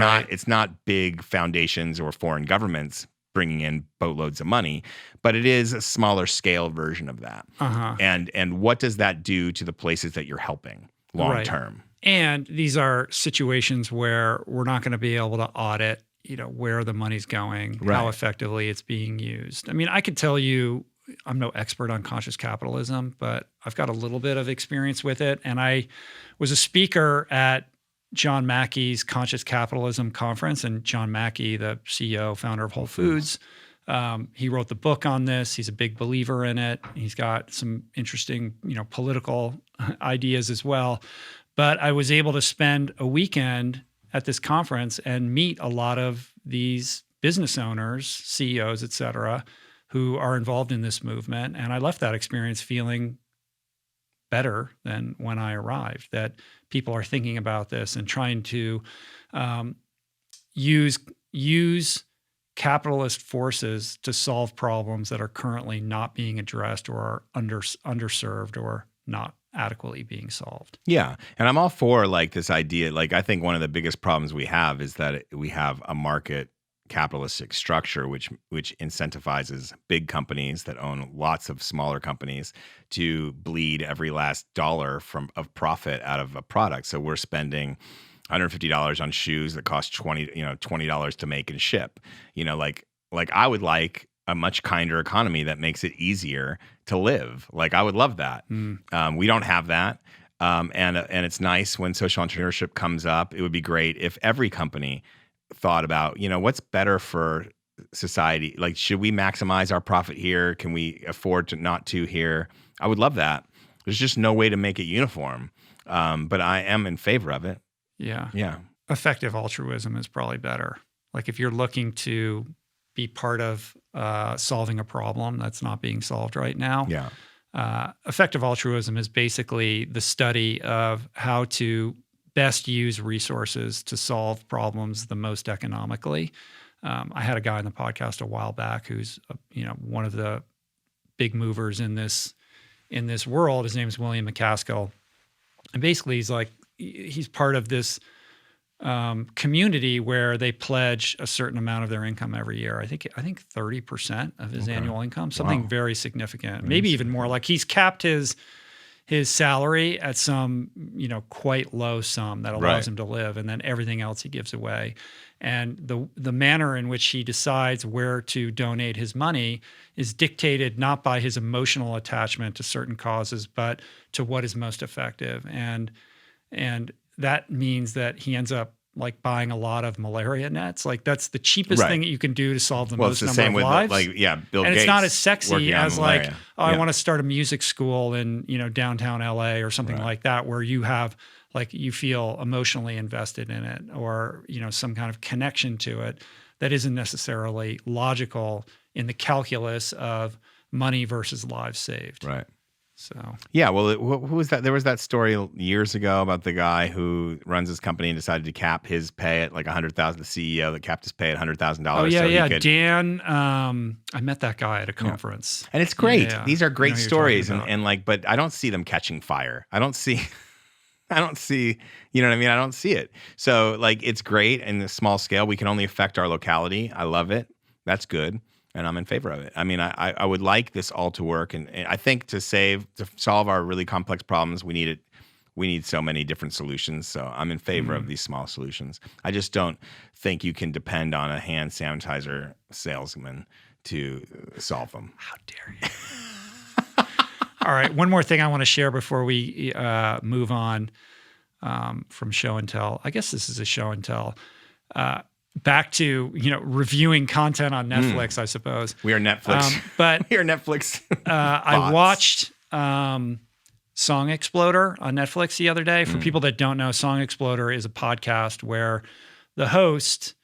Speaker 2: not big foundations or foreign governments bringing in boatloads of money, but it is a smaller scale version of that. And what does that do to the places that you're helping long term?
Speaker 1: And these are situations where we're not going to be able to audit, where the money's going, how effectively it's being used. I mean, I could tell you, I'm no expert on conscious capitalism, but I've got a little bit of experience with it. And I was a speaker at John Mackey's Conscious Capitalism Conference, and John Mackey, the CEO, founder of Whole Foods, he wrote the book on this. He's a big believer in it. He's got some interesting, political ideas as well. But I was able to spend a weekend at this conference and meet a lot of these business owners, CEOs, et cetera, who are involved in this movement. And I left that experience feeling better than when I arrived, that people are thinking about this and trying to use capitalist forces to solve problems that are currently not being addressed or are underserved or not adequately being solved.
Speaker 2: Yeah. And I'm all for this idea. I think one of the biggest problems we have is that we have a market capitalistic structure which incentivizes big companies that own lots of smaller companies to bleed every last dollar of profit out of a product. So we're spending $150 on shoes that cost $20 to make and ship. I would like a much kinder economy that makes it easier to live. I would love that. We don't have that. And it's nice when social entrepreneurship comes up. It would be great if every company thought about, what's better for society? Like, should we maximize our profit here? Can we afford to not to here? I would love that. There's just no way to make it uniform. But I am in favor of it.
Speaker 1: Yeah.
Speaker 2: Yeah.
Speaker 1: Effective altruism is probably better. Like if you're looking to be part of solving a problem that's not being solved right now.
Speaker 2: Yeah.
Speaker 1: Effective altruism is basically the study of how to best use resources to solve problems the most economically. I had a guy on the podcast a while back who's one of the big movers in this world. His name is William McCaskill, and basically he's part of this community where they pledge a certain amount of their income every year. I think 30% of his annual income, something very significant, maybe even more. Like he's capped his salary at some, quite low sum that allows him to live, and then everything else he gives away. And the manner in which he decides where to donate his money is dictated not by his emotional attachment to certain causes, but to what is most effective. And that means that he ends up like buying a lot of malaria nets. Like that's the cheapest thing that you can do to solve the most number of lives.
Speaker 2: Bill
Speaker 1: and
Speaker 2: Gates.
Speaker 1: it's not as sexy as like,
Speaker 2: malaria.
Speaker 1: I want to start a music school in, downtown LA or something like that, where you have like, you feel emotionally invested in it or, some kind of connection to it that isn't necessarily logical in the calculus of money versus lives saved.
Speaker 2: Right.
Speaker 1: So
Speaker 2: yeah, well, who was that? There was that story years ago about the guy who runs his company and decided to cap his pay at like $100,000. The CEO that capped his pay at $100,000.
Speaker 1: Oh yeah, Dan. I met that guy at a conference,
Speaker 2: and it's great.
Speaker 1: Yeah.
Speaker 2: These are great stories, and like, but I don't see them catching fire. I don't see. You know what I mean? I don't see it. So like, it's great in the small scale. We can only affect our locality. I love it. That's good. And I'm in favor of it. I mean, I would like this all to work. And I think to solve our really complex problems, we need so many different solutions. So I'm in favor of these small solutions. I just don't think you can depend on a hand sanitizer salesman to solve them.
Speaker 1: How dare you? All right. One more thing I want to share before we move on from show and tell. I guess this is a show and tell. Back to, reviewing content on Netflix, I suppose.
Speaker 2: We are Netflix.
Speaker 1: But
Speaker 2: we are Netflix.
Speaker 1: I watched Song Exploder on Netflix the other day. For people that don't know, Song Exploder is a podcast where the host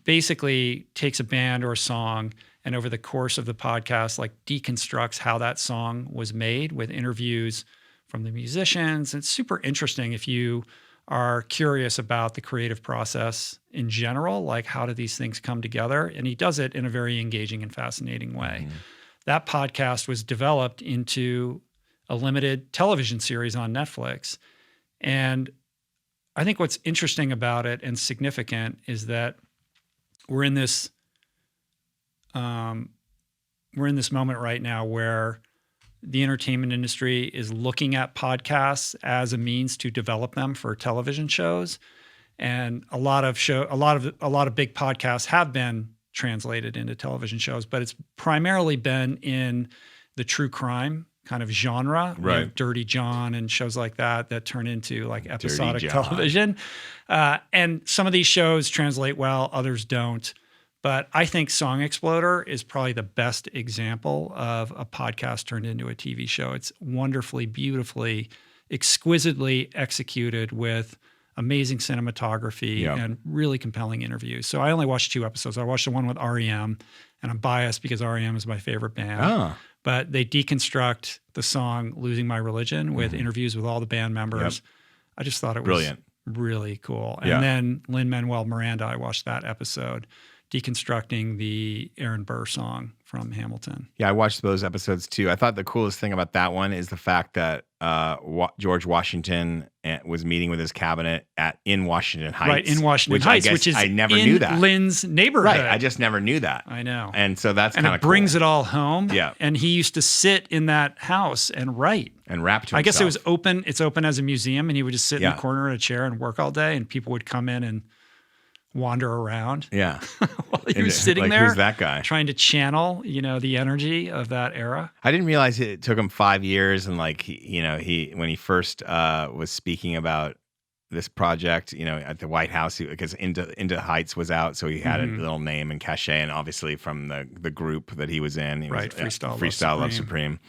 Speaker 1: basically takes a band or a song and over the course of the podcast, like deconstructs how that song was made with interviews from the musicians. It's super interesting if you are curious about the creative process in general, like how do these things come together? And he does it in a very engaging and fascinating way. That podcast was developed into a limited television series on Netflix. And I think what's interesting about it and significant is that we're in this moment right now where the entertainment industry is looking at podcasts as a means to develop them for television shows, and a lot of big podcasts have been translated into television shows, but it's primarily been in the true crime kind of genre,
Speaker 2: right?
Speaker 1: Dirty John and shows like that turn into like episodic television. And some of these shows translate well, others don't. But I think Song Exploder is probably the best example of a podcast turned into a TV show. It's wonderfully, beautifully, exquisitely executed with amazing cinematography and really compelling interviews. So I only watched 2 episodes. I watched the one with REM, and I'm biased because REM is my favorite band. But they deconstruct the song Losing My Religion with interviews with all the band members. I just thought it was
Speaker 2: brilliant,
Speaker 1: really cool. And then Lin-Manuel Miranda, I watched that episode, deconstructing the Aaron Burr song from Hamilton.
Speaker 2: Yeah, I watched those episodes too. I thought the coolest thing about that one is the fact that George Washington was meeting with his cabinet in Washington Heights.
Speaker 1: Right, in Washington Heights, which is
Speaker 2: I never knew that.
Speaker 1: Lynn's neighborhood.
Speaker 2: Right, I just never knew that.
Speaker 1: I know.
Speaker 2: And so that's kind of cool.
Speaker 1: And it brings it all home.
Speaker 2: Yeah.
Speaker 1: And he used to sit in that house and write.
Speaker 2: And rap to himself.
Speaker 1: I guess it was open. It's open as a museum, and he would just sit in the corner in a chair and work all day, and people would come in and wander around.
Speaker 2: Yeah.
Speaker 1: While he was sitting there.
Speaker 2: Who's that guy?
Speaker 1: Trying to channel, the energy of that era.
Speaker 2: I didn't realize it took him 5 years. And when he first was speaking about this project, at the White House, because Into Heights was out, so he had a little name and cachet, and obviously from the group that he was in, Freestyle Love Supreme.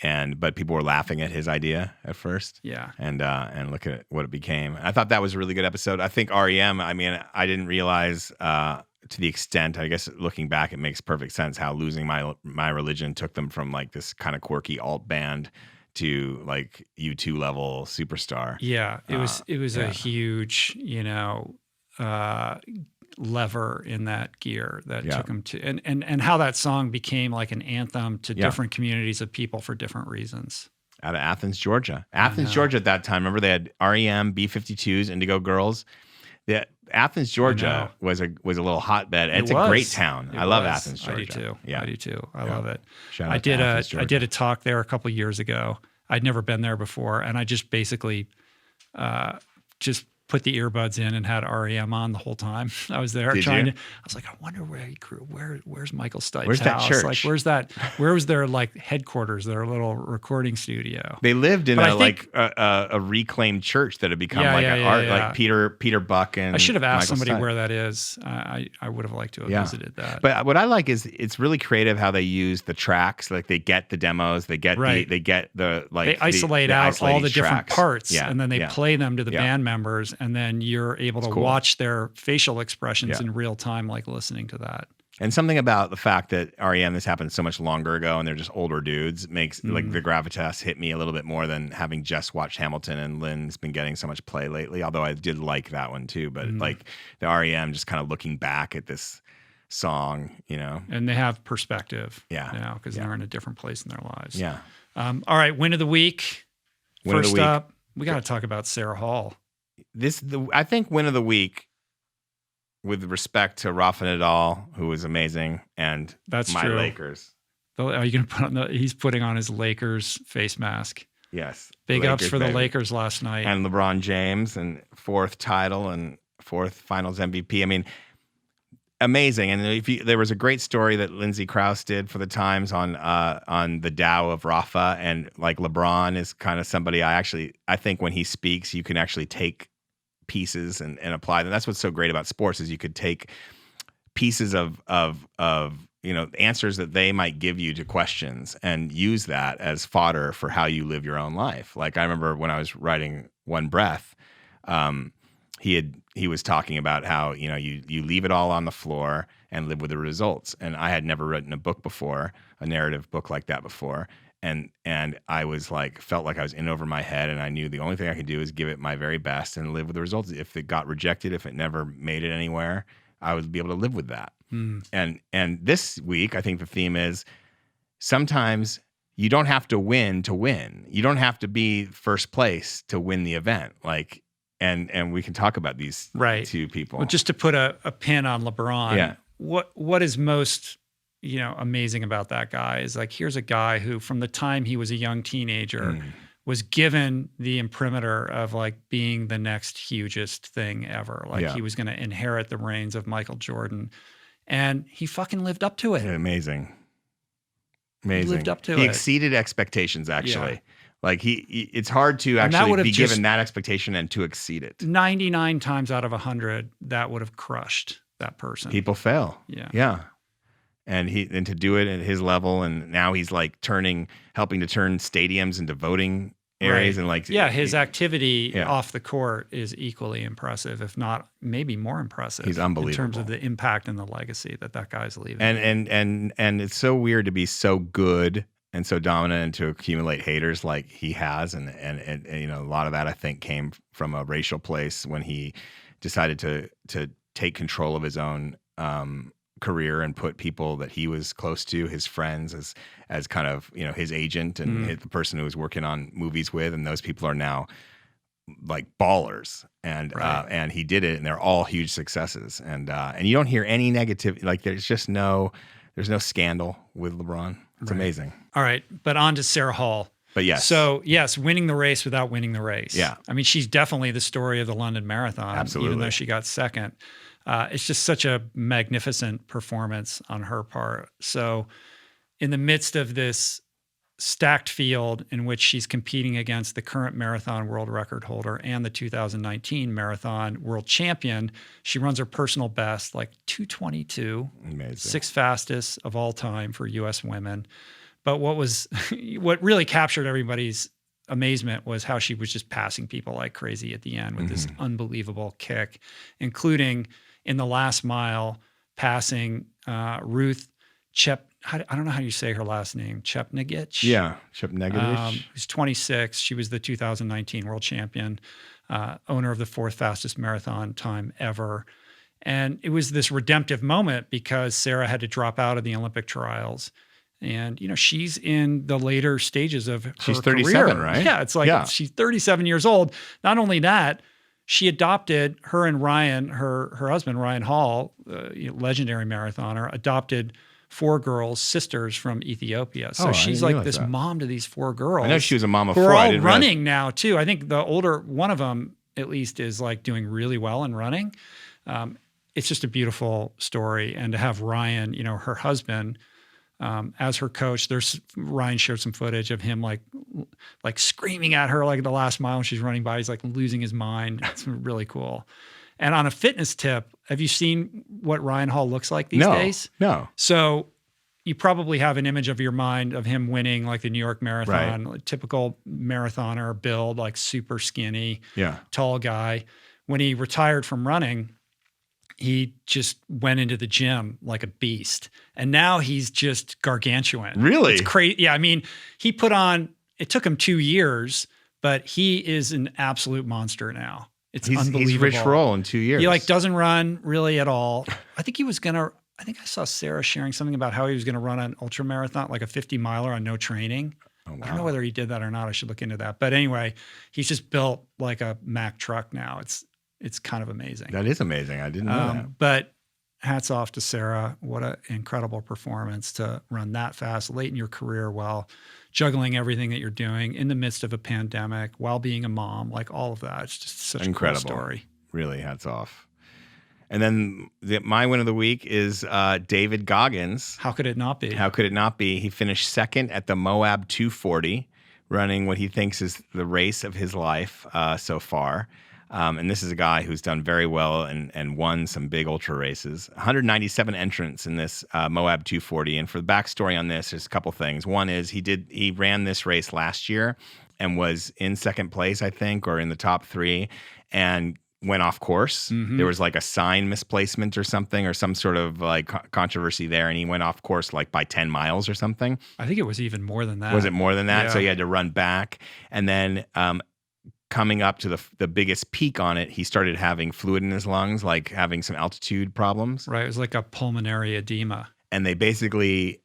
Speaker 2: But people were laughing at his idea at first.
Speaker 1: Yeah.
Speaker 2: And look at what it became. I thought that was a really good episode. I think REM, I mean, I didn't realize to the extent, I guess looking back, it makes perfect sense how Losing My Religion took them from like this kind of quirky alt band to like U2 level superstar.
Speaker 1: Yeah. It was a huge, lever in that gear that took him to, and how that song became like an anthem to different communities of people for different reasons.
Speaker 2: Out of Athens, Georgia. Georgia at that time. Remember they had REM, B-52s, Indigo Girls. Athens, Georgia was a little hotbed. It's a great town. I love Athens, Georgia.
Speaker 1: I do too. Yeah. I do too. I love it.
Speaker 2: I did
Speaker 1: a talk there a couple of years ago. I'd never been there before, and I just basically just put the earbuds in and had REM on the whole time. I was there I was like, I wonder where he grew. Where's Michael Stipe's
Speaker 2: Where's
Speaker 1: house?
Speaker 2: That church?
Speaker 1: Like, where was their like headquarters, their little recording studio?
Speaker 2: They lived in a reclaimed church that had become art, like Peter Buck and
Speaker 1: I should have asked
Speaker 2: Michael
Speaker 1: somebody
Speaker 2: Stipe.
Speaker 1: where that is. I would have liked to have visited that.
Speaker 2: But what I like is it's really creative how they use the tracks. Like they get the demos, they get
Speaker 1: they isolate out all the different parts, and then they play them to the band members, and then you're able to watch their facial expressions in real time, like listening to that.
Speaker 2: And something about the fact that REM, this happened so much longer ago, and they're just older dudes, makes like the gravitas hit me a little bit more than having just watched Hamilton, and Lynn's been getting so much play lately. Although I did like that one too, but like the REM, just kind of looking back at this song,
Speaker 1: and they have perspective, now because they're in a different place in their lives. Yeah. All right, win of the week. First up, we got to talk about Sarah Hall.
Speaker 2: I think win of the week, with respect to Rafa Nadal, who was amazing, and
Speaker 1: that's
Speaker 2: my
Speaker 1: true.
Speaker 2: Lakers.
Speaker 1: Are you going to put on he's putting on his Lakers face mask.
Speaker 2: Yes.
Speaker 1: Big ups for the Lakers last night.
Speaker 2: And LeBron James, and fourth title and fourth finals MVP. I mean, amazing. And there was a great story that Lindsay Krause did for the Times on the Tao of Rafa, and like LeBron is kind of somebody I think when he speaks, you can actually take pieces and apply them. That's what's so great about sports, is you could take pieces of answers that they might give you to questions and use that as fodder for how you live your own life. Like I remember when I was writing One Breath, he was talking about how, you leave it all on the floor and live with the results. And I had never written a book before, a narrative book like that before. And I was like, felt like I was in over my head, and I knew the only thing I could do is give it my very best and live with the results. If it got rejected, if it never made it anywhere, I would be able to live with that. And this week, I think the theme is sometimes you don't have to win to win. You don't have to be first place to win the event. Like, and we can talk about these two people.
Speaker 1: Well, just to put a pin on LeBron, what is most amazing about that guy is like, here's a guy who from the time he was a young teenager was given the imprimatur of like being the next hugest thing ever. Like he was going to inherit the reins of Michael Jordan, and he fucking lived up to it.
Speaker 2: Amazing.
Speaker 1: He lived up to it.
Speaker 2: He exceeded expectations, actually. Like it's hard to actually be given that expectation and to exceed it.
Speaker 1: 99 times out of 100, that would have crushed that person.
Speaker 2: People fail.
Speaker 1: Yeah.
Speaker 2: And to do it at his level, and now he's like helping to turn stadiums into voting areas, and like
Speaker 1: his activity off the court is equally impressive, if not maybe more impressive.
Speaker 2: He's unbelievable
Speaker 1: in terms of the impact and the legacy that guy's leaving.
Speaker 2: And it's so weird to be so good and so dominant and to accumulate haters like he has, and a lot of that I think came from a racial place when he decided to take control of his own career and put people that he was close to, his friends, as kind of his agent and the person who was working on movies with, and those people are now like ballers, and he did it, and they're all huge successes, and you don't hear any negativity. Like there's no scandal with LeBron. It's amazing.
Speaker 1: All right, but on to Sarah Hall.
Speaker 2: But yes.
Speaker 1: So yes, winning the race without winning the race.
Speaker 2: Yeah.
Speaker 1: I mean, she's definitely the story of the London Marathon.
Speaker 2: Absolutely.
Speaker 1: Even though she got second. It's just such a magnificent performance on her part. So in the midst of this stacked field in which she's competing against the current marathon world record holder and the 2019 marathon world champion. She runs her personal best, like 2:22,
Speaker 2: Amazing.
Speaker 1: sixth fastest of all time for U.S. women. But what really captured everybody's amazement was how she was just passing people like crazy at the end with this unbelievable kick, including in the last mile passing Ruth I don't know how you say her last name. Chepnegich?
Speaker 2: Yeah, Chepnegich.
Speaker 1: Who's 26. She was the 2019 world champion, owner of the fourth fastest marathon time ever. And it was this redemptive moment because Sarah had to drop out of the Olympic trials. And, she's in the later stages of her
Speaker 2: She's 37,
Speaker 1: career.
Speaker 2: right?
Speaker 1: Yeah, it's like she's 37 years old. Not only that, she adopted her and Ryan, her husband, Ryan Hall, legendary marathoner, adopted 4 girls, sisters from Ethiopia. So she's like this mom to these 4 girls.
Speaker 2: I know she was a mom of
Speaker 1: who
Speaker 2: 4.
Speaker 1: are all running now too. I think the older one of them, at least, is like doing really well in running. It's just a beautiful story, and to have Ryan, her husband, as her coach. Ryan shared some footage of him like screaming at her like the last mile when she's running by. He's like losing his mind. It's really cool. And on a fitness tip, have you seen what Ryan Hall looks like these days?
Speaker 2: No.
Speaker 1: So you probably have an image of your mind of him winning like the New York Marathon, like typical marathoner build, like super skinny, tall guy. When he retired from running, he just went into the gym like a beast. And now he's just gargantuan.
Speaker 2: Really?
Speaker 1: It's crazy. Yeah. I mean, it took him 2 years, but he is an absolute monster now. It's unbelievable.
Speaker 2: He's Rich Roll in 2 years.
Speaker 1: He doesn't run really at all. I think I saw Sarah sharing something about how he was going to run an ultra marathon, like a 50 miler on no training. Oh, wow. I don't know whether he did that or not. I should look into that. But anyway, he's just built like a Mack truck now. It's kind of amazing.
Speaker 2: That is amazing. I didn't know that.
Speaker 1: But hats off to Sarah. What an incredible performance to run that fast late in your career while juggling everything that you're doing in the midst of a pandemic, while being a mom, like all of that. It's just such
Speaker 2: incredible.
Speaker 1: A cool story.
Speaker 2: Really, hats off. And then my win of the week is David Goggins.
Speaker 1: How could it not be?
Speaker 2: How could it not be? He finished second at the Moab 240, running what he thinks is the race of his life so far. And this is a guy who's done very well and won some big ultra races. 197 entrants in this Moab 240. And for the backstory on this, there's a couple things. One is he ran this race last year and was in second place, I think, or in the top 3, and went off course. Mm-hmm. There was like a sign misplacement or something, or some sort of like controversy there, and he went off course like by 10 miles or something.
Speaker 1: I think it was even more than that.
Speaker 2: Was it more than that?
Speaker 1: Yeah.
Speaker 2: So he had to run back, and then coming up to the biggest peak on it, he started having fluid in his lungs, like having some altitude problems.
Speaker 1: Right. It was like a pulmonary edema.
Speaker 2: And they basically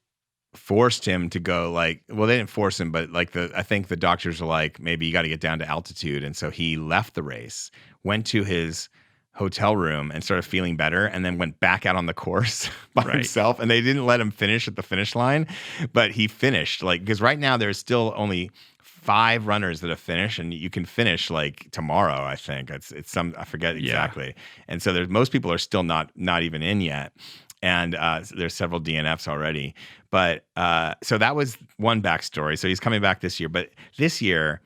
Speaker 2: forced him to go they didn't force him, but I think the doctors were like, maybe you got to get down to altitude. And so he left the race, went to his hotel room and started feeling better, and then went back out on the course by himself. And they didn't let him finish at the finish line, but he finished because right now there's still only 5 runners that have finished, and you can finish like tomorrow. I think it's some, I forget exactly. Yeah. And so most people are still not even in yet. And there's several DNFs already. But so that was one backstory. So he's coming back this year. But this year,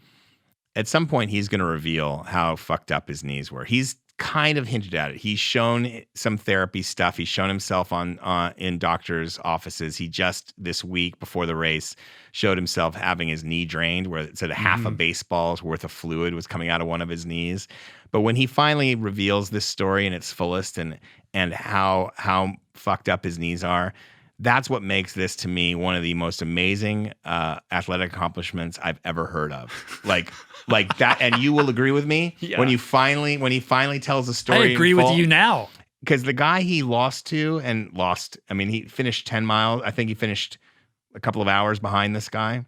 Speaker 2: at some point, he's going to reveal how fucked up his knees were. He's kind of hinted at it. He's shown some therapy stuff. He's shown himself in doctors' offices. He just this week before the race showed himself having his knee drained, where it said half a baseball's worth of fluid was coming out of one of his knees. But when he finally reveals this story in its fullest and how fucked up his knees are, that's what makes this, to me, one of the most amazing athletic accomplishments I've ever heard of. Like that, and you will agree with me when he finally tells the story.
Speaker 1: I agree with you now.
Speaker 2: Because the guy he lost to, I mean, he finished 10 miles. I think he finished a couple of hours behind this guy.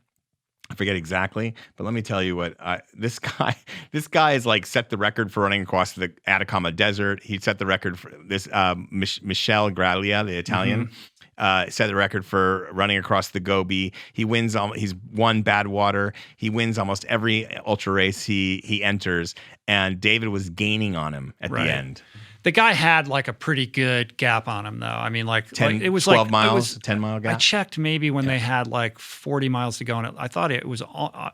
Speaker 2: I forget exactly, but let me tell you what this guy has like set the record for running across the Atacama Desert. He set the record for this. Michel Graglia, the Italian, set the record for running across the Gobi. He wins. He's won Badwater. He wins almost every ultra race he enters. And David was gaining on him at the end.
Speaker 1: The guy had like a pretty good gap on him, though. I mean, like
Speaker 2: 10,
Speaker 1: it was
Speaker 2: 12
Speaker 1: like
Speaker 2: miles,
Speaker 1: it was,
Speaker 2: 10-mile gap.
Speaker 1: I checked maybe when they had like 40 miles to go, and I thought it was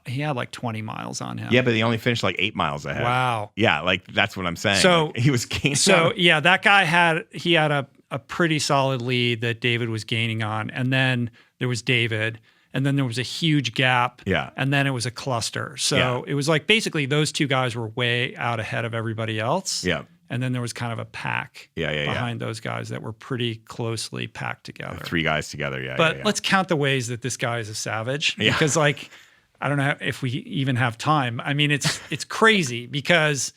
Speaker 1: he had like 20 miles on him.
Speaker 2: Yeah, but he only finished like 8 miles ahead.
Speaker 1: Wow.
Speaker 2: Yeah, like that's what I'm saying.
Speaker 1: So
Speaker 2: like, he was gaining.
Speaker 1: So yeah, that guy had a pretty solid lead that David was gaining on, and then there was David. And then there was a huge gap.
Speaker 2: Yeah.
Speaker 1: And then it was a cluster. So it was like basically those two guys were way out ahead of everybody else.
Speaker 2: Yeah.
Speaker 1: And then there was kind of a pack behind those guys that were pretty closely packed together.
Speaker 2: 3 guys together. Yeah.
Speaker 1: But let's count the ways that this guy is a savage.
Speaker 2: Yeah.
Speaker 1: Because like, I don't know if we even have time. I mean, it's crazy because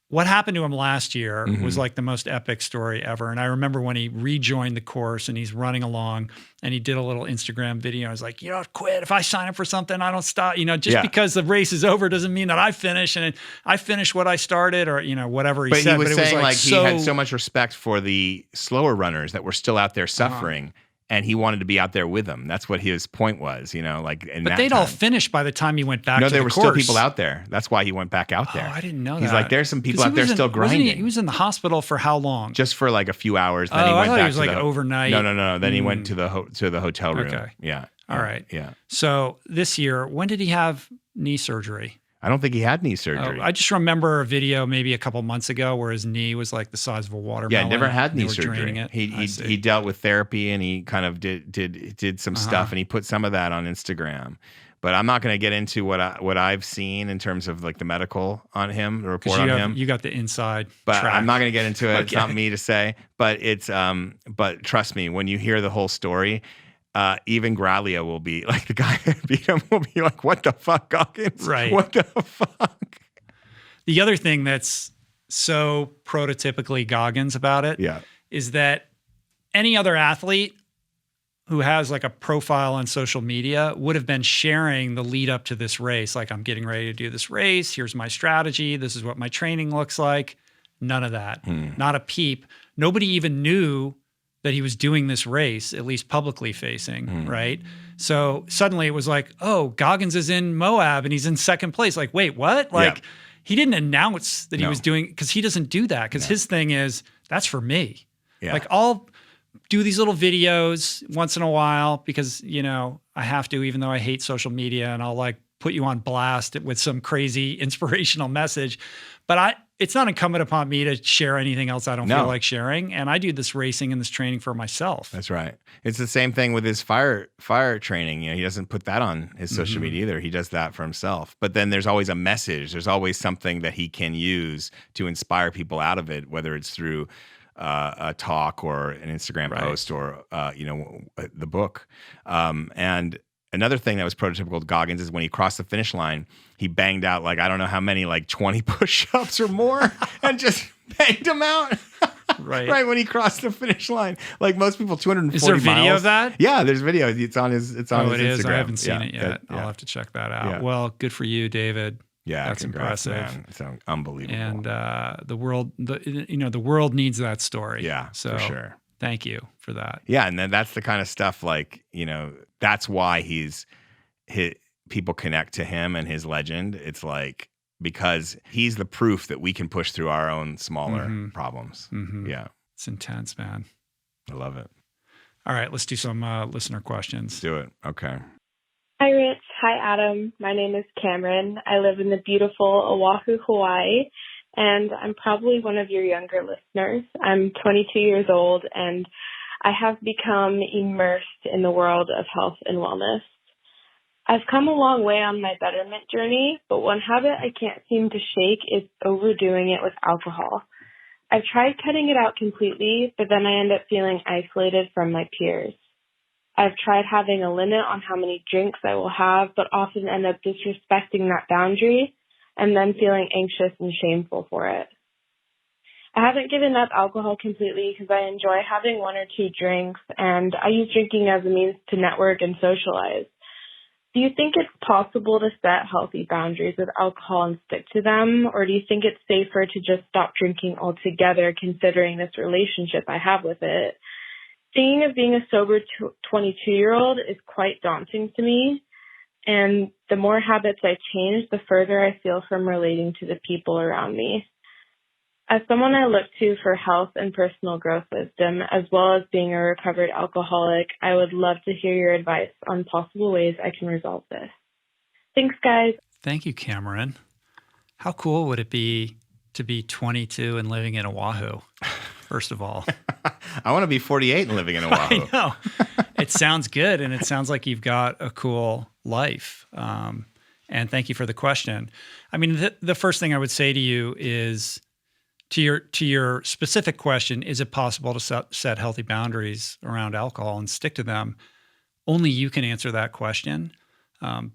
Speaker 1: what happened to him last year was like the most epic story ever. And I remember when he rejoined the course and he's running along and he did a little Instagram video. I was like, quit. If I sign up for something, I don't stop. Just because the race is over doesn't mean that I finish and I finish what I started or, whatever he said.
Speaker 2: He was saying like
Speaker 1: so,
Speaker 2: he had so much respect for the slower runners that were still out there suffering. And he wanted to be out there with them. That's what his point was, like. But
Speaker 1: they'd all finished by the time he went back.
Speaker 2: No,
Speaker 1: to
Speaker 2: there
Speaker 1: the
Speaker 2: were
Speaker 1: course.
Speaker 2: Still people out there. That's why he went back out there.
Speaker 1: Oh, I didn't know that.
Speaker 2: He's like, there's some people out there still grinding.
Speaker 1: He was in the hospital for how long?
Speaker 2: Just for like a few hours. Then he
Speaker 1: I
Speaker 2: went
Speaker 1: thought
Speaker 2: back
Speaker 1: he was
Speaker 2: to
Speaker 1: like
Speaker 2: the
Speaker 1: overnight.
Speaker 2: No. Then he went to the hotel room.
Speaker 1: Okay.
Speaker 2: Yeah.
Speaker 1: All right.
Speaker 2: Yeah.
Speaker 1: So this year, when did he have knee surgery?
Speaker 2: I don't think he had knee surgery.
Speaker 1: I just remember a video maybe a couple months ago where his knee was like the size of a watermelon.
Speaker 2: Yeah, never had knee surgery.
Speaker 1: It.
Speaker 2: He dealt with therapy and he kind of did some stuff and he put some of that on Instagram. But I'm not going to get into what I've seen in terms of like the medical on him, the report on him.
Speaker 1: You got the inside
Speaker 2: but
Speaker 1: track.
Speaker 2: I'm not going to get into it.
Speaker 1: Okay.
Speaker 2: It's not me to say. But it's but trust me, when you hear the whole story. Even Graglia will be like the guy that beat him will be like, what the fuck, Goggins?
Speaker 1: Right.
Speaker 2: What the fuck?
Speaker 1: The other thing that's so prototypically Goggins about it is that any other athlete who has like a profile on social media would have been sharing the lead up to this race. Like, I'm getting ready to do this race. Here's my strategy. This is what my training looks like. None of that. Not a peep. Nobody even knew that he was doing this race, at least publicly facing, right? So suddenly it was like, oh, Goggins is in Moab and he's in second place. Like, wait, what? Like, he didn't announce that he was doing, because he doesn't do that, because his thing is, that's for me.
Speaker 2: Yeah.
Speaker 1: Like, I'll do these little videos once in a while because, I have to, even though I hate social media, and I'll like put you on blast with some crazy inspirational message. But it's not incumbent upon me to share anything else I don't feel like sharing. And I do this racing and this training for myself.
Speaker 2: That's right. It's the same thing with his fire training. He doesn't put that on his social media either. He does that for himself. But then there's always a message. There's always something that he can use to inspire people out of it, whether it's through a talk or an Instagram post or, the book. And another thing that was prototypical to Goggins is when he crossed the finish line, he banged out like, I don't know how many, like 20 push-ups or more and just banged them out. Right when he crossed the finish line. Like most people, 240 miles.
Speaker 1: Is there video of that?
Speaker 2: Yeah, there's video. It's on his Instagram.
Speaker 1: Is. I haven't seen it yet. I'll have to check that out. Yeah. Well, good for you, David.
Speaker 2: Yeah,
Speaker 1: that's
Speaker 2: congrats,
Speaker 1: impressive.
Speaker 2: Man. It's unbelievable.
Speaker 1: And the world needs that story.
Speaker 2: Yeah,
Speaker 1: so
Speaker 2: for sure.
Speaker 1: Thank you for that.
Speaker 2: Yeah, and then that's the kind of stuff like, that's why people connect to him and his legend. It's like, because he's the proof that we can push through our own smaller problems. Yeah.
Speaker 1: It's intense, man.
Speaker 2: I love it.
Speaker 1: All right, let's do some listener questions.
Speaker 2: Let's do it. Okay.
Speaker 3: Hi, Rich. Hi, Adam. My name is Cameron. I live in the beautiful Oahu, Hawaii, and I'm probably one of your younger listeners. I'm 22 years old, and I have become immersed in the world of health and wellness. I've come a long way on my betterment journey, but one habit I can't seem to shake is overdoing it with alcohol. I've tried cutting it out completely, but then I end up feeling isolated from my peers. I've tried having a limit on how many drinks I will have, but often end up disrespecting that boundary and then feeling anxious and shameful for it. I haven't given up alcohol completely because I enjoy having 1 or 2 drinks, and I use drinking as a means to network and socialize. Do you think it's possible to set healthy boundaries with alcohol and stick to them, or do you think it's safer to just stop drinking altogether considering this relationship I have with it? Thinking of being a sober 22-year-old is quite daunting to me, and the more habits I change, the further I feel from relating to the people around me. As someone I look to for health and personal growth wisdom, as well as being a recovered alcoholic, I would love to hear your advice on possible ways I can resolve this. Thanks, guys.
Speaker 1: Thank you, Cameron. How cool would it be to be 22 and living in Oahu, first of all?
Speaker 2: I want to be 48 and living in Oahu.
Speaker 1: I know. It sounds good, and it sounds like you've got a cool life. And thank you for the question. I mean, the first thing I would say to you is, to your specific question, is it possible to set healthy boundaries around alcohol and stick to them? Only you can answer that question.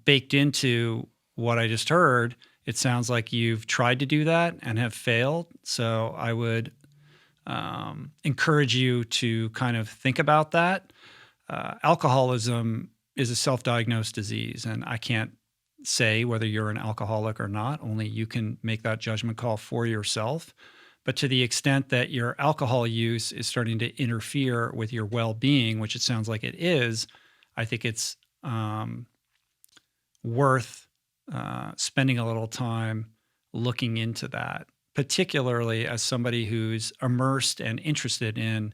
Speaker 1: Baked into what I just heard, it sounds like you've tried to do that and have failed. So I would encourage you to kind of think about that. Alcoholism is a self-diagnosed disease, and I can't say whether you're an alcoholic or not. Only you can make that judgment call for yourself. But to the extent that your alcohol use is starting to interfere with your well-being, which it sounds like it is, I think it's worth spending a little time looking into that, particularly as somebody who's immersed and interested in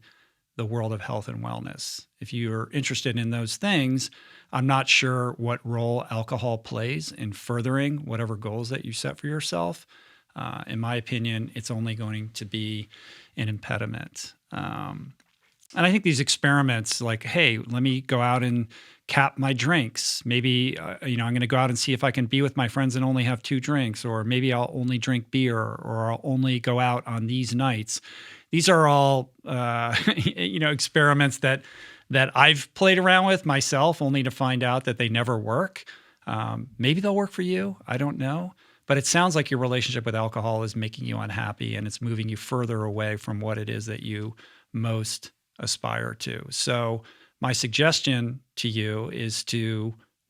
Speaker 1: the world of health and wellness. If you're interested in those things, I'm not sure what role alcohol plays in furthering whatever goals that you set for yourself. In my opinion, it's only going to be an impediment. And I think these experiments, like, hey, let me go out and cap my drinks. Maybe, I'm going to go out and see if I can be with my friends and only have 2 drinks, or maybe I'll only drink beer, or I'll only go out on these nights. These are all, experiments that I've played around with myself, only to find out that they never work. Maybe they'll work for you. I don't know. But it sounds like your relationship with alcohol is making you unhappy, and it's moving you further away from what it is that you most aspire to. So my suggestion to you is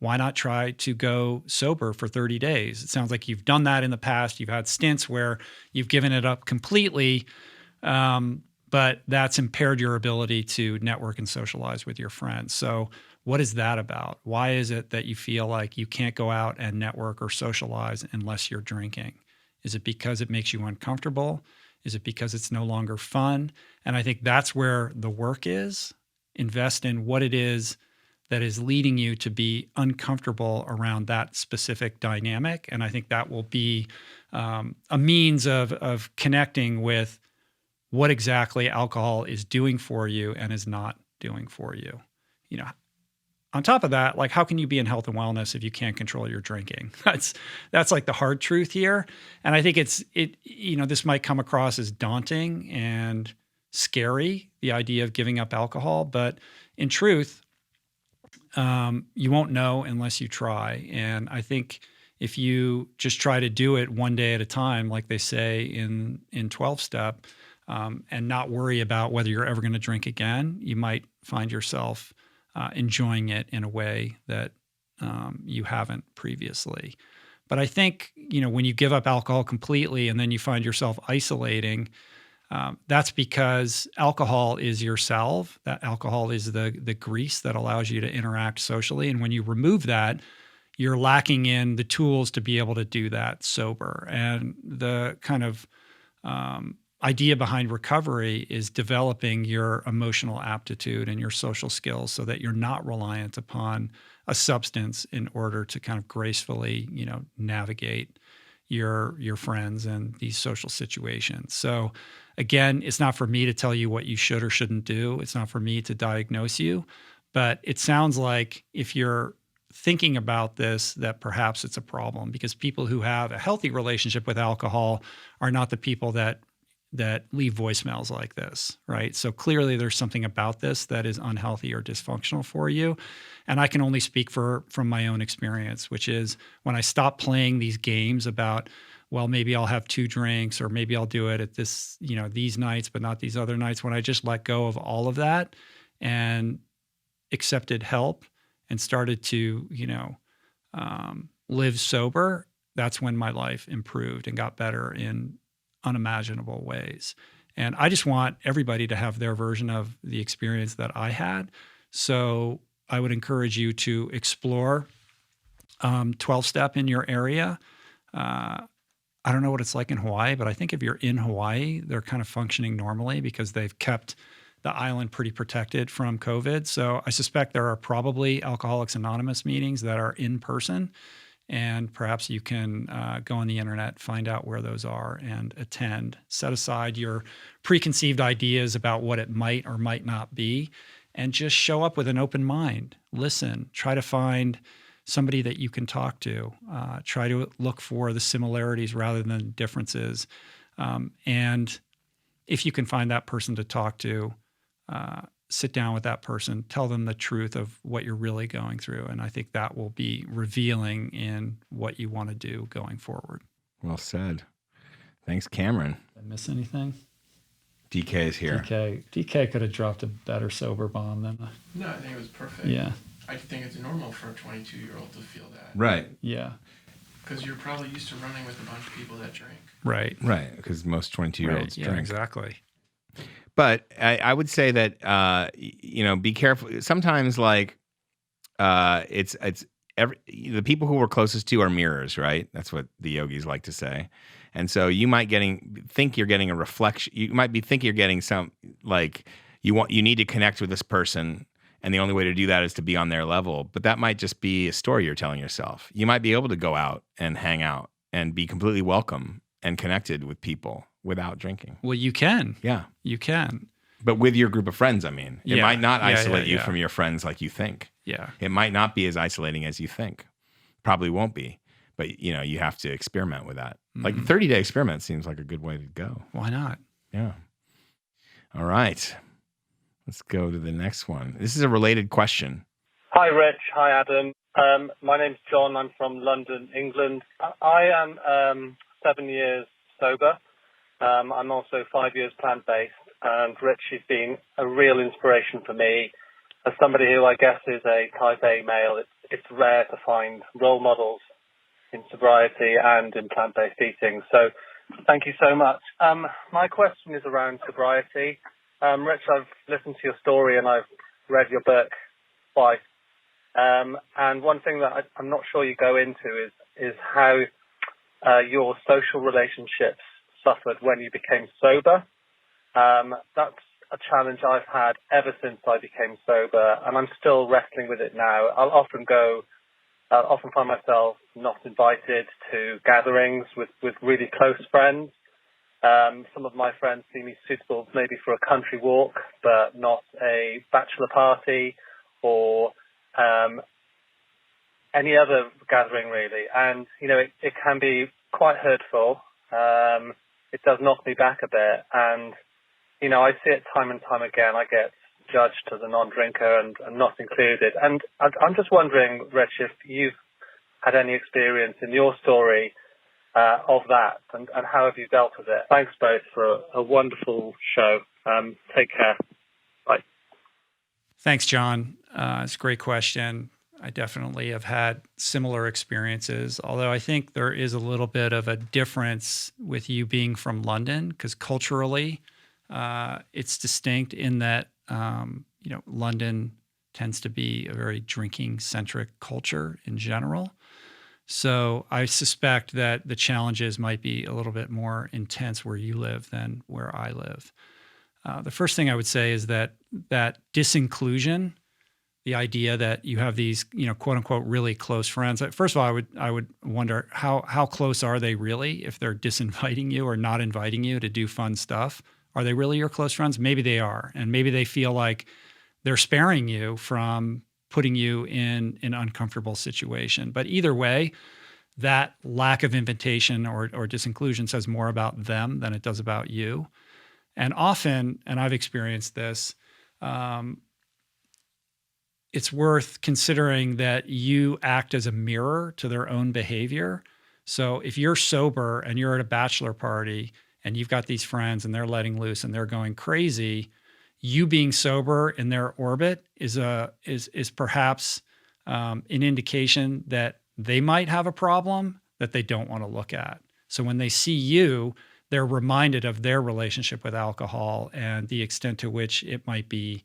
Speaker 1: why not try to go sober for 30 days? It sounds like you've done that in the past. You've had stints where you've given it up completely, but that's impaired your ability to network and socialize with your friends. So what is that about? Why is it that you feel like you can't go out and network or socialize unless you're drinking? Is it because it makes you uncomfortable? Is it because it's no longer fun? And I think that's where the work is. Invest in what it is that is leading you to be uncomfortable around that specific dynamic. And I think that will be a means of connecting with what exactly alcohol is doing for you and is not doing for you. On top of that, like, how can you be in health and wellness if you can't control your drinking? That's like the hard truth here. And I think this might come across as daunting and scary, the idea of giving up alcohol, but in truth, you won't know unless you try. And I think if you just try to do it one day at a time, like they say in 12-step, and not worry about whether you're ever going to drink again, you might find yourself enjoying it in a way that you haven't previously. But I think, when you give up alcohol completely and then you find yourself isolating, that's because alcohol is your salve. That alcohol is the grease that allows you to interact socially. And when you remove that, you're lacking in the tools to be able to do that sober. And the kind of idea behind recovery is developing your emotional aptitude and your social skills so that you're not reliant upon a substance in order to kind of gracefully, navigate your friends and these social situations. So again, it's not for me to tell you what you should or shouldn't do. It's not for me to diagnose you, but it sounds like if you're thinking about this, that perhaps it's a problem, because people who have a healthy relationship with alcohol are not the people that leave voicemails like this, right? So clearly there's something about this that is unhealthy or dysfunctional for you. And I can only speak from my own experience, which is when I stopped playing these games about, well, maybe I'll have 2 drinks, or maybe I'll do it at this, these nights, but not these other nights. When I just let go of all of that and accepted help and started to, live sober, that's when my life improved and got better in unimaginable ways. And I just want everybody to have their version of the experience that I had. So I would encourage you to explore 12-step in your area. I I don't know what it's like in Hawaii, but I think if you're in Hawaii, they're kind of functioning normally because they've kept the island pretty protected from COVID. So I suspect there are probably Alcoholics Anonymous meetings that are in person, and perhaps you can go on the internet, find out where those are, and attend. Set aside your preconceived ideas about what it might or might not be, and just show up with an open mind. Listen, try to find somebody that you can talk to. Try to look for the similarities rather than differences. And if you can find that person to talk to, sit down with that person, tell them the truth of what you're really going through. And I think that will be revealing in what you want to do going forward.
Speaker 2: Well said. Thanks, Cameron.
Speaker 1: Did I miss anything?
Speaker 2: DK is here.
Speaker 1: DK could have dropped a better sober bomb than
Speaker 4: No, I think it was perfect.
Speaker 1: Yeah.
Speaker 4: I think it's normal for a 22-year-old to feel that.
Speaker 2: Right.
Speaker 1: Yeah.
Speaker 4: Because you're probably used to running with a bunch of people that drink.
Speaker 1: Right.
Speaker 2: Right. Because most 22-year-olds
Speaker 1: Yeah,
Speaker 2: drink.
Speaker 1: exactly.
Speaker 2: But I would say that be careful. Sometimes, the people who we're closest to are mirrors, right? That's what the yogis like to say. And so you might think you're getting a reflection. You might be thinking you're getting some you need to connect with this person, and the only way to do that is to be on their level. But that might just be a story you're telling yourself. You might be able to go out and hang out and be completely welcome and connected with people without drinking.
Speaker 1: Well, you can.
Speaker 2: Yeah.
Speaker 1: You can.
Speaker 2: But with your group of friends, I mean. It might not isolate you
Speaker 1: yeah.
Speaker 2: from your friends like you think.
Speaker 1: Yeah.
Speaker 2: It might not be as isolating as you think. Probably won't be. But, you have to experiment with that.
Speaker 1: Mm-hmm.
Speaker 2: Like a 30-day experiment seems like a good way to go.
Speaker 1: Why not?
Speaker 2: Yeah. All right. Let's go to the next one. This is a related question.
Speaker 5: Hi, Rich. Hi, Adam. My name's John. I'm from London, England. I am 7 years sober. I'm also 5 years plant-based. And Rich, you've been a real inspiration for me. As somebody who I guess is a type A male, it's rare to find role models in sobriety and in plant-based eating. So thank you so much. My question is around sobriety. Rich, I've listened to your story and I've read your book twice. And one thing that I'm not sure you go into is how your social relationships suffered when you became sober. That's a challenge I've had ever since I became sober, and I'm still wrestling with it now. I'll often find myself not invited to gatherings with really close friends. Some of my friends see me suitable maybe for a country walk, but not a bachelor party or any other gathering really. And, it can be quite hurtful. It does knock me back a bit. And, I see it time and time again. I get judged as a non-drinker and not included. And I'm just wondering, Rich, if you've had any experience in your story of that, and how have you dealt with it? Thanks both for a wonderful show. Take care. Bye.
Speaker 1: Thanks, John. It's a great question. I definitely have had similar experiences, although I think there is a little bit of a difference with you being from London, because culturally it's distinct in that, London tends to be a very drinking-centric culture in general. So I suspect that the challenges might be a little bit more intense where you live than where I live. The first thing I would say is that disinclusion, the idea that you have these, quote unquote, really close friends. First of all, I would wonder how close are they really if they're disinviting you or not inviting you to do fun stuff? Are they really your close friends? Maybe they are, and maybe they feel like they're sparing you from putting you in an uncomfortable situation. But either way, that lack of invitation or disinclusion says more about them than it does about you. And often, and I've experienced this, it's worth considering that you act as a mirror to their own behavior. So if you're sober and you're at a bachelor party and you've got these friends and they're letting loose and they're going crazy, you being sober in their orbit is perhaps an indication that they might have a problem that they don't want to look at. So when they see you, they're reminded of their relationship with alcohol and the extent to which it might be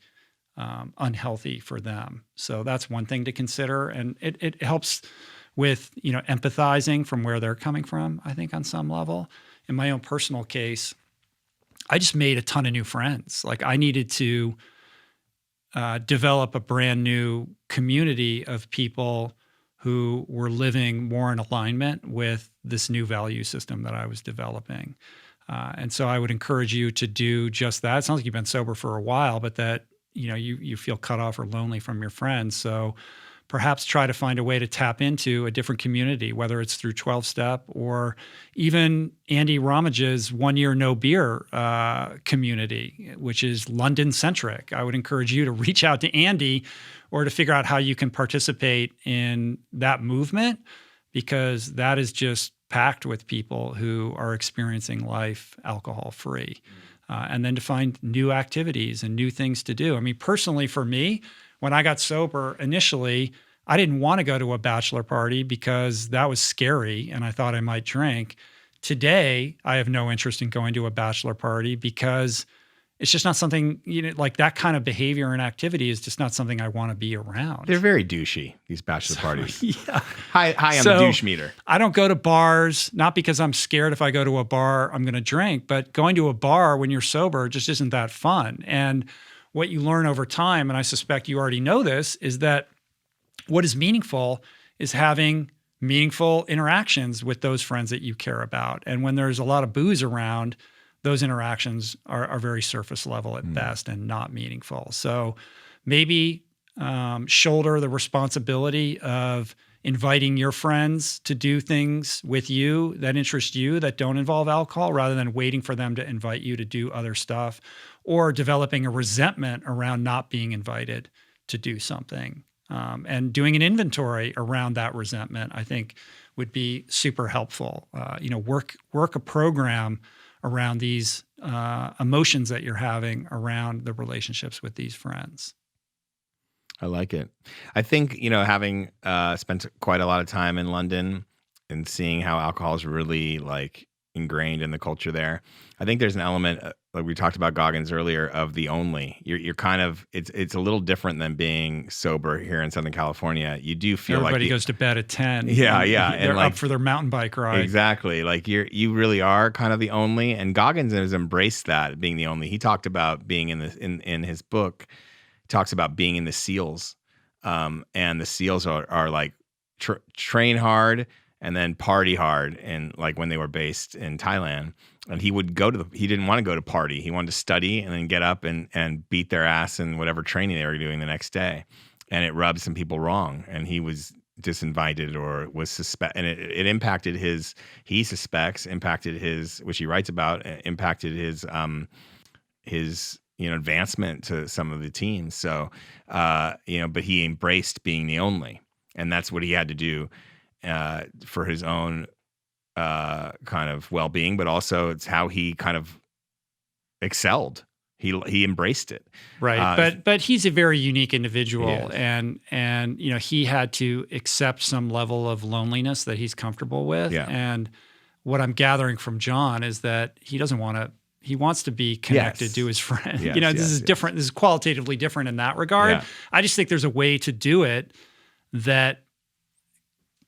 Speaker 1: unhealthy for them. So that's one thing to consider. And it helps with, empathizing from where they're coming from, I think on some level. In my own personal case, I just made a ton of new friends. Like I needed to develop a brand new community of people who were living more in alignment with this new value system that I was developing. And so I would encourage you to do just that. It sounds like you've been sober for a while, but that, you feel cut off or lonely from your friends. So perhaps try to find a way to tap into a different community, whether it's through 12-step or even Andy Ramage's 1 year no beer community, which is London centric. I would encourage you to reach out to Andy or to figure out how you can participate in that movement, because that is just packed with people who are experiencing life alcohol free. And then to find new activities and new things to do. I mean, personally for me, when I got sober initially, I didn't want to go to a bachelor party because that was scary and I thought I might drink. Today, I have no interest in going to a bachelor party because it's just not something, like that kind of behavior and activity is just not something I want to be around.
Speaker 2: They're very douchey, these bachelor parties.
Speaker 1: Yeah.
Speaker 2: Hi on the douche meter.
Speaker 1: I don't go to bars, not because I'm scared if I go to a bar, I'm going to drink, but going to a bar when you're sober just isn't that fun. And what you learn over time, and I suspect you already know this, is that what is meaningful is having meaningful interactions with those friends that you care about. And when there's a lot of booze around, those interactions are very surface level at best and not meaningful. So maybe shoulder the responsibility of inviting your friends to do things with you that interest you that don't involve alcohol, rather than waiting for them to invite you to do other stuff, or developing a resentment around not being invited to do something. And doing an inventory around that resentment, I think, would be super helpful. Work a program around these emotions that you're having around the relationships with these friends.
Speaker 2: I like it. I think, having spent quite a lot of time in London and seeing how alcohol is really like ingrained in the culture there, I think there's an element, like we talked about Goggins earlier, of the only. You're kind of, it's a little different than being sober here in Southern California. You do feel
Speaker 1: everybody goes to bed at 10.
Speaker 2: Yeah.
Speaker 1: They're
Speaker 2: and
Speaker 1: up for their mountain bike ride.
Speaker 2: Exactly. Like you really are kind of the only. And Goggins has embraced that, being the only. He talked about being in his book, talks about being in the SEALs. And the SEALs are like train hard and then party hard. And like when they were based in Thailand, and he would he didn't want to go to party. He wanted to study and then get up and beat their ass in whatever training they were doing the next day. And it rubbed some people wrong. And he was disinvited or was and it impacted he suspects, impacted his, which he writes about, impacted his advancement to some of the teams. So, but he embraced being the only, and that's what he had to do for his own kind of well-being, but also it's how he kind of excelled. He embraced it.
Speaker 1: Right. But he's a very unique individual, and he had to accept some level of loneliness that he's comfortable with. Yeah. And what I'm gathering from John is that he wants to be connected to his friend. This is different. This is qualitatively different in that regard. Yeah. I just think there's a way to do it that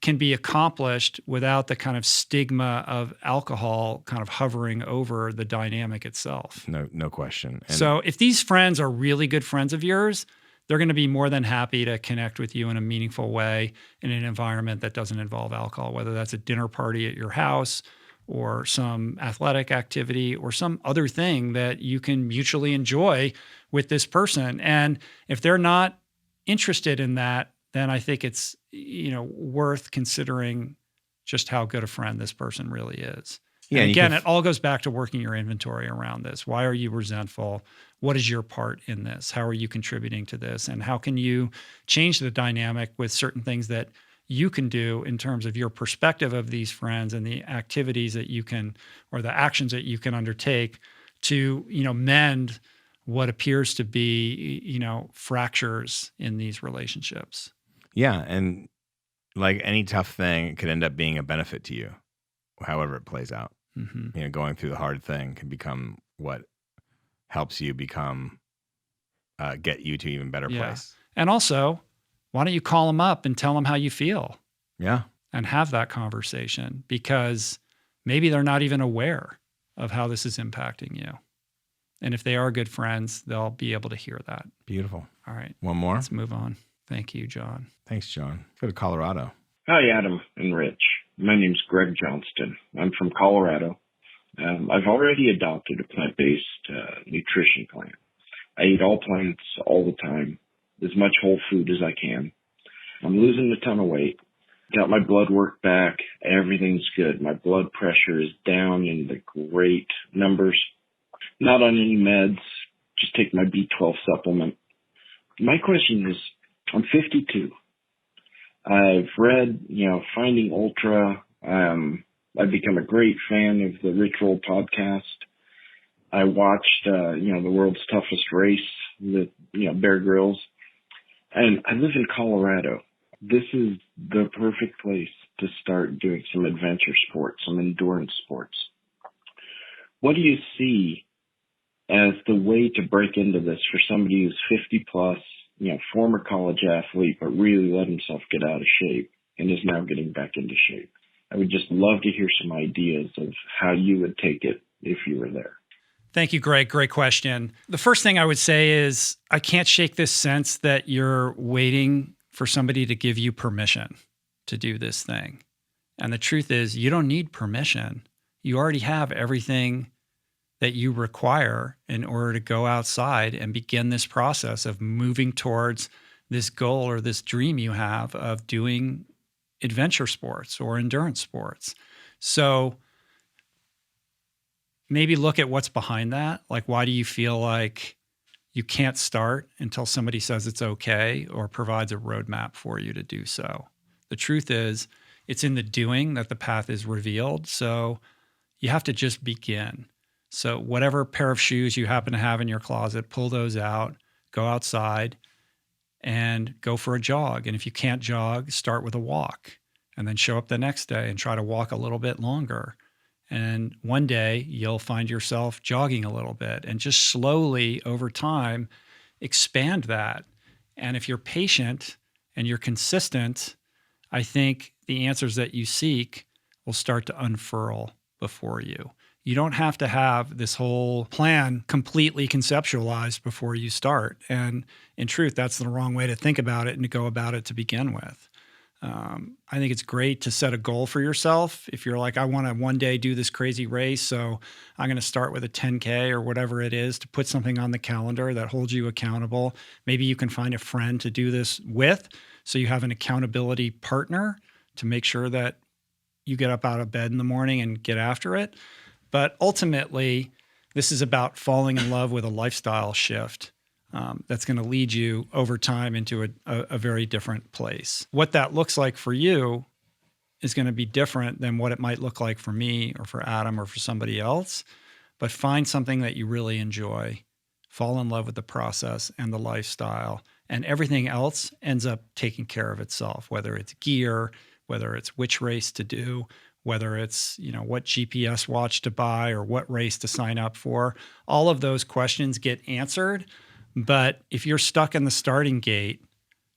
Speaker 1: can be accomplished without the kind of stigma of alcohol kind of hovering over the dynamic itself.
Speaker 2: No question. And
Speaker 1: so if these friends are really good friends of yours, they're going to be more than happy to connect with you in a meaningful way in an environment that doesn't involve alcohol, whether that's a dinner party at your house or some athletic activity or some other thing that you can mutually enjoy with this person. And if they're not interested in that, then I think it's, worth considering just how good a friend this person really is. Yeah, and again, it all goes back to working your inventory around this. Why are you resentful? What is your part in this? How are you contributing to this? And how can you change the dynamic with certain things that you can do in terms of your perspective of these friends and the activities that you can, or the actions that you can undertake to, mend what appears to be, fractures in these relationships.
Speaker 2: Yeah. And like any tough thing, it could end up being a benefit to you, however it plays out. Mm-hmm. Going through the hard thing can become what helps you get you to an even better place.
Speaker 1: And also, why don't you call them up and tell them how you feel?
Speaker 2: Yeah.
Speaker 1: and have that conversation, because maybe they're not even aware of how this is impacting you. And if they are good friends, they'll be able to hear that.
Speaker 2: Beautiful.
Speaker 1: All right.
Speaker 2: One more?
Speaker 1: Let's move on. Thank you, John.
Speaker 2: Thanks, John. Let's go to Colorado.
Speaker 6: Hi, Adam and Rich. My name's Greg Johnston. I'm from Colorado. I've already adopted a plant-based nutrition plan. I eat all plants all the time, as much whole food as I can. I'm losing a ton of weight. Got my blood work back. Everything's good. My blood pressure is down in the great numbers. Not on any meds. Just take my B12 supplement. My question is, I'm 52. I've read, Finding Ultra. I've become a great fan of the Ritual podcast. I watched, The World's Toughest Race with, Bear Grylls. And I live in Colorado. This is the perfect place to start doing some adventure sports, some endurance sports. What do you see as the way to break into this for somebody who's 50 plus, former college athlete, but really let himself get out of shape and is now getting back into shape? I would just love to hear some ideas of how you would take it if you were there.
Speaker 1: Thank you, Greg. Great question. The first thing I would say is I can't shake this sense that you're waiting for somebody to give you permission to do this thing. And the truth is, you don't need permission. You already have everything that you require in order to go outside and begin this process of moving towards this goal or this dream you have of doing adventure sports or endurance sports. So maybe look at what's behind that. Like, why do you feel like you can't start until somebody says it's okay or provides a roadmap for you to do so? The truth is, it's in the doing that the path is revealed. So you have to just begin. So whatever pair of shoes you happen to have in your closet, pull those out, go outside and go for a jog. And if you can't jog, start with a walk and then show up the next day and try to walk a little bit longer. And one day you'll find yourself jogging a little bit, and just slowly over time expand that. And if you're patient and you're consistent, I think the answers that you seek will start to unfurl before you. You don't have to have this whole plan completely conceptualized before you start. And in truth, that's the wrong way to think about it and to go about it to begin with. I think it's great to set a goal for yourself. If you're like, I want to one day do this crazy race, so I'm going to start with a 10K or whatever it is, to put something on the calendar that holds you accountable. Maybe you can find a friend to do this with, so you have an accountability partner to make sure that you get up out of bed in the morning and get after it. But ultimately, this is about falling in love with a lifestyle shift that's going to lead you over time into a very different place. What that looks like for you is going to be different than what it might look like for me or for Adam or for somebody else. But find something that you really enjoy, fall in love with the process and the lifestyle, and everything else ends up taking care of itself, whether it's gear, whether it's which race to do, whether it's, what GPS watch to buy or what race to sign up for. All of those questions get answered. But if you're stuck in the starting gate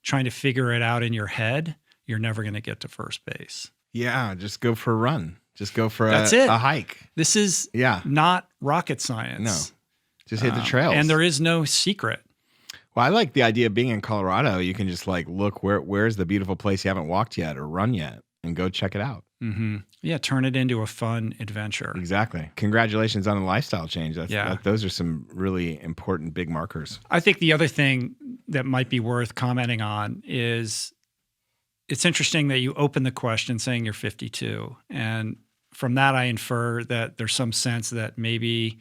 Speaker 1: trying to figure it out in your head, you're never going to get to first base.
Speaker 2: Yeah, just go for a run. Just go for
Speaker 1: That's it.
Speaker 2: A hike.
Speaker 1: This is not rocket science.
Speaker 2: No, just hit the trails.
Speaker 1: And there is no secret.
Speaker 2: Well, I like the idea of being in Colorado. You can just look where's the beautiful place you haven't walked yet or run yet, and go check it out.
Speaker 1: Mm-hmm. Yeah, turn it into a fun adventure.
Speaker 2: Exactly. Congratulations on the lifestyle change. Those are some really important big markers.
Speaker 1: I think the other thing that might be worth commenting on is it's interesting that you open the question saying you're 52. And from that, I infer that there's some sense that maybe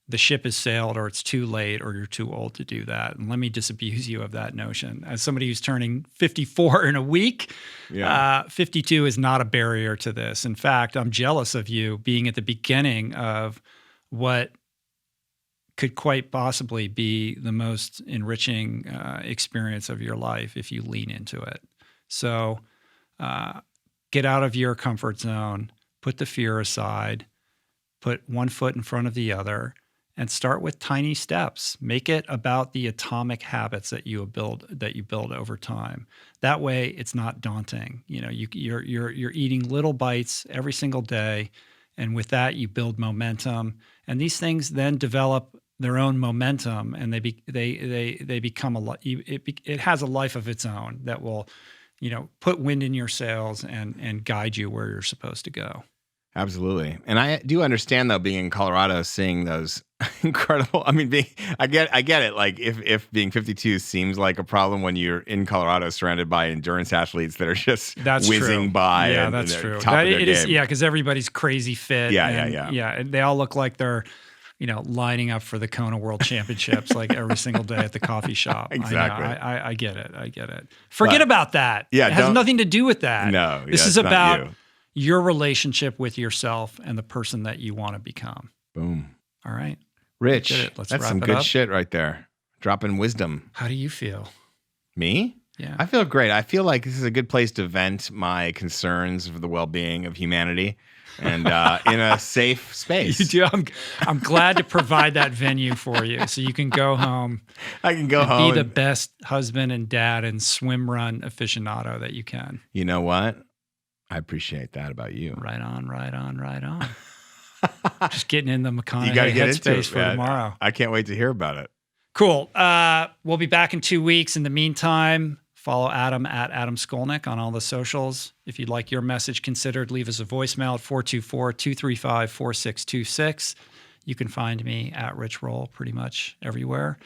Speaker 1: the ship has sailed, or it's too late, or you're too old to do that. And let me disabuse you of that notion. As somebody who's turning 54 in a week, 52 is not a barrier to this. In fact, I'm jealous of you being at the beginning of what could quite possibly be the most enriching experience of your life if you lean into it. So get out of your comfort zone, put the fear aside, put one foot in front of the other, and start with tiny steps. Make it about the atomic habits that you build over time. That way, it's not daunting. You're eating little bites every single day, and with that, you build momentum. And these things then develop their own momentum, and they become it has a life of its own that will, put wind in your sails and guide you where you're supposed to go.
Speaker 2: Absolutely. And I do understand, though, being in Colorado, seeing those incredible, I get it. Like if being 52 seems like a problem when you're in Colorado surrounded by endurance athletes that are just whizzing by.
Speaker 1: Yeah,
Speaker 2: and
Speaker 1: that's
Speaker 2: they're
Speaker 1: true.
Speaker 2: Top of their game.
Speaker 1: Yeah, because everybody's crazy fit.
Speaker 2: Yeah.
Speaker 1: Yeah, they all look like they're, lining up for the Kona World Championships like every single day at the coffee shop.
Speaker 2: Exactly.
Speaker 1: I get it. Forget about that.
Speaker 2: Yeah,
Speaker 1: it has nothing to do with that.
Speaker 2: No,
Speaker 1: this is about your relationship with yourself and the person that you want to become.
Speaker 2: Boom.
Speaker 1: All right.
Speaker 2: Rich,
Speaker 1: Let's
Speaker 2: that's
Speaker 1: wrap
Speaker 2: some
Speaker 1: it
Speaker 2: good
Speaker 1: up.
Speaker 2: shit right there. Dropping wisdom.
Speaker 1: How do you feel?
Speaker 2: Me?
Speaker 1: Yeah.
Speaker 2: I feel great. I feel like this is a good place to vent my concerns for the well-being of humanity and in a safe space.
Speaker 1: You do. I'm glad to provide that venue for you so you can go home.
Speaker 2: I can go home.
Speaker 1: Be the best husband and dad and swim run aficionado that you can.
Speaker 2: You know what? I appreciate that about you.
Speaker 1: Right on. Just getting in the McConaughey
Speaker 2: You got to get into it
Speaker 1: headspace for tomorrow.
Speaker 2: I can't wait to hear about it.
Speaker 1: Cool. We'll be back in 2 weeks. In the meantime, follow Adam at Adam Skolnick on all the socials. If you'd like your message considered, leave us a voicemail at 424-235-4626. You can find me at Rich Roll pretty much everywhere.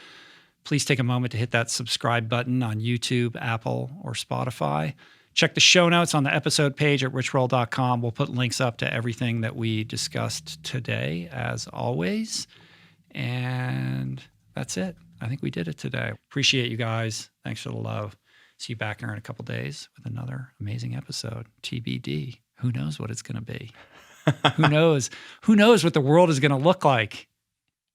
Speaker 1: Please take a moment to hit that subscribe button on YouTube, Apple, or Spotify. Check the show notes on the episode page at richroll.com. We'll put links up to everything that we discussed today, as always. And that's it. I think we did it today. Appreciate you guys. Thanks for the love. See you back here in a couple days with another amazing episode. TBD. Who knows what it's going to be? Who knows? Who knows what the world is going to look like?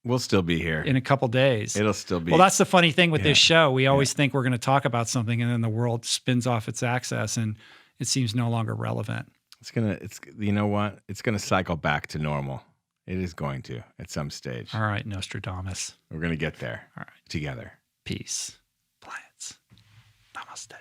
Speaker 2: We'll still be here
Speaker 1: in a couple days.
Speaker 2: It'll still be.
Speaker 1: Well, that's the funny thing with this show. We always think we're going to talk about something, and then the world spins off its axis, and it seems no longer relevant.
Speaker 2: You know what? It's gonna cycle back to normal. It is going to at some stage.
Speaker 1: All right, Nostradamus.
Speaker 2: We're gonna get there.
Speaker 1: All right,
Speaker 2: together.
Speaker 1: Peace. Plants. Namaste.